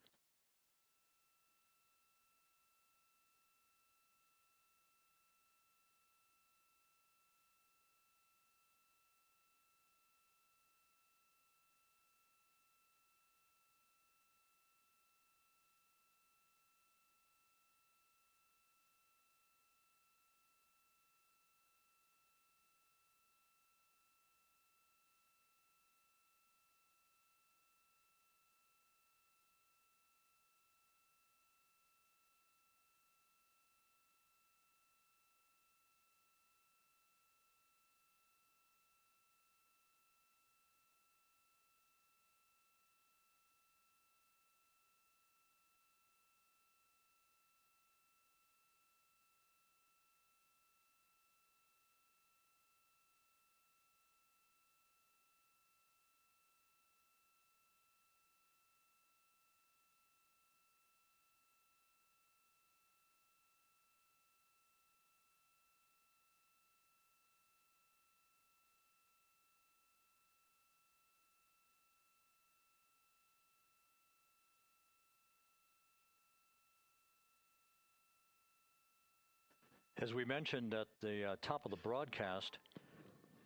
As we mentioned at the top of the broadcast,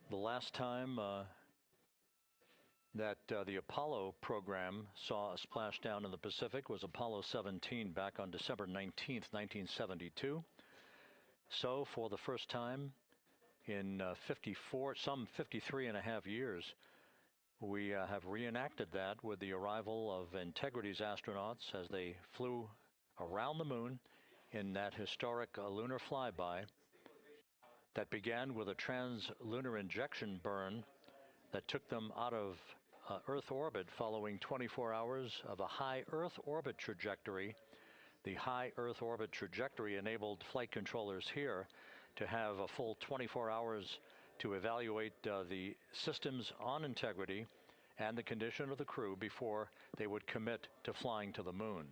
the last time that the Apollo program saw a splashdown in the Pacific was Apollo 17 back on December 19th, 1972. So for the first time in some 53 and a half years, we have reenacted that with the arrival of Integrity's astronauts as they flew around the moon in that historic lunar flyby that began with a trans-lunar injection burn that took them out of Earth orbit following 24 hours of a high Earth orbit trajectory. The high Earth orbit trajectory enabled flight controllers here to have a full 24 hours to evaluate the systems on Integrity and the condition of the crew before they would commit to flying to the moon.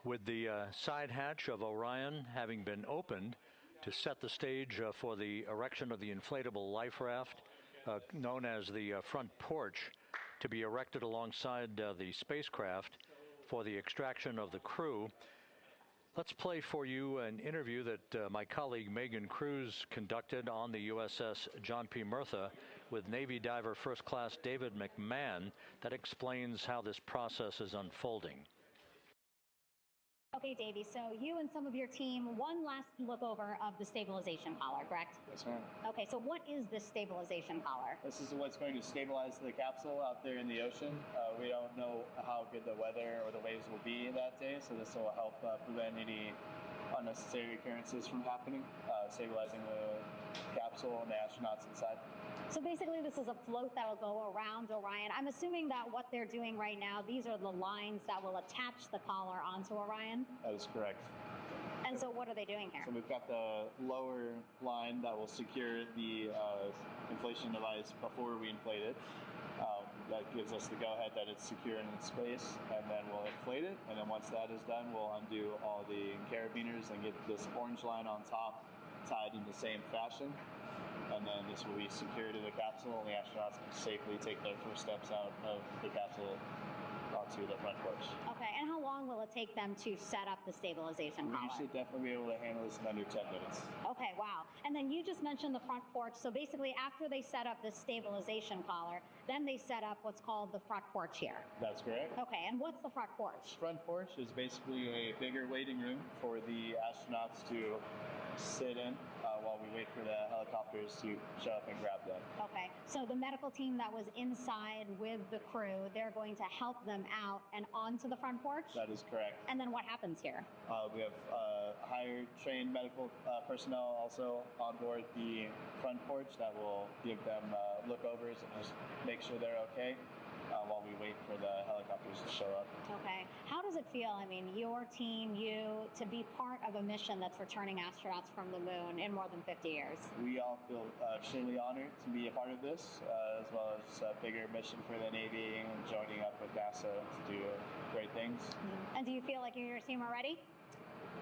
With the side hatch of Orion having been opened to set the stage for the erection of the inflatable life raft, known as the front porch, to be erected alongside the spacecraft for the extraction of the crew. Let's play for you an interview that my colleague Megan Cruz conducted on the USS John P. Murtha with Navy diver First Class David McMahon that explains how this process is unfolding. Okay, Davey, so you and some of your team, one last look over of the stabilization collar, correct? Yes, ma'am. Okay, so what is this stabilization collar? This is what's going to stabilize the capsule out there in the ocean. We don't know how good the weather or the waves will be that day, so this will help prevent any unnecessary occurrences from happening, stabilizing the capsule and the astronauts inside. So basically this is a float that will go around Orion. I'm assuming that what they're doing right now, these are the lines that will attach the collar onto Orion? That is correct. And so what are they doing here? So we've got the lower line that will secure the inflation device before we inflate it. That gives us the go-ahead that it's secure in its space, and then we'll inflate it, and then once that is done, we'll undo all the carabiners and get this orange line on top tied in the same fashion, and then this will be secure to the capsule, and the astronauts can safely take their first steps out of the capsule onto the front porch. Okay, and how long will it take them to set up the stabilization collar? We should definitely be able to handle this in under 10 minutes. Okay, wow. And then you just mentioned the front porch. So basically after they set up the stabilization collar, then they set up what's called the front porch here. That's correct. Okay, and what's the front porch? Front porch is basically a bigger waiting room for the astronauts to sit in while we wait for the helicopters to show up and grab them. Okay, so the medical team that was inside with the crew, they're going to help them out and onto the front porch? That is correct. And then what happens here? We have hired trained medical personnel also on board the front porch that will give them lookovers and just make sure they're okay while we wait for the helicopters to show up. Okay. How does it feel, I mean, your team, you, to be part of a mission that's returning astronauts from the moon in more than 50 years? We all feel extremely honored to be a part of this, as well as a bigger mission for the Navy and joining up with NASA to do great things. Mm-hmm. And do you feel like you and your team are ready?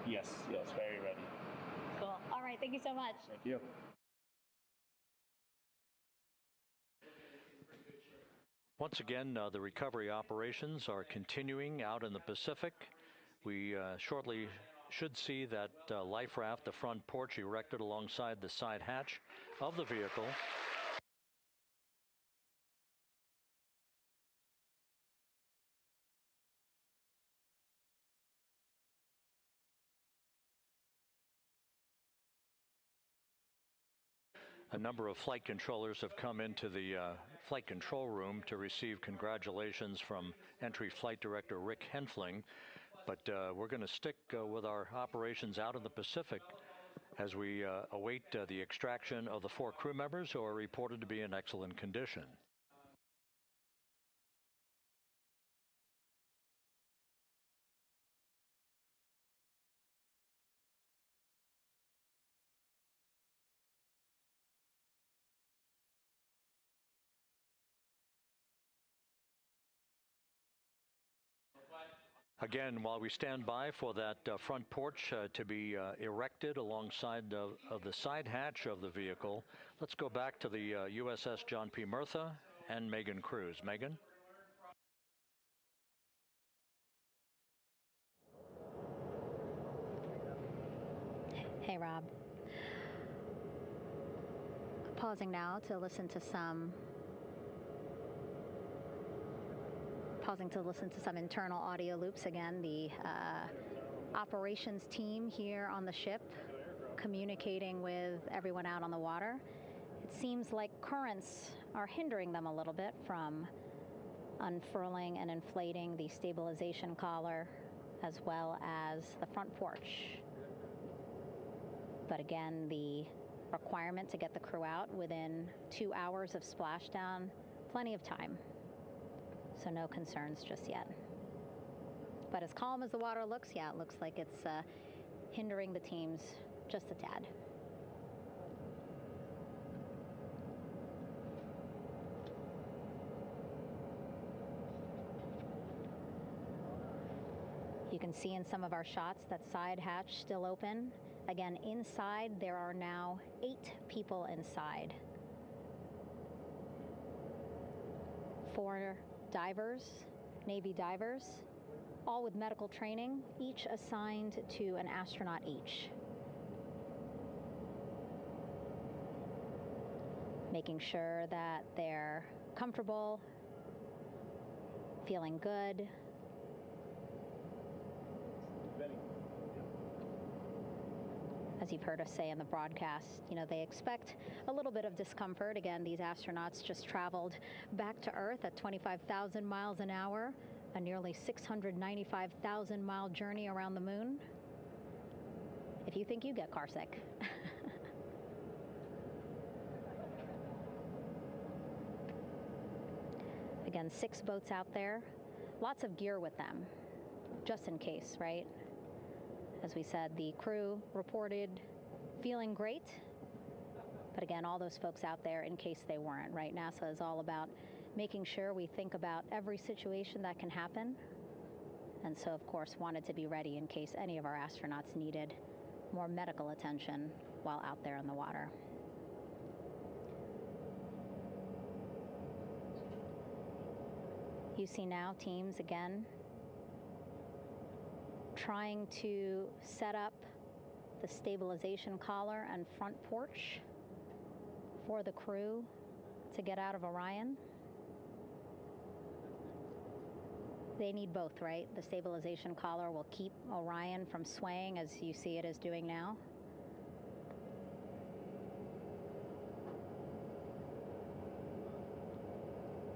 Yes, very ready. Cool. All right, thank you so much. Thank you. Once again, the recovery operations are continuing out in the Pacific. We shortly should see that life raft, the front porch, erected alongside the side hatch of the vehicle. A number of flight controllers have come into the flight control room to receive congratulations from Entry Flight Director Rick Henfling. But we're going to stick with our operations out in the Pacific as we await the extraction of the 4 crew members who are reported to be in excellent condition. Again, while we stand by for that front porch to be erected alongside of the side hatch of the vehicle, let's go back to the USS John P. Murtha and Megan Cruz. Megan? Hey, Rob. Pausing now to listen to some internal audio loops again. The operations team here on the ship communicating with everyone out on the water. It seems like currents are hindering them a little bit from unfurling and inflating the stabilization collar as well as the front porch. But again, the requirement to get the crew out within 2 hours of splashdown, plenty of time. So no concerns just yet. But as calm as the water looks, yeah, it looks like it's hindering the teams just a tad. You can see in some of our shots that side hatch still open. Again, inside there are now 8 people inside. 4 divers, Navy divers, all with medical training, each assigned to an astronaut each. Making sure that they're comfortable, feeling good. As you've heard us say in the broadcast, they expect a little bit of discomfort. Again, these astronauts just traveled back to Earth at 25,000 miles an hour, a nearly 695,000-mile journey around the moon. If you think you get carsick. Again, 6 boats out there, lots of gear with them, just in case, right? As we said, the crew reported feeling great, but again, all those folks out there in case they weren't, right? NASA is all about making sure we think about every situation that can happen, and so, of course, wanted to be ready in case any of our astronauts needed more medical attention while out there in the water. You see now teams, again, trying to set up the stabilization collar and front porch for the crew to get out of Orion. They need both, right? The stabilization collar will keep Orion from swaying as you see it is doing now.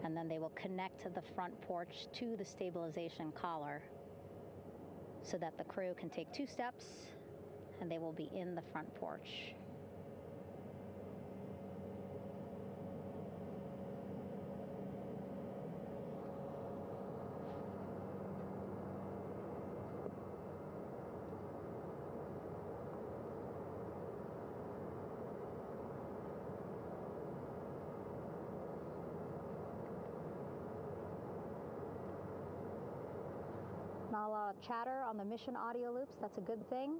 And then they will connect the front porch to the stabilization collar so that the crew can take 2 steps and they will be in the front porch. Not a lot of chatter on the mission audio loops. That's a good thing.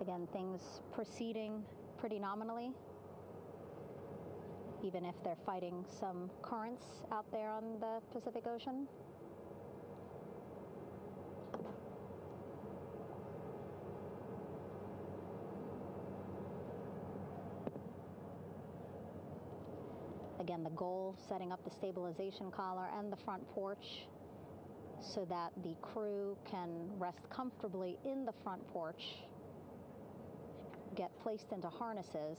Again, things proceeding pretty nominally, even if they're fighting some currents out there on the Pacific Ocean. Again, the goal, setting up the stabilization collar and the front porch so that the crew can rest comfortably in the front porch, get placed into harnesses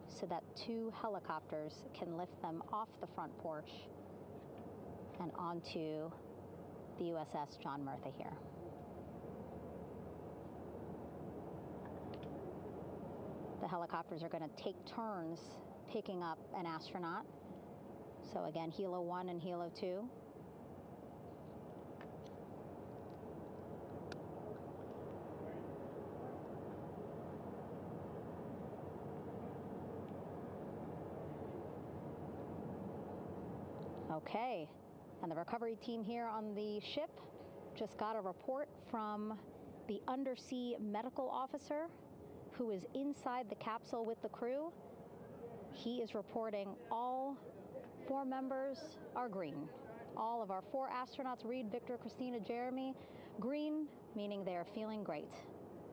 so that 2 helicopters can lift them off the front porch and onto the USS John Murtha here. The helicopters are going to take turns picking up an astronaut. So again, Helo 1 and Helo 2. Okay, and the recovery team here on the ship just got a report from the undersea medical officer who is inside the capsule with the crew. He is reporting all 4 members are green. All of our 4 astronauts, Reed, Victor, Christina, Jeremy, green, meaning they are feeling great,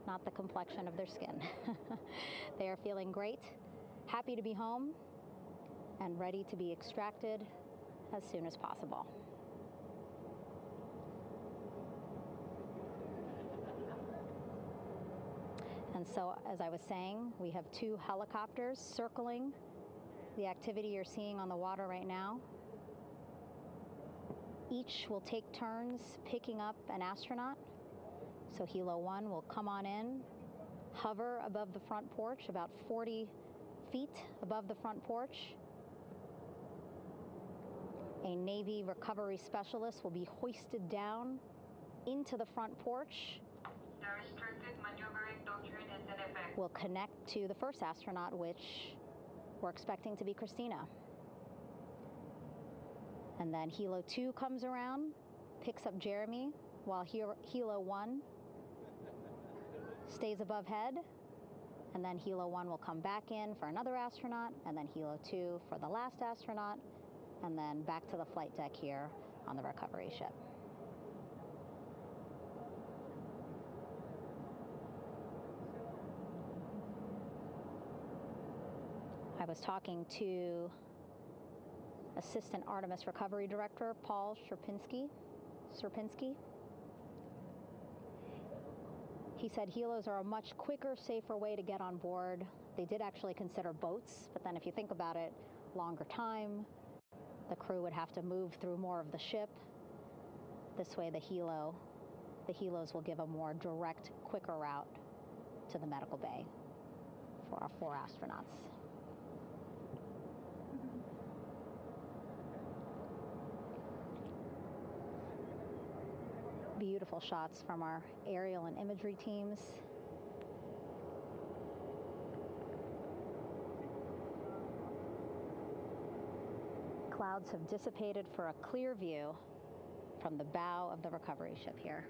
not the complexion of their skin. They are feeling great, happy to be home, and ready to be extracted as soon as possible. And so, as I was saying, we have 2 helicopters circling the activity you're seeing on the water right now. Each will take turns picking up an astronaut. So Helo 1 will come on in, hover above the front porch, about 40 feet above the front porch. A Navy recovery specialist will be hoisted down into the front porch. The restricted maneuvering doctrine is in effect. Will connect to the first astronaut, which we're expecting to be Christina. And then Helo 2 comes around, picks up Jeremy, while Helo 1 stays above head, and then Helo 1 will come back in for another astronaut, and then Helo 2 for the last astronaut, and then back to the flight deck here on the recovery ship. I was talking to Assistant Artemis Recovery Director Paul Sierpinski. He said helos are a much quicker, safer way to get on board. They did actually consider boats, but then if you think about it, longer time, the crew would have to move through more of the ship. This way the helos will give a more direct, quicker route to the medical bay for our 4 astronauts. Beautiful shots from our aerial and imagery teams. Clouds have dissipated for a clear view from the bow of the recovery ship here.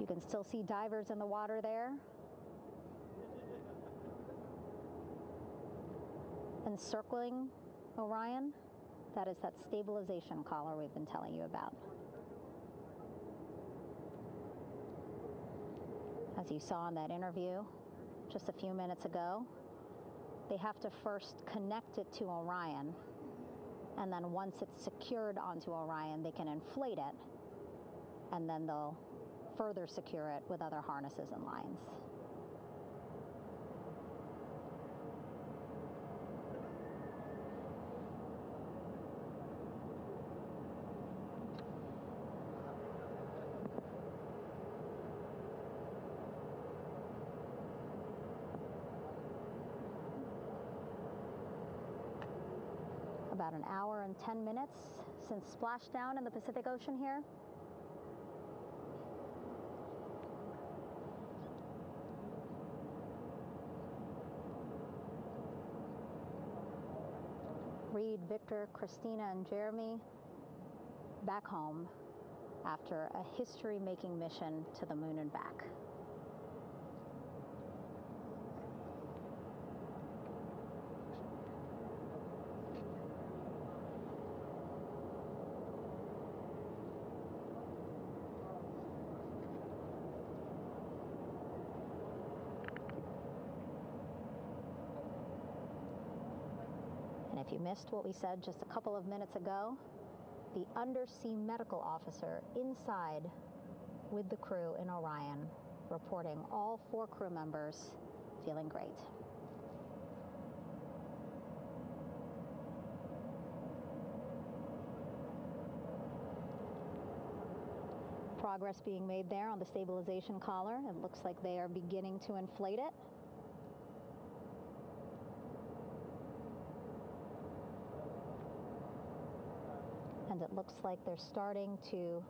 You can still see divers in the water there. Encircling Orion, that is that stabilization collar we've been telling you about. As you saw in that interview just a few minutes ago, they have to first connect it to Orion, and then once it's secured onto Orion, they can inflate it, and then they'll further secure it with other harnesses and lines. About an hour and 10 minutes since splashdown in the Pacific Ocean here. Reed, Victor, Christina, and Jeremy back home after a history-making mission to the moon and back. If you missed what we said just a couple of minutes ago, the undersea medical officer inside with the crew in Orion, reporting all 4 crew members feeling great. Progress being made there on the stabilization collar. It looks like they are beginning to inflate it. And it looks like they're starting to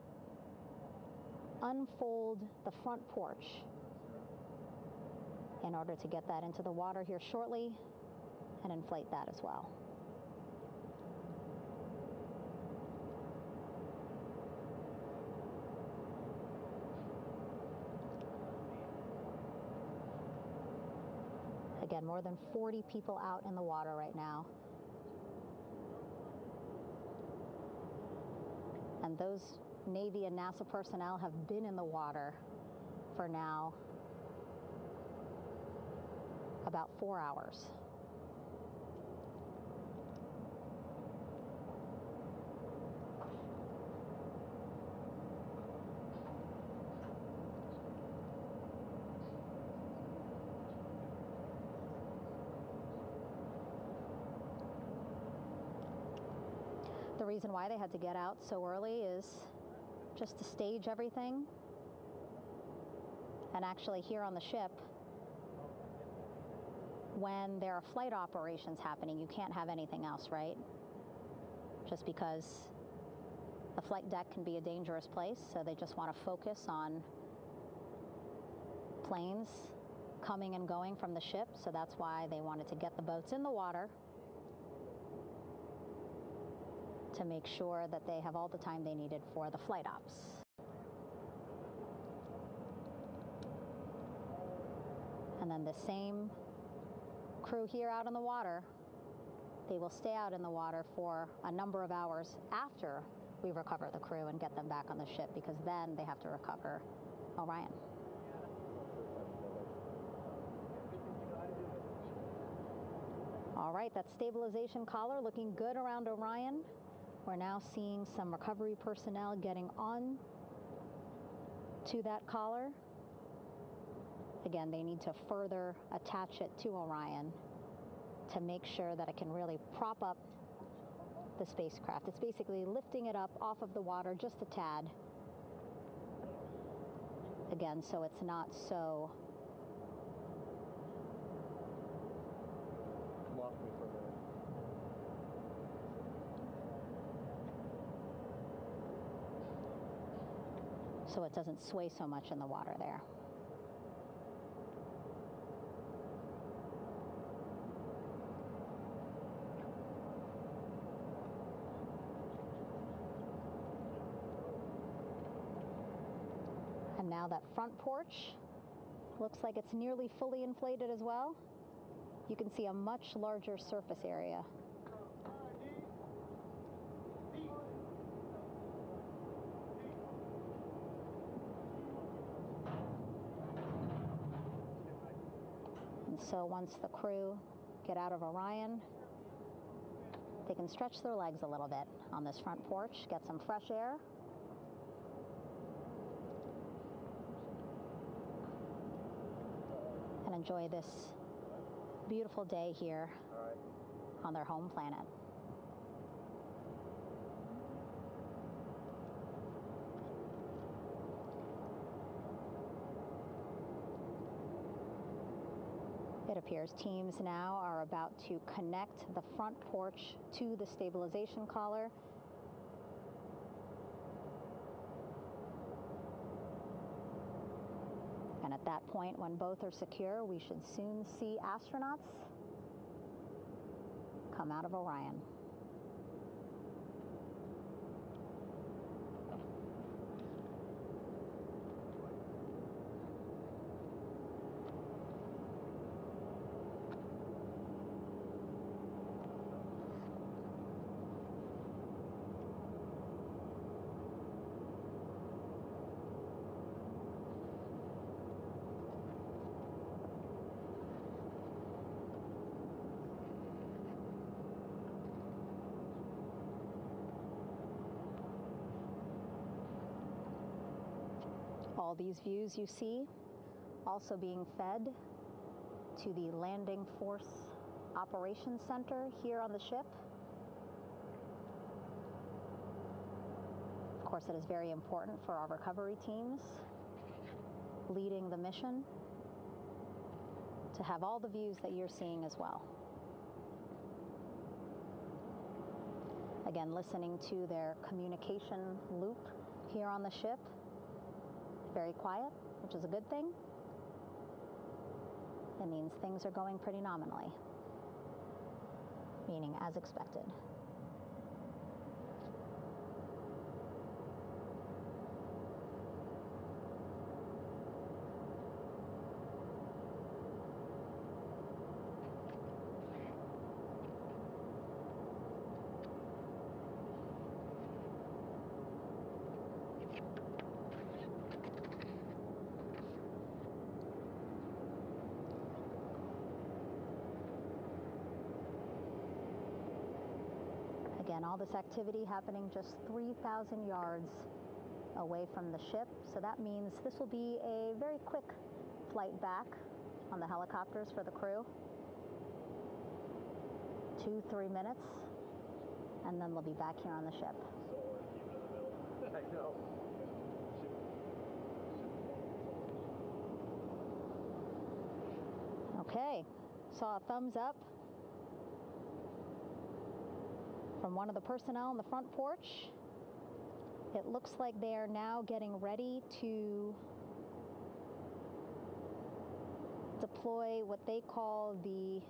unfold the front porch in order to get that into the water here shortly and inflate that as well. Again, more than 40 people out in the water right now. And those Navy and NASA personnel have been in the water for now about 4 hours. The reason why they had to get out so early is just to stage everything. And actually here on the ship, when there are flight operations happening, you can't have anything else, right? Just because the flight deck can be a dangerous place, so they just want to focus on planes coming and going from the ship, so that's why they wanted to get the boats in the water to make sure that they have all the time they needed for the flight ops. And then the same crew here out in the water, they will stay out in the water for a number of hours after we recover the crew and get them back on the ship, because then they have to recover Orion. All right, that stabilization collar looking good around Orion. We're now seeing some recovery personnel getting on to that collar. Again, they need to further attach it to Orion to make sure that it can really prop up the spacecraft. It's basically lifting it up off of the water just a tad. Again, so it's not so so it doesn't sway so much in the water there. And now that front porch looks like it's nearly fully inflated as well. You can see a much larger surface area. And so once the crew get out of Orion, they can stretch their legs a little bit on this front porch, get some fresh air. And enjoy this beautiful day here on their home planet. It appears teams now are about to connect the front porch to the stabilization collar. And at that point, when both are secure, we should soon see astronauts come out of Orion. All these views you see also being fed to the Landing Force Operations Center here on the ship. Of course, it is very important for our recovery teams leading the mission to have all the views that you're seeing as well. Again, listening to their communication loop here on the ship. Very quiet, which is a good thing. It means things are going pretty nominally, meaning as expected. Again, all this activity happening just 3,000 yards away from the ship. So that means this will be a very quick flight back on the helicopters for the crew. 2-3 minutes, and then they'll be back here on the ship. I know. Okay, saw a thumbs up from one of the personnel on the front porch. It looks like they are now getting ready to deploy what they call the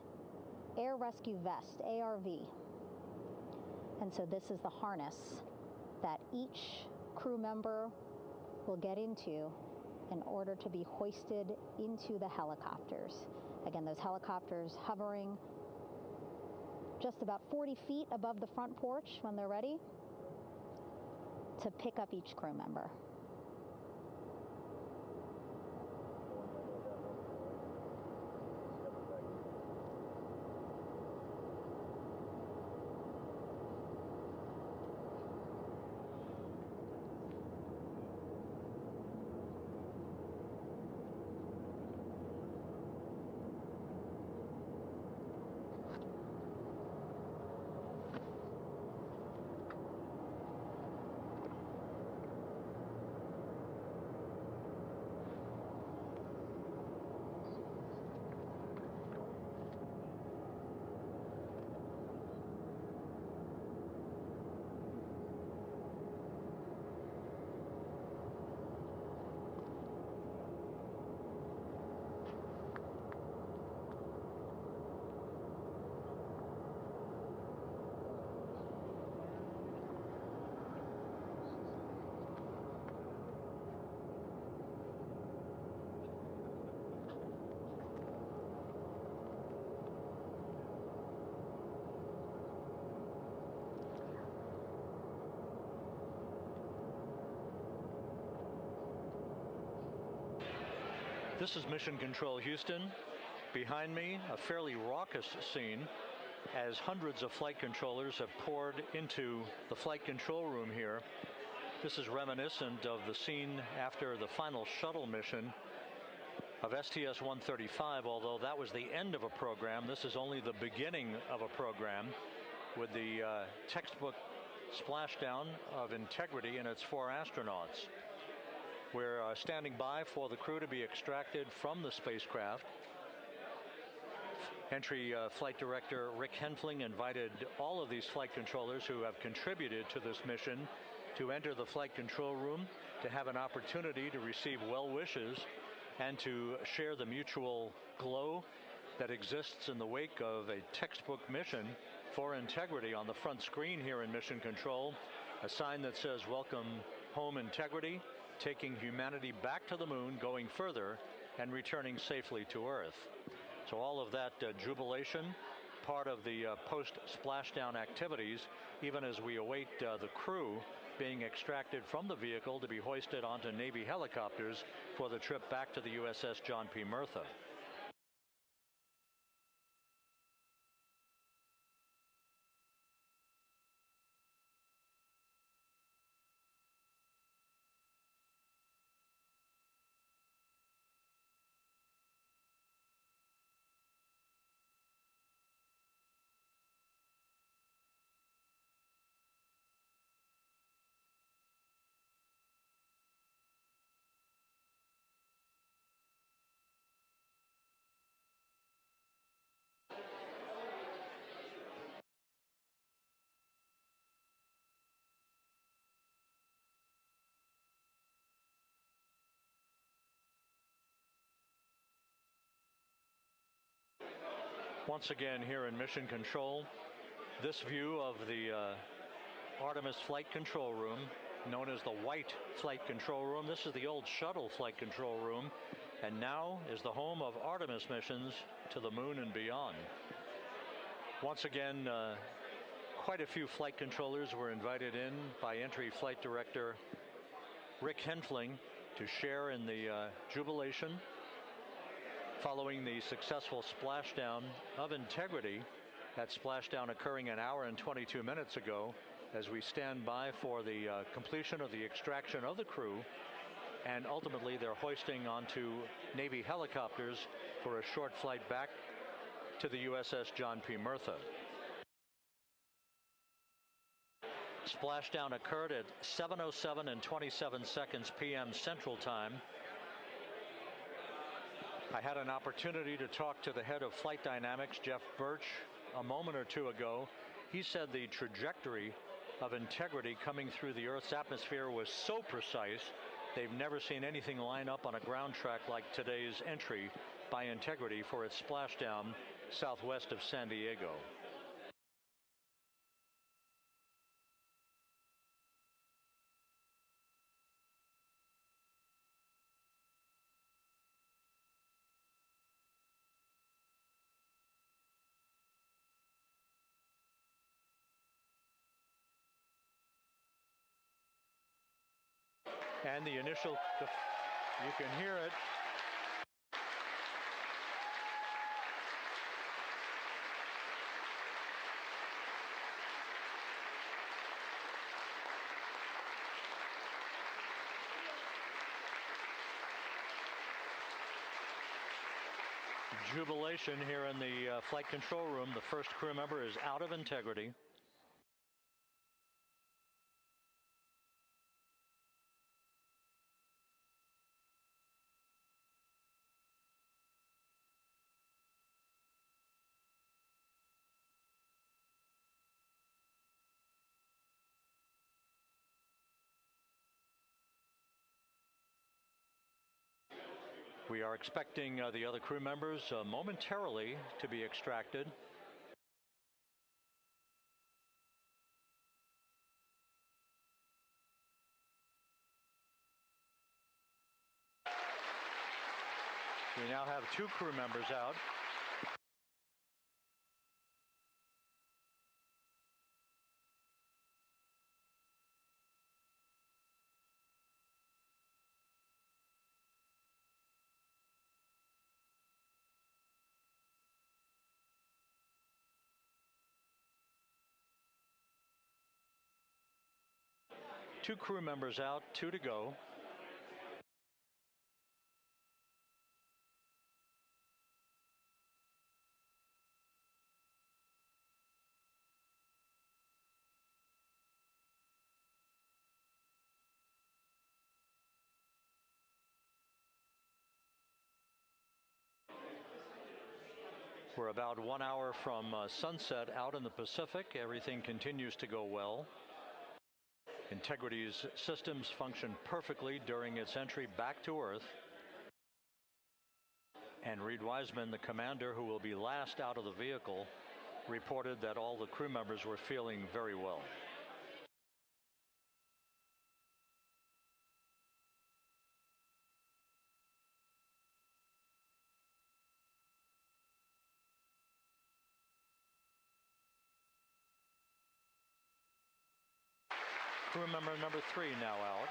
Air Rescue Vest, ARV. And so this is the harness that each crew member will get into in order to be hoisted into the helicopters. Again, those helicopters hovering just about 40 feet above the front porch when they're ready to pick up each crew member. This is Mission Control Houston. Behind me, a fairly raucous scene as hundreds of flight controllers have poured into the flight control room here. This is reminiscent of the scene after the final shuttle mission of STS-135, although that was the end of a program. This is only the beginning of a program with the textbook splashdown of Integrity and its 4 astronauts. We're standing by for the crew to be extracted from the spacecraft. Entry Flight Director Rick Henfling invited all of these flight controllers who have contributed to this mission to enter the flight control room to have an opportunity to receive well wishes and to share the mutual glow that exists in the wake of a textbook mission for Integrity. On the front screen here in Mission Control, a sign that says "Welcome Home Integrity," taking humanity back to the moon, going further, and returning safely to Earth. So all of that jubilation, part of the post-splashdown activities, even as we await the crew being extracted from the vehicle to be hoisted onto Navy helicopters for the trip back to the USS John P. Mirtha. Once again here in Mission Control, this view of the Artemis Flight Control Room, known as the White Flight Control Room. This is the old shuttle flight control room, and now is the home of Artemis missions to the moon and beyond. Once again, quite a few flight controllers were invited in by Entry Flight Director Rick Henfling to share in the jubilation following the successful splashdown of Integrity. That splashdown occurring an hour and 22 minutes ago, as we stand by for the completion of the extraction of the crew and ultimately their hoisting onto Navy helicopters for a short flight back to the USS John P. Mirtha. Splashdown occurred at 7:07 and 27 seconds p.m. Central Time. I had an opportunity to talk to the head of flight dynamics, Jeff Birch, a moment or two ago. He said the trajectory of Integrity coming through the Earth's atmosphere was so precise, they've never seen anything line up on a ground track like today's entry by Integrity for its splashdown southwest of San Diego. And the initial, you can hear it. Jubilation here in the flight control room. The first crew member is out of Integrity. We are expecting the other crew members momentarily to be extracted. We now have 2 crew members out. Two crew members out, 2 to go. We're about 1 hour from sunset out in the Pacific. Everything continues to go well. Integrity's systems function perfectly during its entry back to Earth. And Reed Wiseman, the commander who will be last out of the vehicle, reported that all the crew members were feeling very well. Crew member number 3 now out.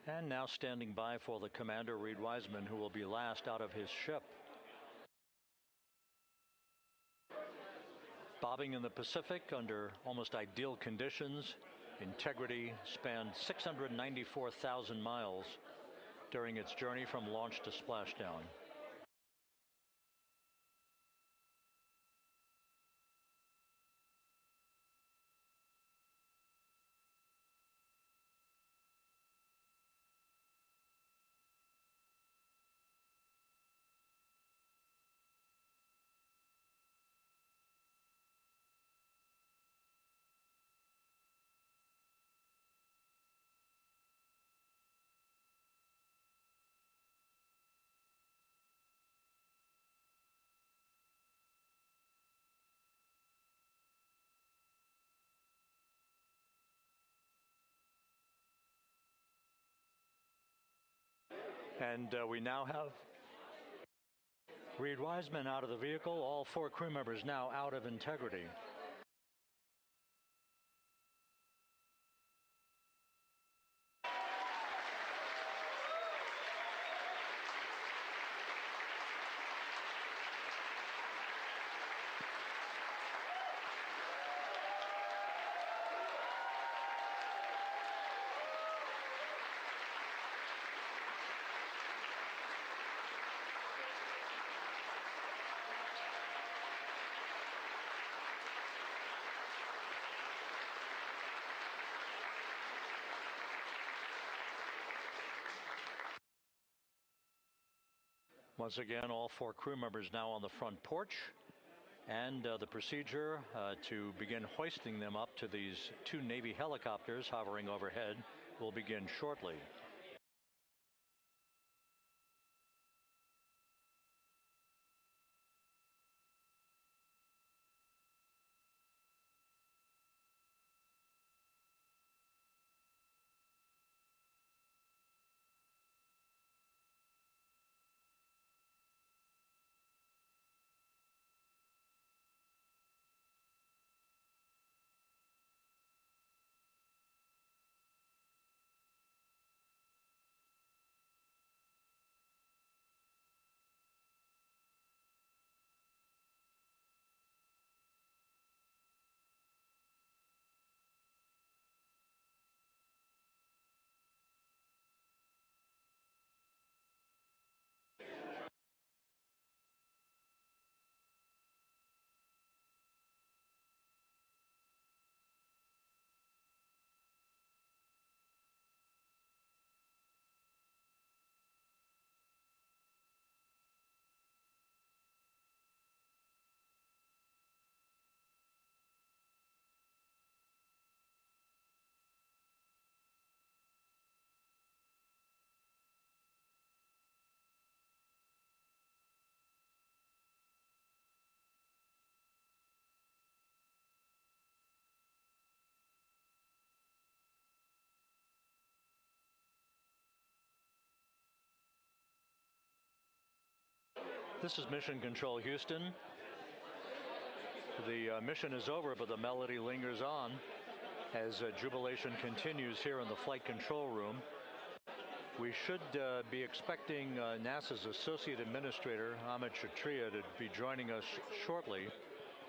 And now standing by for the commander, Reed Wiseman, who will be last out of his ship. Bobbing in the Pacific under almost ideal conditions, Integrity spanned 694,000 miles during its journey from launch to splashdown. And we now have Reed Wiseman out of the vehicle, all 4 crew members now out of Integrity. Once again, all 4 crew members now on the front porch, and the procedure to begin hoisting them up to these 2 Navy helicopters hovering overhead will begin shortly. This is Mission Control Houston. The mission is over, but the melody lingers on as jubilation continues here in the flight control room. We should be expecting NASA's Associate Administrator, Amit Kshatriya, to be joining us shortly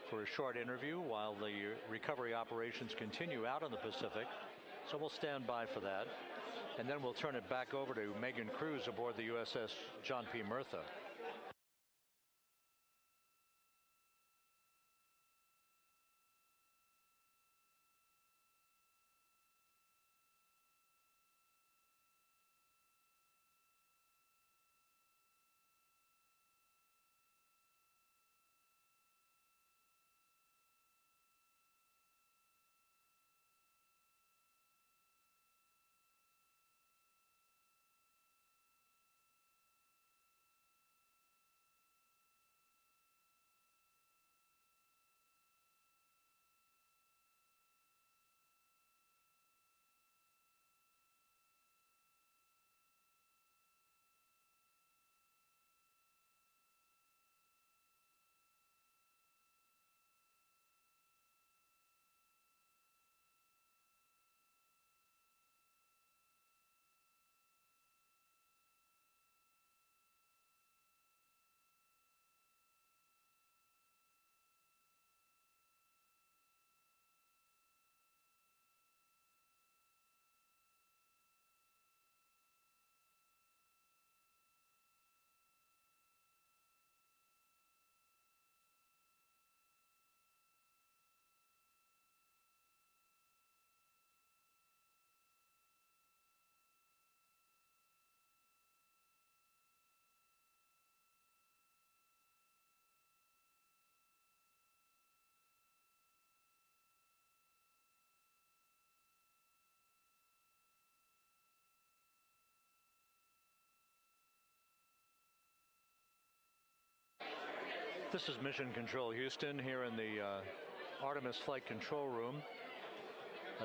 for a short interview while the recovery operations continue out in the Pacific. So we'll stand by for that. And then we'll turn it back over to Megan Cruz aboard the USS John P. Murtha. This is Mission Control Houston here in the Artemis Flight Control Room.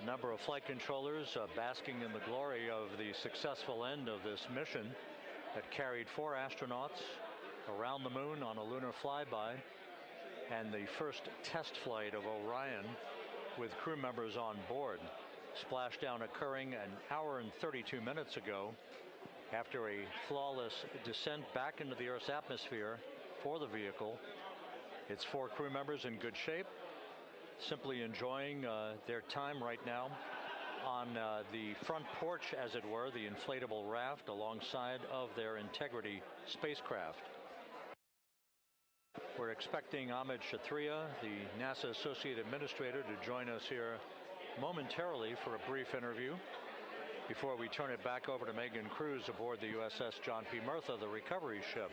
A number of flight controllers basking in the glory of the successful end of this mission that carried 4 astronauts around the moon on a lunar flyby, and the first test flight of Orion with crew members on board. Splashdown occurring an hour and 32 minutes ago after a flawless descent back into the Earth's atmosphere for the vehicle. Its 4 crew members in good shape, simply enjoying their time right now on the front porch, as it were, the inflatable raft alongside of their Integrity spacecraft. We're expecting Amit Kshatriya, the NASA Associate Administrator, to join us here momentarily for a brief interview before we turn it back over to Megan Cruz aboard the USS John P. Murtha, the recovery ship.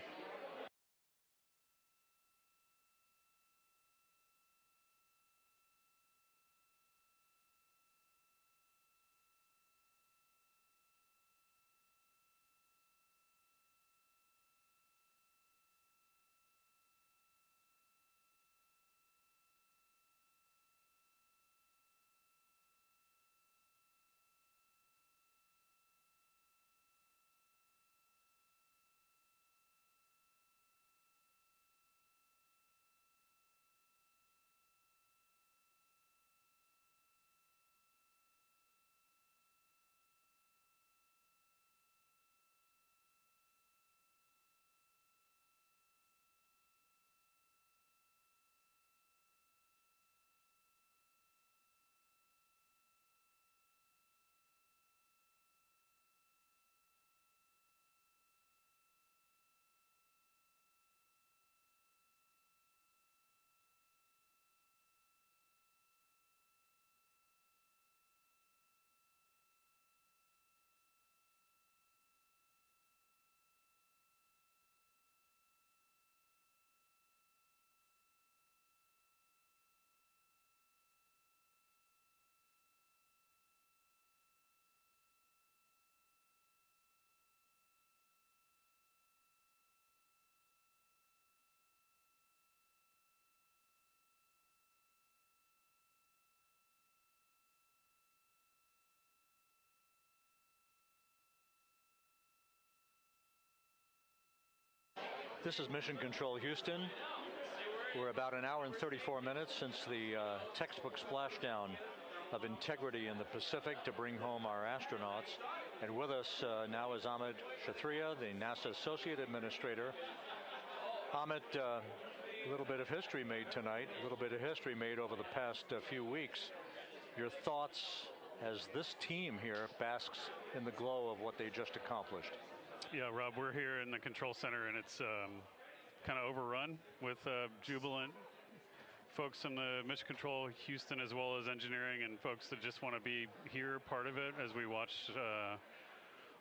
This is Mission Control Houston. We're about an hour and 34 minutes since the textbook splashdown of integrity in the Pacific to bring home our astronauts. And with us now is Amit Kshatriya, the NASA Associate Administrator. Amit, a little bit of history made tonight, a little bit of history made over the past few weeks. Your thoughts as this team here basks in the glow of what they just accomplished? Yeah, Rob, we're here in the control center, and it's kind of overrun with jubilant folks in the Mission Control Houston, as well as engineering, and folks that just want to be here, part of it, as we watch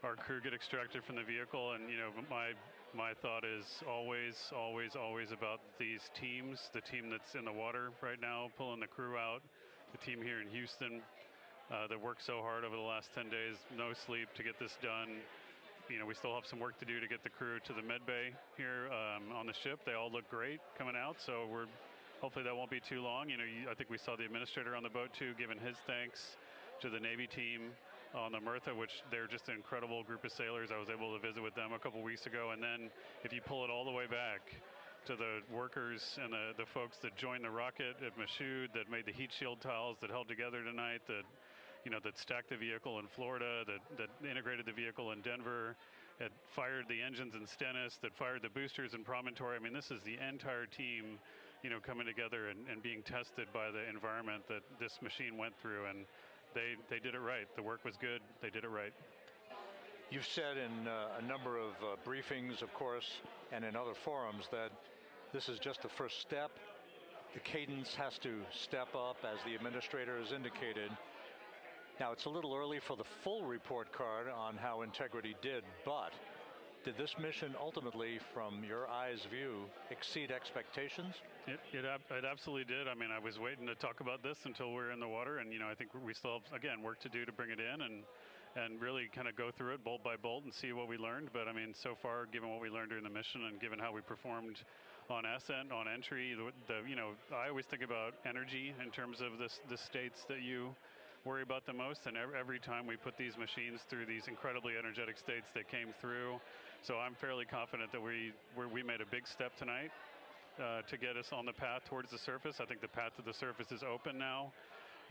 our crew get extracted from the vehicle. And you know, my thought is always about these teams. The team that's in the water right now, pulling the crew out. The team here in Houston that worked so hard over the last 10 days, no sleep to get this done. You know, we still have some work to do to get the crew to the med bay here on the ship. They all look great coming out, so hopefully that won't be too long. You know, I think we saw the administrator on the boat too, giving his thanks to the Navy team on the Mirtha, which they're just an incredible group of sailors. I was able to visit with them a couple weeks ago. And then if you pull it all the way back to the workers and the folks that joined the rocket at Michoud, that made the heat shield tiles that held together tonight, that stacked the vehicle in Florida, that integrated the vehicle in Denver, that fired the engines in Stennis, that fired the boosters in Promontory. I mean, this is the entire team, coming together and being tested by the environment that this machine went through, and they did it right. The work was good. They did it right. You've said in a number of briefings, of course, and in other forums that this is just the first step. The cadence has to step up, as the administrator has indicated. Now, it's a little early for the full report card on how Integrity did, but did this mission ultimately, from your eyes view, exceed expectations? It absolutely did. I mean, I was waiting to talk about this until we're in the water, and I think we still have, again, work to do to bring it in and really kind of go through it bolt by bolt and see what we learned. But I mean, so far, given what we learned during the mission and given how we performed on ascent, on entry, I always think about energy in terms of the states that you worry about the most, and every time we put these machines through these incredibly energetic states, they came through. So I'm fairly confident that we made a big step tonight to get us on the path towards the surface. I think the path to the surface is open now.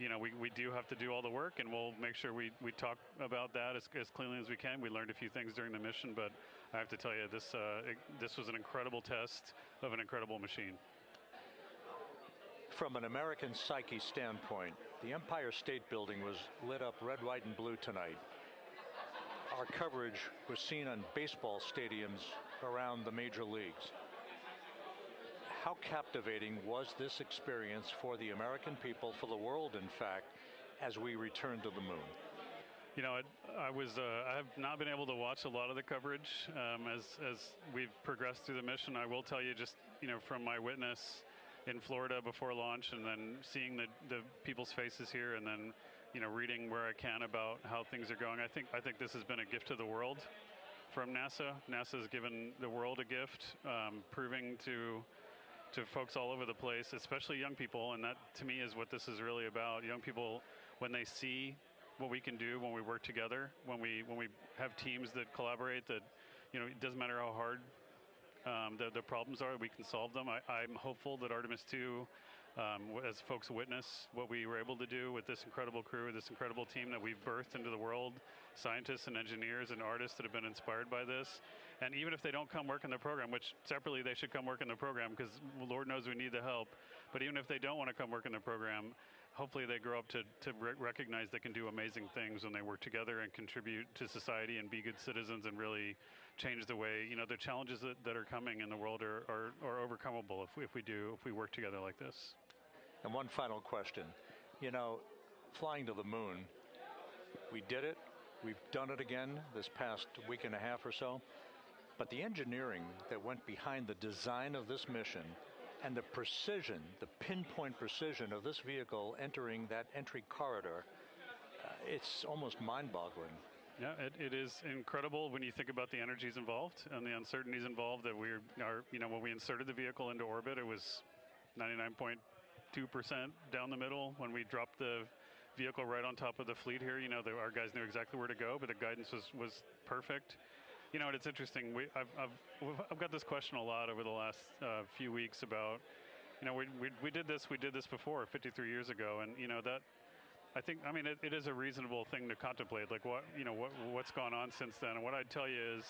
We do have to do all the work, and we'll make sure we talk about that as cleanly as we can. We learned a few things during the mission, but I have to tell you, this was an incredible test of an incredible machine. From an American psyche standpoint, the Empire State Building was lit up red, white, and blue tonight. Our coverage was seen on baseball stadiums around the major leagues. How captivating was this experience for the American people, for the world, in fact, as we returned to the moon? I have not been able to watch a lot of the coverage as we've progressed through the mission. I will tell you, just from my witness in Florida before launch, and then seeing the people's faces here, and then reading where I can about how things are going. I think this has been a gift to the world from NASA. NASA has given the world a gift, proving to folks all over the place, especially young people, and that to me is what this is really about. Young people, when they see what we can do when we work together, when we have teams that collaborate, that it doesn't matter how hard the problems are, we can solve them. I'm hopeful that Artemis II, as folks witness what we were able to do with this incredible crew, this incredible team that we've birthed into the world, scientists and engineers and artists that have been inspired by this. And even if they don't come work in the program, which separately they should come work in the program, because Lord knows we need the help, but even if they don't want to come work in the program, hopefully they grow up to recognize they can do amazing things when they work together and contribute to society and be good citizens and really change the way, the challenges that are coming in the world are overcomable if we work together like this. And one final question. Flying to the moon, we did it. We've done it again this past week and a half or so. But the engineering that went behind the design of this mission and the precision, the pinpoint precision of this vehicle entering that entry corridor, it's almost mind-boggling. Yeah, it is incredible when you think about the energies involved and the uncertainties involved. That when we inserted the vehicle into orbit, it was 99.2% down the middle. When we dropped the vehicle right on top of the fleet here, our guys knew exactly where to go, but the guidance was perfect. You know, it's interesting. I've got this question a lot over the last few weeks about, you know, we did this before 53 years ago, and you know that. I think, I mean, it is a reasonable thing to contemplate, like what's gone on since then. And what I'd tell you is,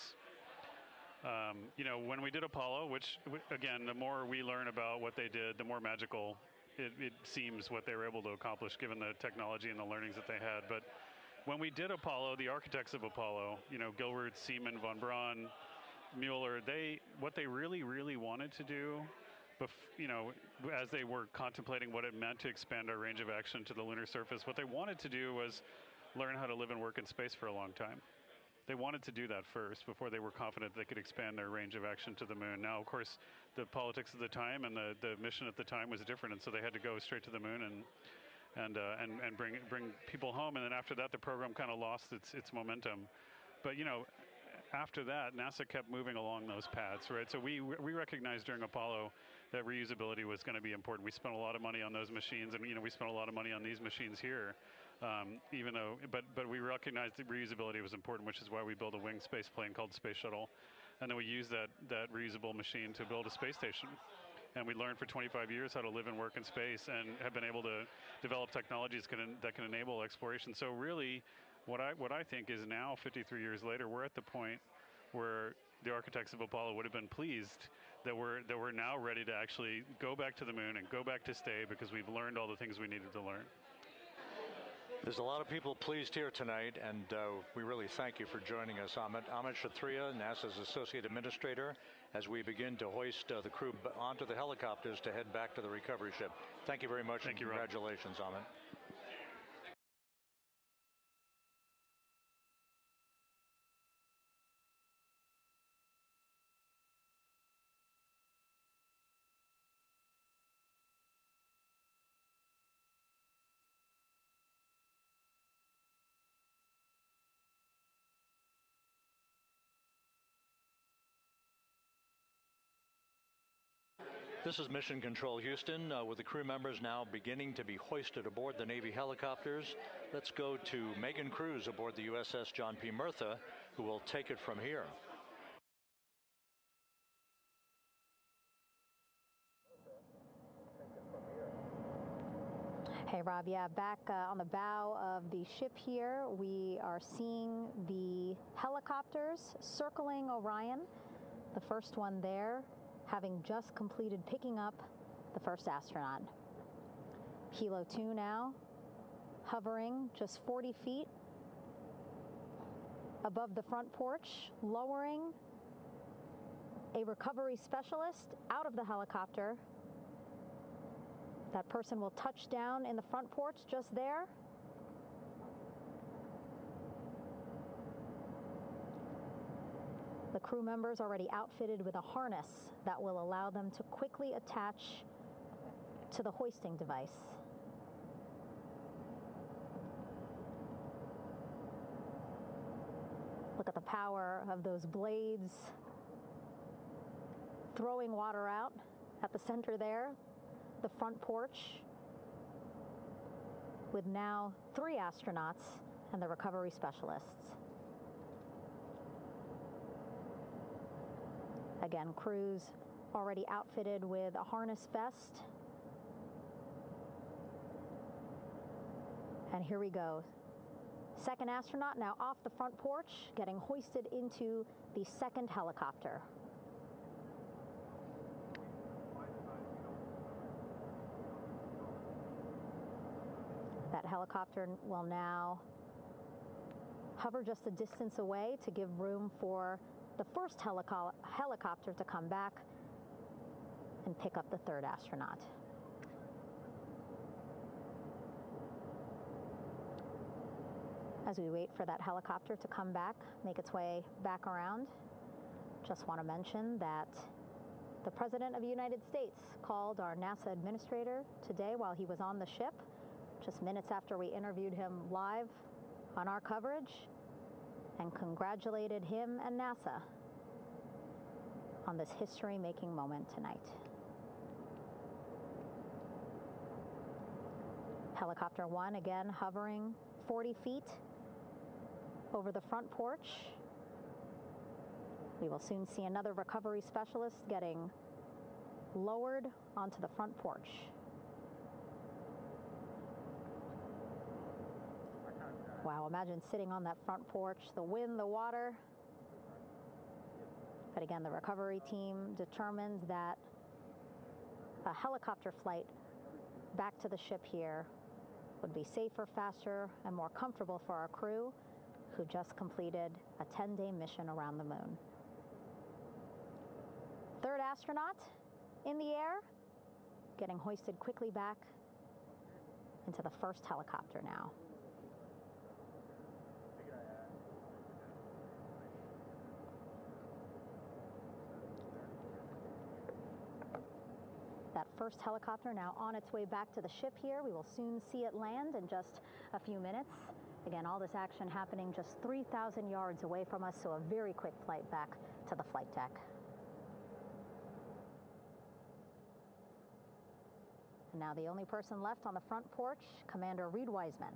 you know, when we did Apollo, which again, the more we learn about what they did, the more magical it seems what they were able to accomplish given the technology and the learnings that they had. But when we did Apollo, the architects of Apollo, you know, Gilbert, Seaman, von Braun, Mueller, what they really wanted to do, you know, as they were contemplating what it meant to expand our range of action to the lunar surface, what they wanted to do was learn how to live and work in space for a long time. They wanted to do that first before they were confident they could expand their range of action to the moon. Now, of course, the politics of the time and the mission at the time was different, and so they had to go straight to the moon and bring people home. And then after that, the program kind of lost its momentum. But you know, after that, NASA kept moving along those paths, right? So we recognized during Apollo that reusability was going to be important. We spent a lot of money on those machines, and you know, we spent a lot of money on these machines here. Even though, but we recognized that reusability was important, which is why we built a winged space plane called Space Shuttle, and then we used that reusable machine to build a space station. And we learned for 25 years how to live and work in space, and have been able to develop technologies that can enable exploration. So really, what I think is now, 53 years later, we're at the point where the architects of Apollo would have been pleased that we're now ready to actually go back to the moon and go back to stay, because we've learned all the things we needed to learn. There's a lot of people pleased here tonight, and we really thank you for joining us. Amit Kshatriya, NASA's Associate Administrator, as we begin to hoist the crew onto the helicopters to head back to the recovery ship. Thank you very much. Thank you, congratulations, Amit. This is Mission Control Houston, with the crew members now beginning to be hoisted aboard the Navy helicopters. Let's go to Megan Cruz aboard the USS John P. Murtha, who will take it from here. Hey, Rob. Yeah, back on the bow of the ship here, we are seeing the helicopters circling Orion. The first one there, having just completed picking up the first astronaut. Helo 2 now, hovering just 40 feet above the front porch, lowering a recovery specialist out of the helicopter. That person will touch down in the front porch just there. The crew members already outfitted with a harness that will allow them to quickly attach to the hoisting device. Look at the power of those blades throwing water out at the center there, the front porch, with now 3 astronauts and the recovery specialists. Again, crews already outfitted with a harness vest. And here we go. Second astronaut now off the front porch, getting hoisted into the second helicopter. That helicopter will now hover just a distance away to give room for the first helicopter to come back and pick up the third astronaut. As we wait for that helicopter to come back, make its way back around, just want to mention that the President of the United States called our NASA administrator today while he was on the ship, just minutes after we interviewed him live on our coverage, and congratulated him and NASA on this history-making moment tonight. Helicopter 1 again hovering 40 feet over the front porch. We will soon see another recovery specialist getting lowered onto the front porch. Wow, imagine sitting on that front porch, the wind, the water. But again, the recovery team determined that a helicopter flight back to the ship here would be safer, faster, and more comfortable for our crew who just completed a 10-day mission around the moon. Third astronaut in the air, getting hoisted quickly back into the first helicopter now. That first helicopter now on its way back to the ship here. We will soon see it land in just a few minutes. Again, all this action happening just 3,000 yards away from us, so a very quick flight back to the flight deck. And now the only person left on the front porch, Commander Reed Wiseman.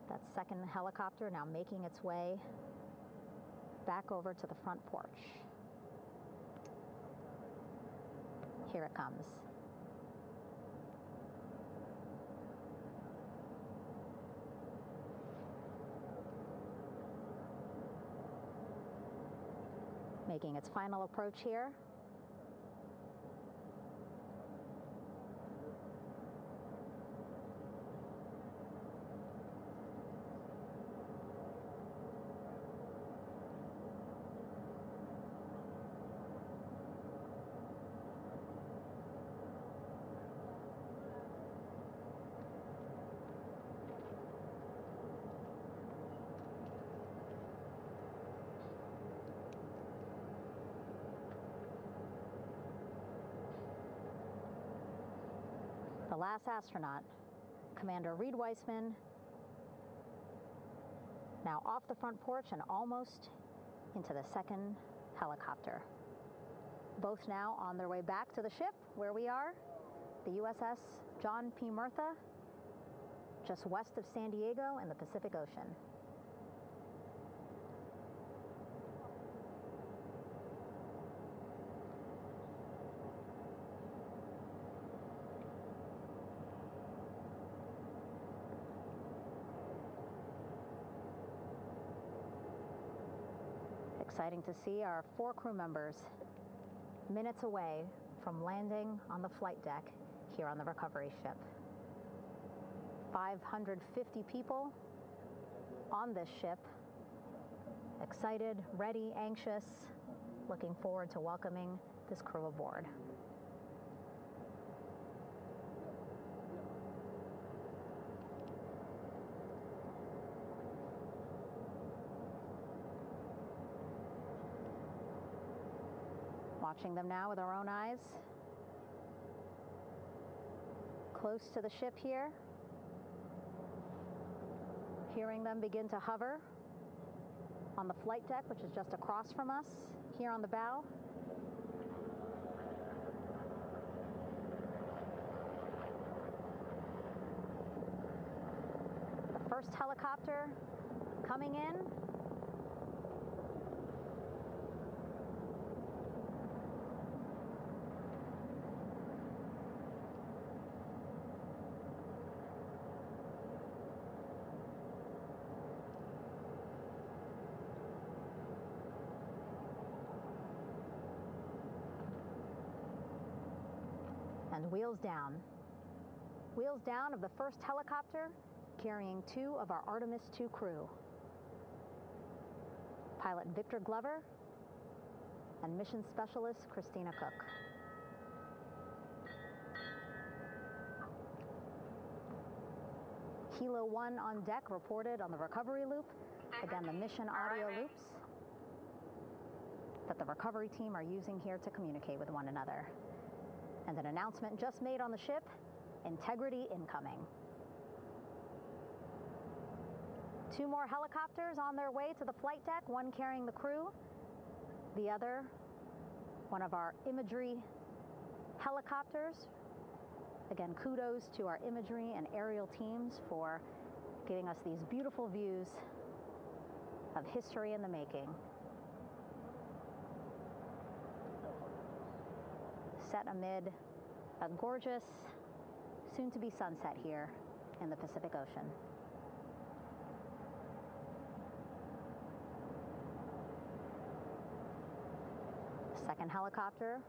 That second helicopter now making its way back over to the front porch. Here it comes. Making its final approach here. The last astronaut, Commander Reed Wiseman, now off the front porch and almost into the second helicopter. Both now on their way back to the ship where we are, the USS John P. Murtha, just west of San Diego in the Pacific Ocean. Exciting to see our 4 crew members minutes away from landing on the flight deck here on the recovery ship. 550 people on this ship, excited, ready, anxious, looking forward to welcoming this crew aboard. Watching them now with our own eyes. Close to the ship here. Hearing them begin to hover on the flight deck, which is just across from us, here on the bow. The first helicopter coming in. And wheels down. Wheels down of the first helicopter carrying 2 of our Artemis II crew. Pilot Victor Glover and mission specialist Christina Cook. Helo 1 on deck reported on the recovery loop. Again, the mission audio loops that the recovery team are using here to communicate with one another. And an announcement just made on the ship, integrity incoming. 2 more helicopters on their way to the flight deck, one carrying the crew, the other, one of our imagery helicopters. Again, kudos to our imagery and aerial teams for giving us these beautiful views of history in the making. Set amid a gorgeous, soon-to-be sunset here in the Pacific Ocean. Second helicopter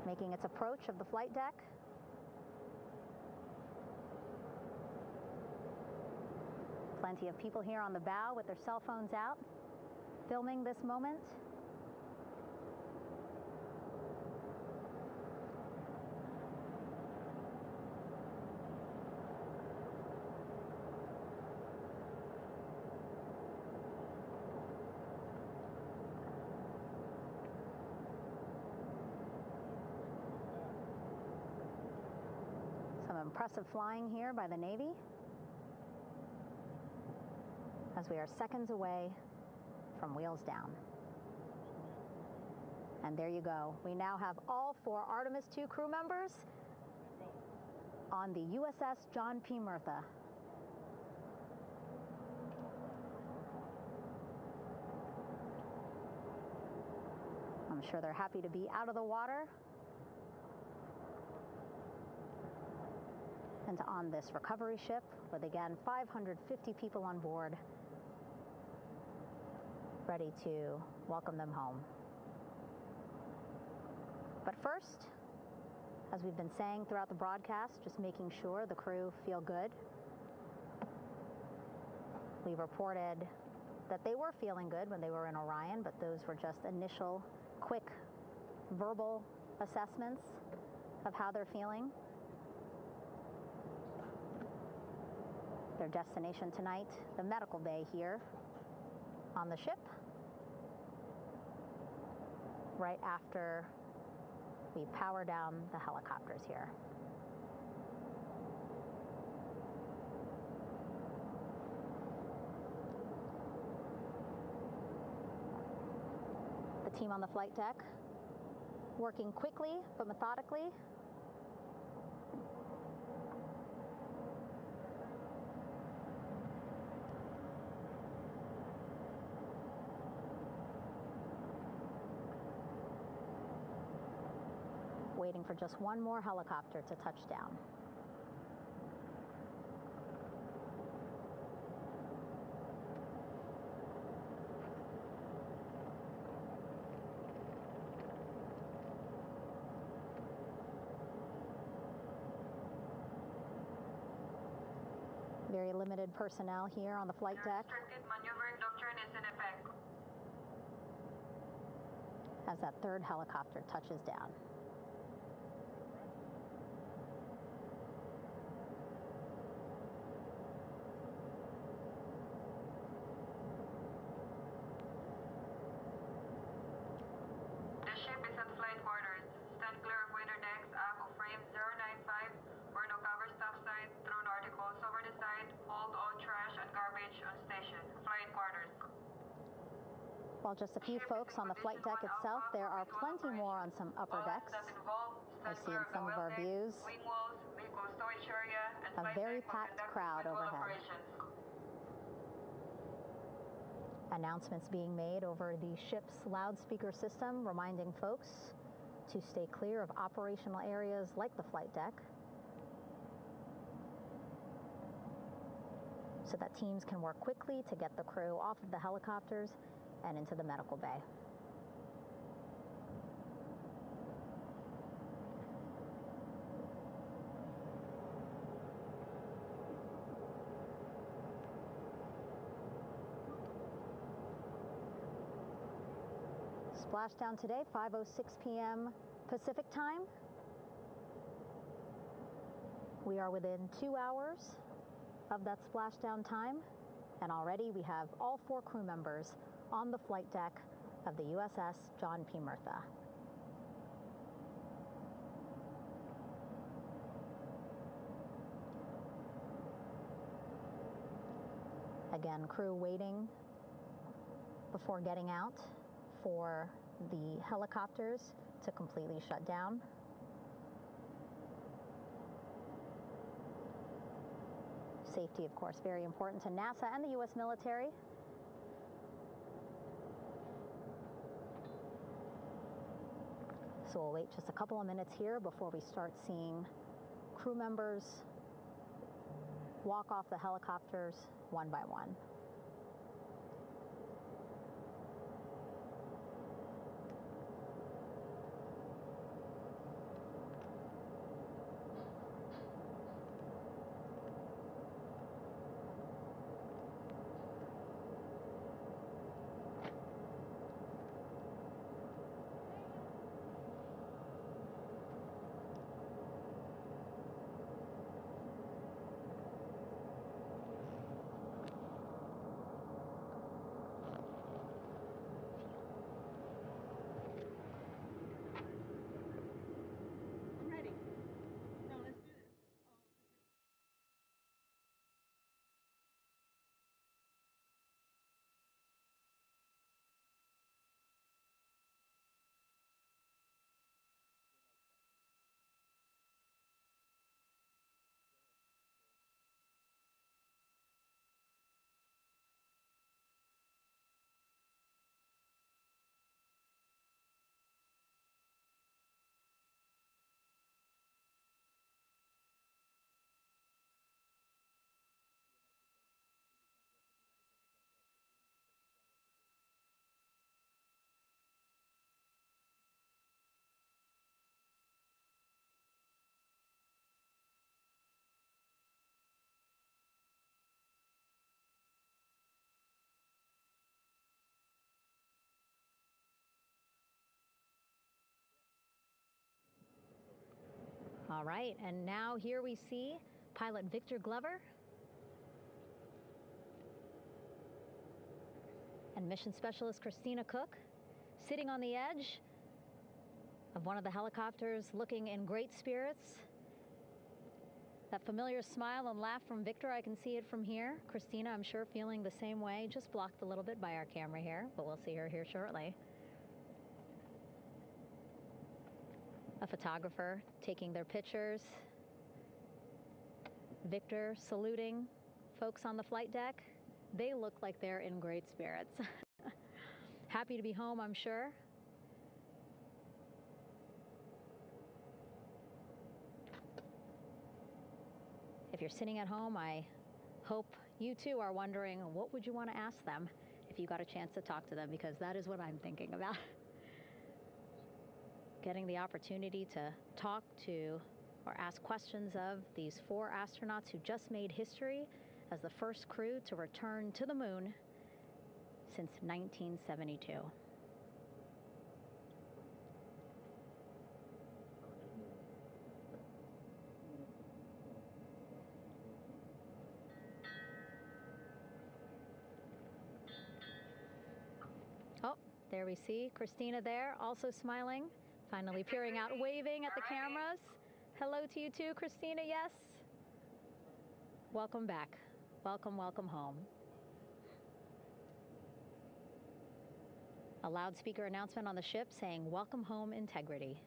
making its approach of the flight deck. Plenty of people here on the bow with their cell phones out, filming this moment. Some impressive flying here by the Navy, as we are seconds away from wheels down. And there you go. We now have all 4 Artemis II crew members on the USS John P. Mirtha. I'm sure they're happy to be out of the water and on this recovery ship with, again, 550 people on board, ready to welcome them home. But first, as we've been saying throughout the broadcast, just making sure the crew feel good. We reported that they were feeling good when they were in Orion, but those were just initial, quick, verbal assessments of how they're feeling. Their destination tonight, the medical bay here on the ship, right after we power down the helicopters here. The team on the flight deck working quickly but methodically. Waiting for just one more helicopter to touch down. Very limited personnel here on the flight deck. Restricted maneuvering doctrine is in effect. As that third helicopter touches down. The ship is at flight quarters. Stand clear of waiter decks, aft of frame 095, burn no cover stop sign, throw no articles over the side, hold all trash and garbage on station. Flight quarters. While just a few folks on the flight deck itself, there are plenty more on some upper decks. I see in some of our views a very packed crowd overhead. Announcements being made over the ship's loudspeaker system, reminding folks to stay clear of operational areas like the flight deck, so that teams can work quickly to get the crew off of the helicopters and into the medical bay. Splashdown today, 5:06 p.m. Pacific time. We are within 2 hours of that splashdown time, and already we have all 4 crew members on the flight deck of the USS John P. Mirtha. Again, crew waiting before getting out for the helicopters to completely shut down. Safety, of course, very important to NASA and the U.S. military. So we'll wait just a couple of minutes here before we start seeing crew members walk off the helicopters one by one. All right, and now here we see pilot Victor Glover and mission specialist Christina Cook sitting on the edge of one of the helicopters, looking in great spirits. That familiar smile and laugh from Victor, I can see it from here. Christina, I'm sure, feeling the same way, just blocked a little bit by our camera here, but we'll see her here shortly. A photographer taking their pictures. Victor saluting folks on the flight deck. They look like they're in great spirits. Happy to be home, I'm sure. If you're sitting at home, I hope you too are wondering, what would you want to ask them if you got a chance to talk to them? Because that is what I'm thinking about. Getting the opportunity to talk to or ask questions of these 4 astronauts who just made history as the first crew to return to the moon since 1972. Oh, there we see Christina there, also smiling. Finally peering out, waving at the cameras. Hello to you too, Christina, yes. Welcome back. Welcome, welcome home. A loudspeaker announcement on the ship saying, "Welcome home, Integrity."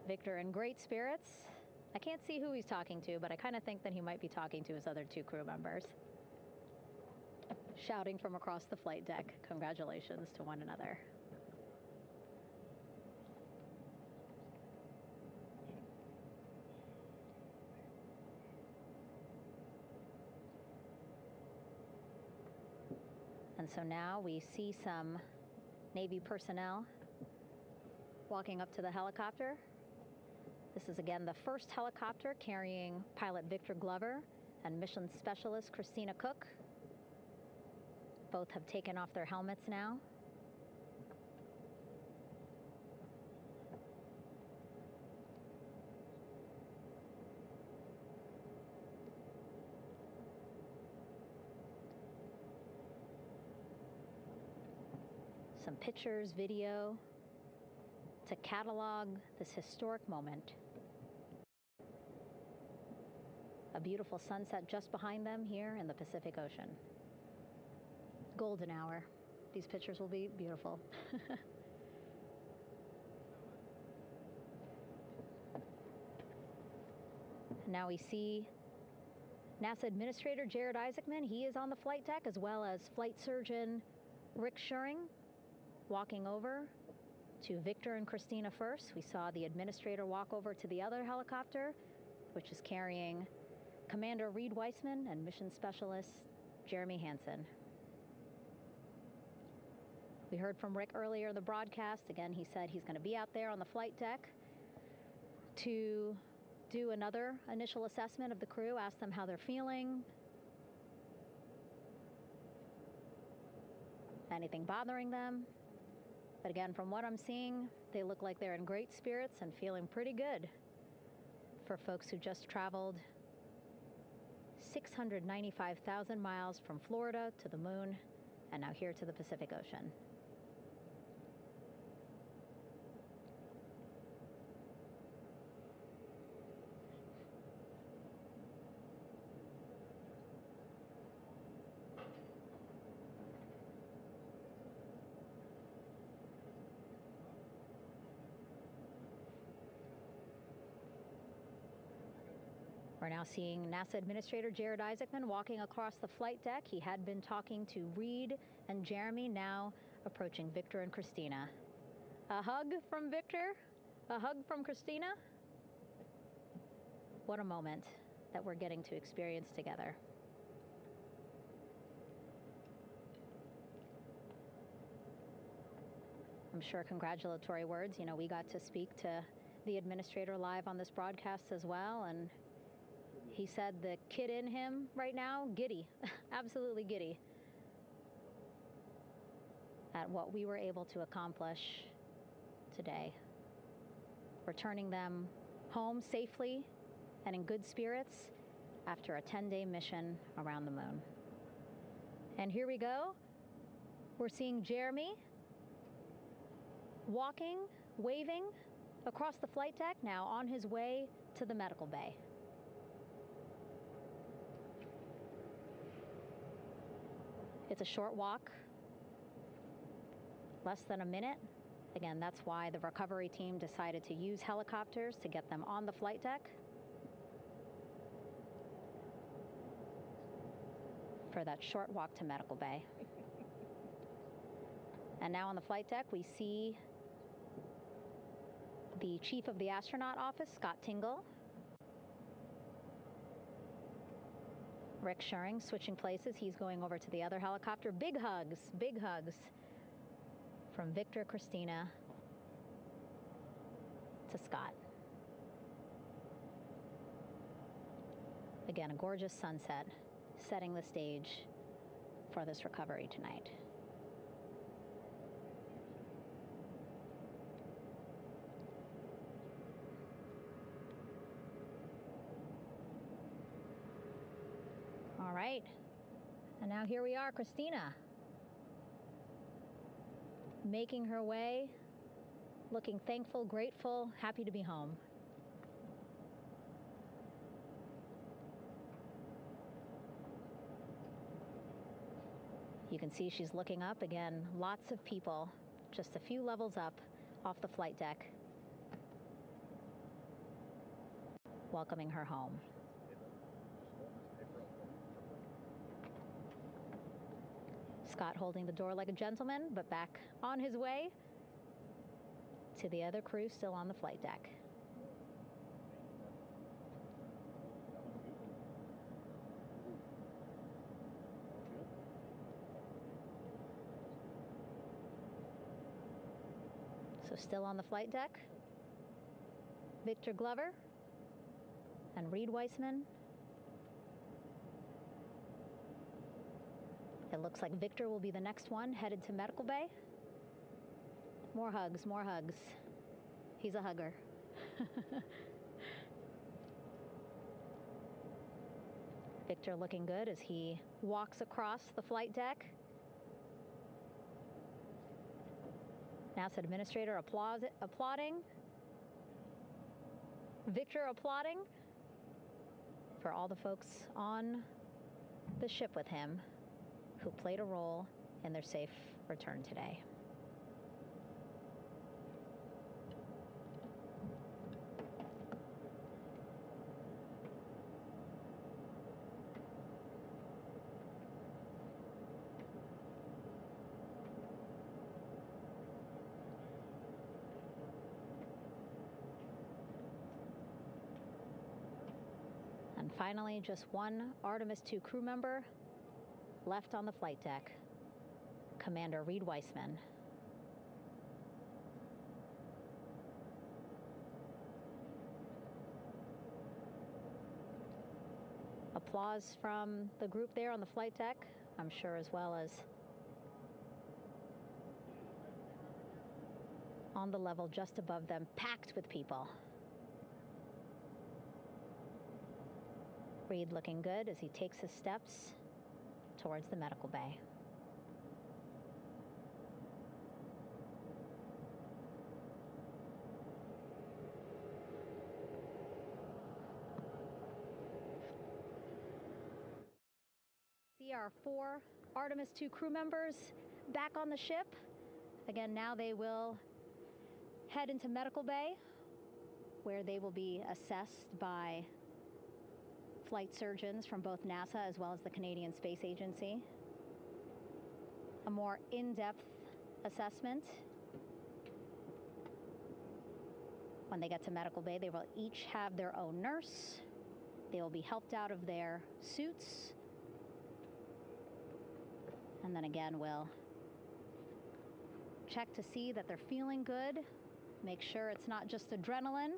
Victor in great spirits. I can't see who he's talking to, but I kind of think that he might be talking to his other 2 crew members. Shouting from across the flight deck, congratulations to one another. And so now we see some Navy personnel walking up to the helicopter. This is again the first helicopter carrying pilot Victor Glover and mission specialist Christina Cook. Both have taken off their helmets now. Some pictures, video to catalog this historic moment. A beautiful sunset just behind them here in the Pacific Ocean. Golden hour. These pictures will be beautiful. Now we see NASA Administrator Jared Isaacman. He is on the flight deck, as well as Flight Surgeon Rick Schuring walking over to Victor and Christina first. We saw the administrator walk over to the other helicopter, which is carrying Commander Reed Weissman and Mission Specialist Jeremy Hansen. We heard from Rick earlier in the broadcast. Again, he said he's going to be out there on the flight deck to do another initial assessment of the crew, ask them how they're feeling, anything bothering them. But again, from what I'm seeing, they look like they're in great spirits and feeling pretty good for folks who just traveled 695,000 miles from Florida to the moon and now here to the Pacific Ocean. We're now seeing NASA Administrator Jared Isaacman walking across the flight deck. He had been talking to Reed and Jeremy, now approaching Victor and Christina. A hug from Victor, a hug from Christina. What a moment that we're getting to experience together. I'm sure congratulatory words. You know, we got to speak to the administrator live on this broadcast as well, and he said the kid in him right now, giddy, absolutely giddy at what we were able to accomplish today. Returning them home safely and in good spirits after a 10-day mission around the moon. And here we go. We're seeing Jeremy walking, waving across the flight deck, now on his way to the medical bay. It's a short walk, less than a minute. Again, that's why the recovery team decided to use helicopters to get them on the flight deck for that short walk to medical bay. And now on the flight deck, we see the chief of the astronaut office, Scott Tingle. Rick Schuring switching places. He's going over to the other helicopter. Big hugs from Victor, Christina to Scott. Again, a gorgeous sunset setting the stage for this recovery tonight. All right, and now here we are, Christina, making her way, looking thankful, grateful, happy to be home. You can see she's looking up. Again, lots of people, just a few levels up off the flight deck, welcoming her home. Scott holding the door like a gentleman, but back on his way to the other crew still on the flight deck. So still on the flight deck, Victor Glover and Reed Weissman. It looks like Victor will be the next one headed to medical bay. More hugs, more hugs. He's a hugger. Victor looking good as he walks across the flight deck. NASA administrator applauding. Victor applauding for all the folks on the ship with him who played a role in their safe return today. And finally, just one Artemis II crew member left on the flight deck, Commander Reed Weissman. Applause from the group there on the flight deck, I'm sure, as well as on the level just above them, packed with people. Reed looking good as he takes his steps towards the medical bay. See our 4 Artemis II crew members back on the ship. Again, now they will head into medical bay, where they will be assessed by flight surgeons from both NASA as well as the Canadian Space Agency. A more in-depth assessment. When they get to medical bay, they will each have their own nurse. They will be helped out of their suits. And then again, we'll check to see that they're feeling good. Make sure it's not just adrenaline,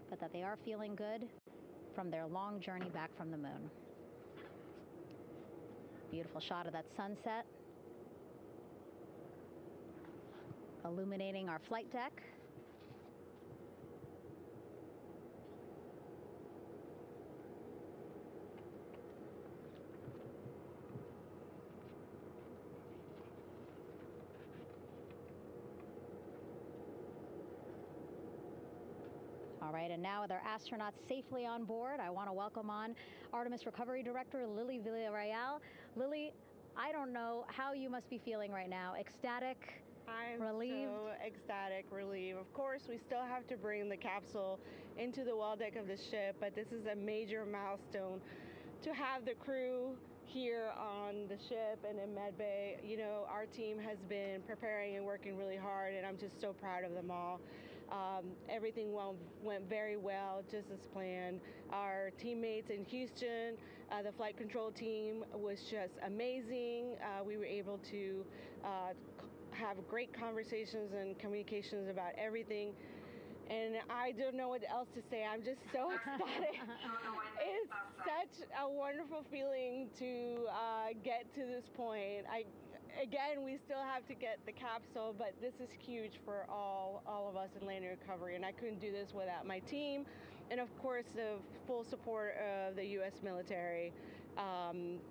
but that they are feeling good from their long journey back from the moon. Beautiful shot of that sunset, illuminating our flight deck. All right, and now with our astronauts safely on board, I want to welcome on Artemis Recovery Director Lily Villarreal. Lily, I don't know how you must be feeling right now. Ecstatic, relieved? So ecstatic, relieved. Of course, we still have to bring the capsule into the well deck of the ship, but this is a major milestone to have the crew here on the ship and in med bay. You know, our team has been preparing and working really hard, and I'm just so proud of them all. Everything went very well, just as planned. Our teammates in Houston, the flight control team was just amazing. We were able to have great conversations and communications about everything. And I don't know what else to say. I'm just so ecstatic. It's such a wonderful feeling to get to this point. Again, we still have to get the capsule, but this is huge for all of us in landing recovery, and I couldn't do this without my team, and of course the full support of the U.S. military.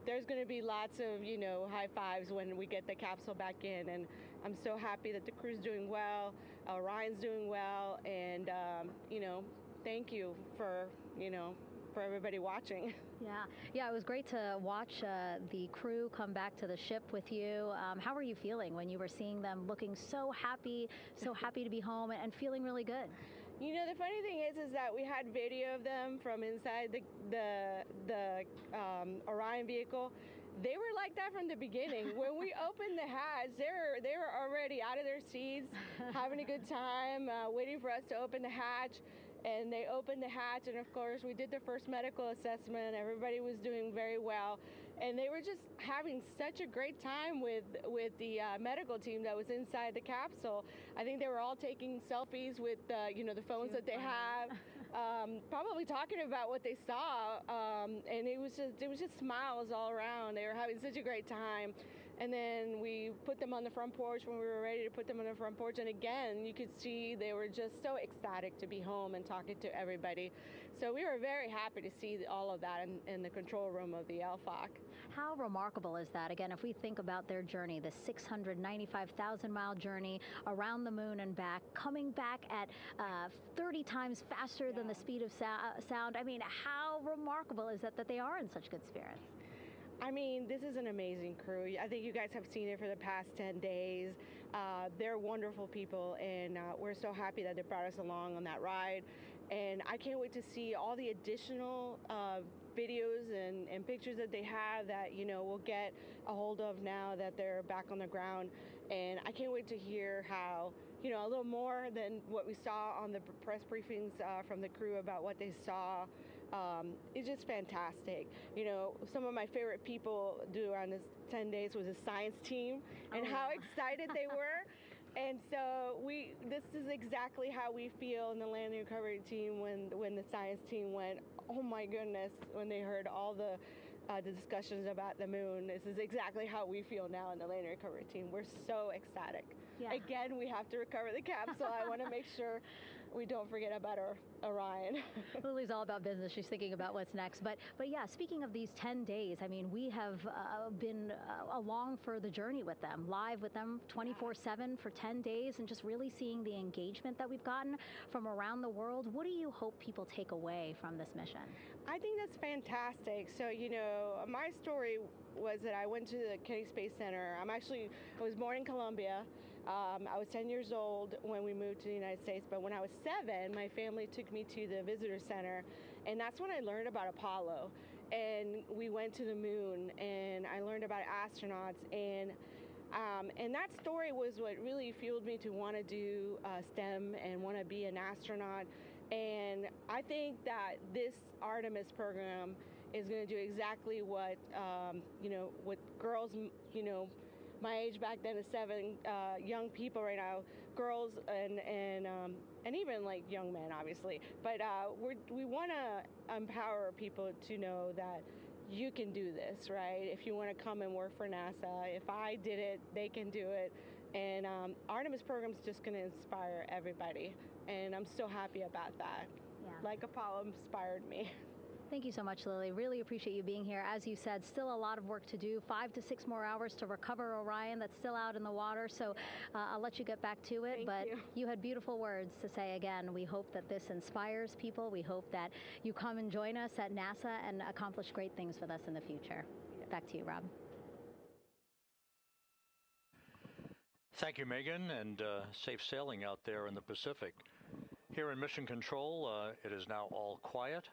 There's going to be lots of, high fives when we get the capsule back in, and I'm so happy that the crew's doing well, Orion's doing well, and thank you for everybody watching. Yeah, it was great to watch the crew come back to the ship with you. How were you feeling when you were seeing them looking so happy to be home and feeling really good? You know, the funny thing is that we had video of them from inside the Orion vehicle. They were like that from the beginning. When we opened the hatch, they were already out of their seats, having a good time, waiting for us to open the hatch. And they opened the hatch, and of course we did the first medical assessment. Everybody was doing very well, and they were just having such a great time with the medical team that was inside the capsule. I think they were all taking selfies with the phones that they have, probably talking about what they saw, and it was just smiles all around. They were having such a great time. And then we put them on the front porch when we were ready to put them on the front porch. And again, you could see they were just so ecstatic to be home and talking to everybody. So we were very happy to see all of that in the control room of the LFOC. How remarkable is that? Again, if we think about their journey, the 695,000-mile journey around the moon and back, coming back at 30 times faster than the speed of sound. I mean, how remarkable is that they are in such good spirits? I mean, this is an amazing crew. I think you guys have seen it for the past 10 days. They're wonderful people, and we're so happy that they brought us along on that ride. And I can't wait to see all the additional videos and pictures that they have that, we'll get a hold of now that they're back on the ground. And I can't wait to hear how, a little more than what we saw on the press briefings from the crew about what they saw It's just fantastic. You know, some of my favorite people around this 10 days was the science team and how excited they were. And so this is exactly how we feel in the landing recovery team when the science team went, oh my goodness, when they heard all the discussions about the moon. This is exactly how we feel now in the landing recovery team. We're so ecstatic. Yeah. Again, we have to recover the capsule. I want to make sure we don't forget about our Orion. Lily's all about business. She's thinking about what's next. But yeah, speaking of these 10 days, I mean, we have been along for the journey with them, live with them 24/7 for 10 days, and just really seeing the engagement that we've gotten from around the world. What do you hope people take away from this mission? I think that's fantastic. So, you know, my story was that I went to the Kennedy Space Center. I was born in Colombia. I was 10 years old when we moved to the United States, but when I was 7, my family took me to the visitor center, and that's when I learned about Apollo. And we went to the moon, and I learned about astronauts, and that story was what really fueled me to want to do STEM and want to be an astronaut. And I think that this Artemis program is going to do exactly what, what girls, my age back then is 7, young people right now, girls and even like young men, obviously. But we want to empower people to know that you can do this, right? If you want to come and work for NASA, if I did it, they can do it. And Artemis program is just going to inspire everybody. And I'm so happy about that. Yeah. Like Apollo inspired me. Thank you so much, Lily. Really appreciate you being here. As you said, still a lot of work to do. 5 to 6 more hours to recover Orion that's still out in the water. So I'll let you get back to it. But you had beautiful words to say again. We hope that this inspires people. We hope that you come and join us at NASA and accomplish great things with us in the future. Yeah. Back to you, Rob. Thank you, Megan, and safe sailing out there in the Pacific. Here in Mission Control, it is now all quiet.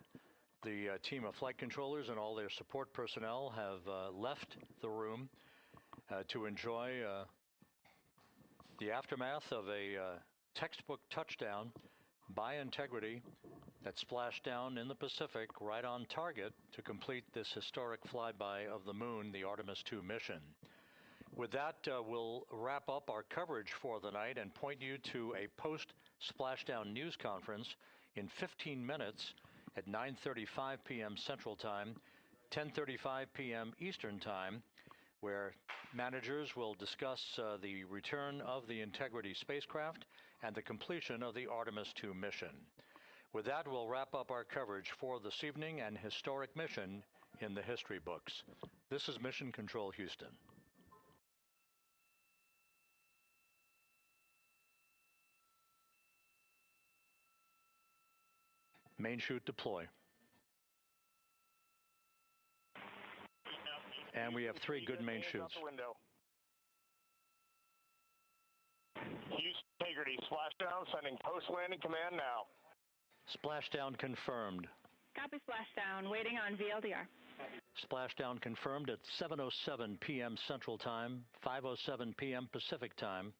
The team of flight controllers and all their support personnel have left the room to enjoy the aftermath of a textbook touchdown by Integrity that splashed down in the Pacific right on target to complete this historic flyby of the moon, the Artemis II mission. With that, we'll wrap up our coverage for the night and point you to a post-splashdown news conference in 15 minutes at 9:35 p.m. Central Time, 10:35 p.m. Eastern Time, where managers will discuss the return of the Integrity spacecraft and the completion of the Artemis II mission. With that, we'll wrap up our coverage for this evening and historic mission in the history books. This is Mission Control Houston. Main chute deploy. And we have 3 good main chutes. Houston Integrity, splashdown, sending post-landing command now. Splashdown confirmed. Copy splashdown, waiting on VLDR. Splashdown confirmed at 7:07 p.m. Central Time, 5:07 p.m. Pacific Time.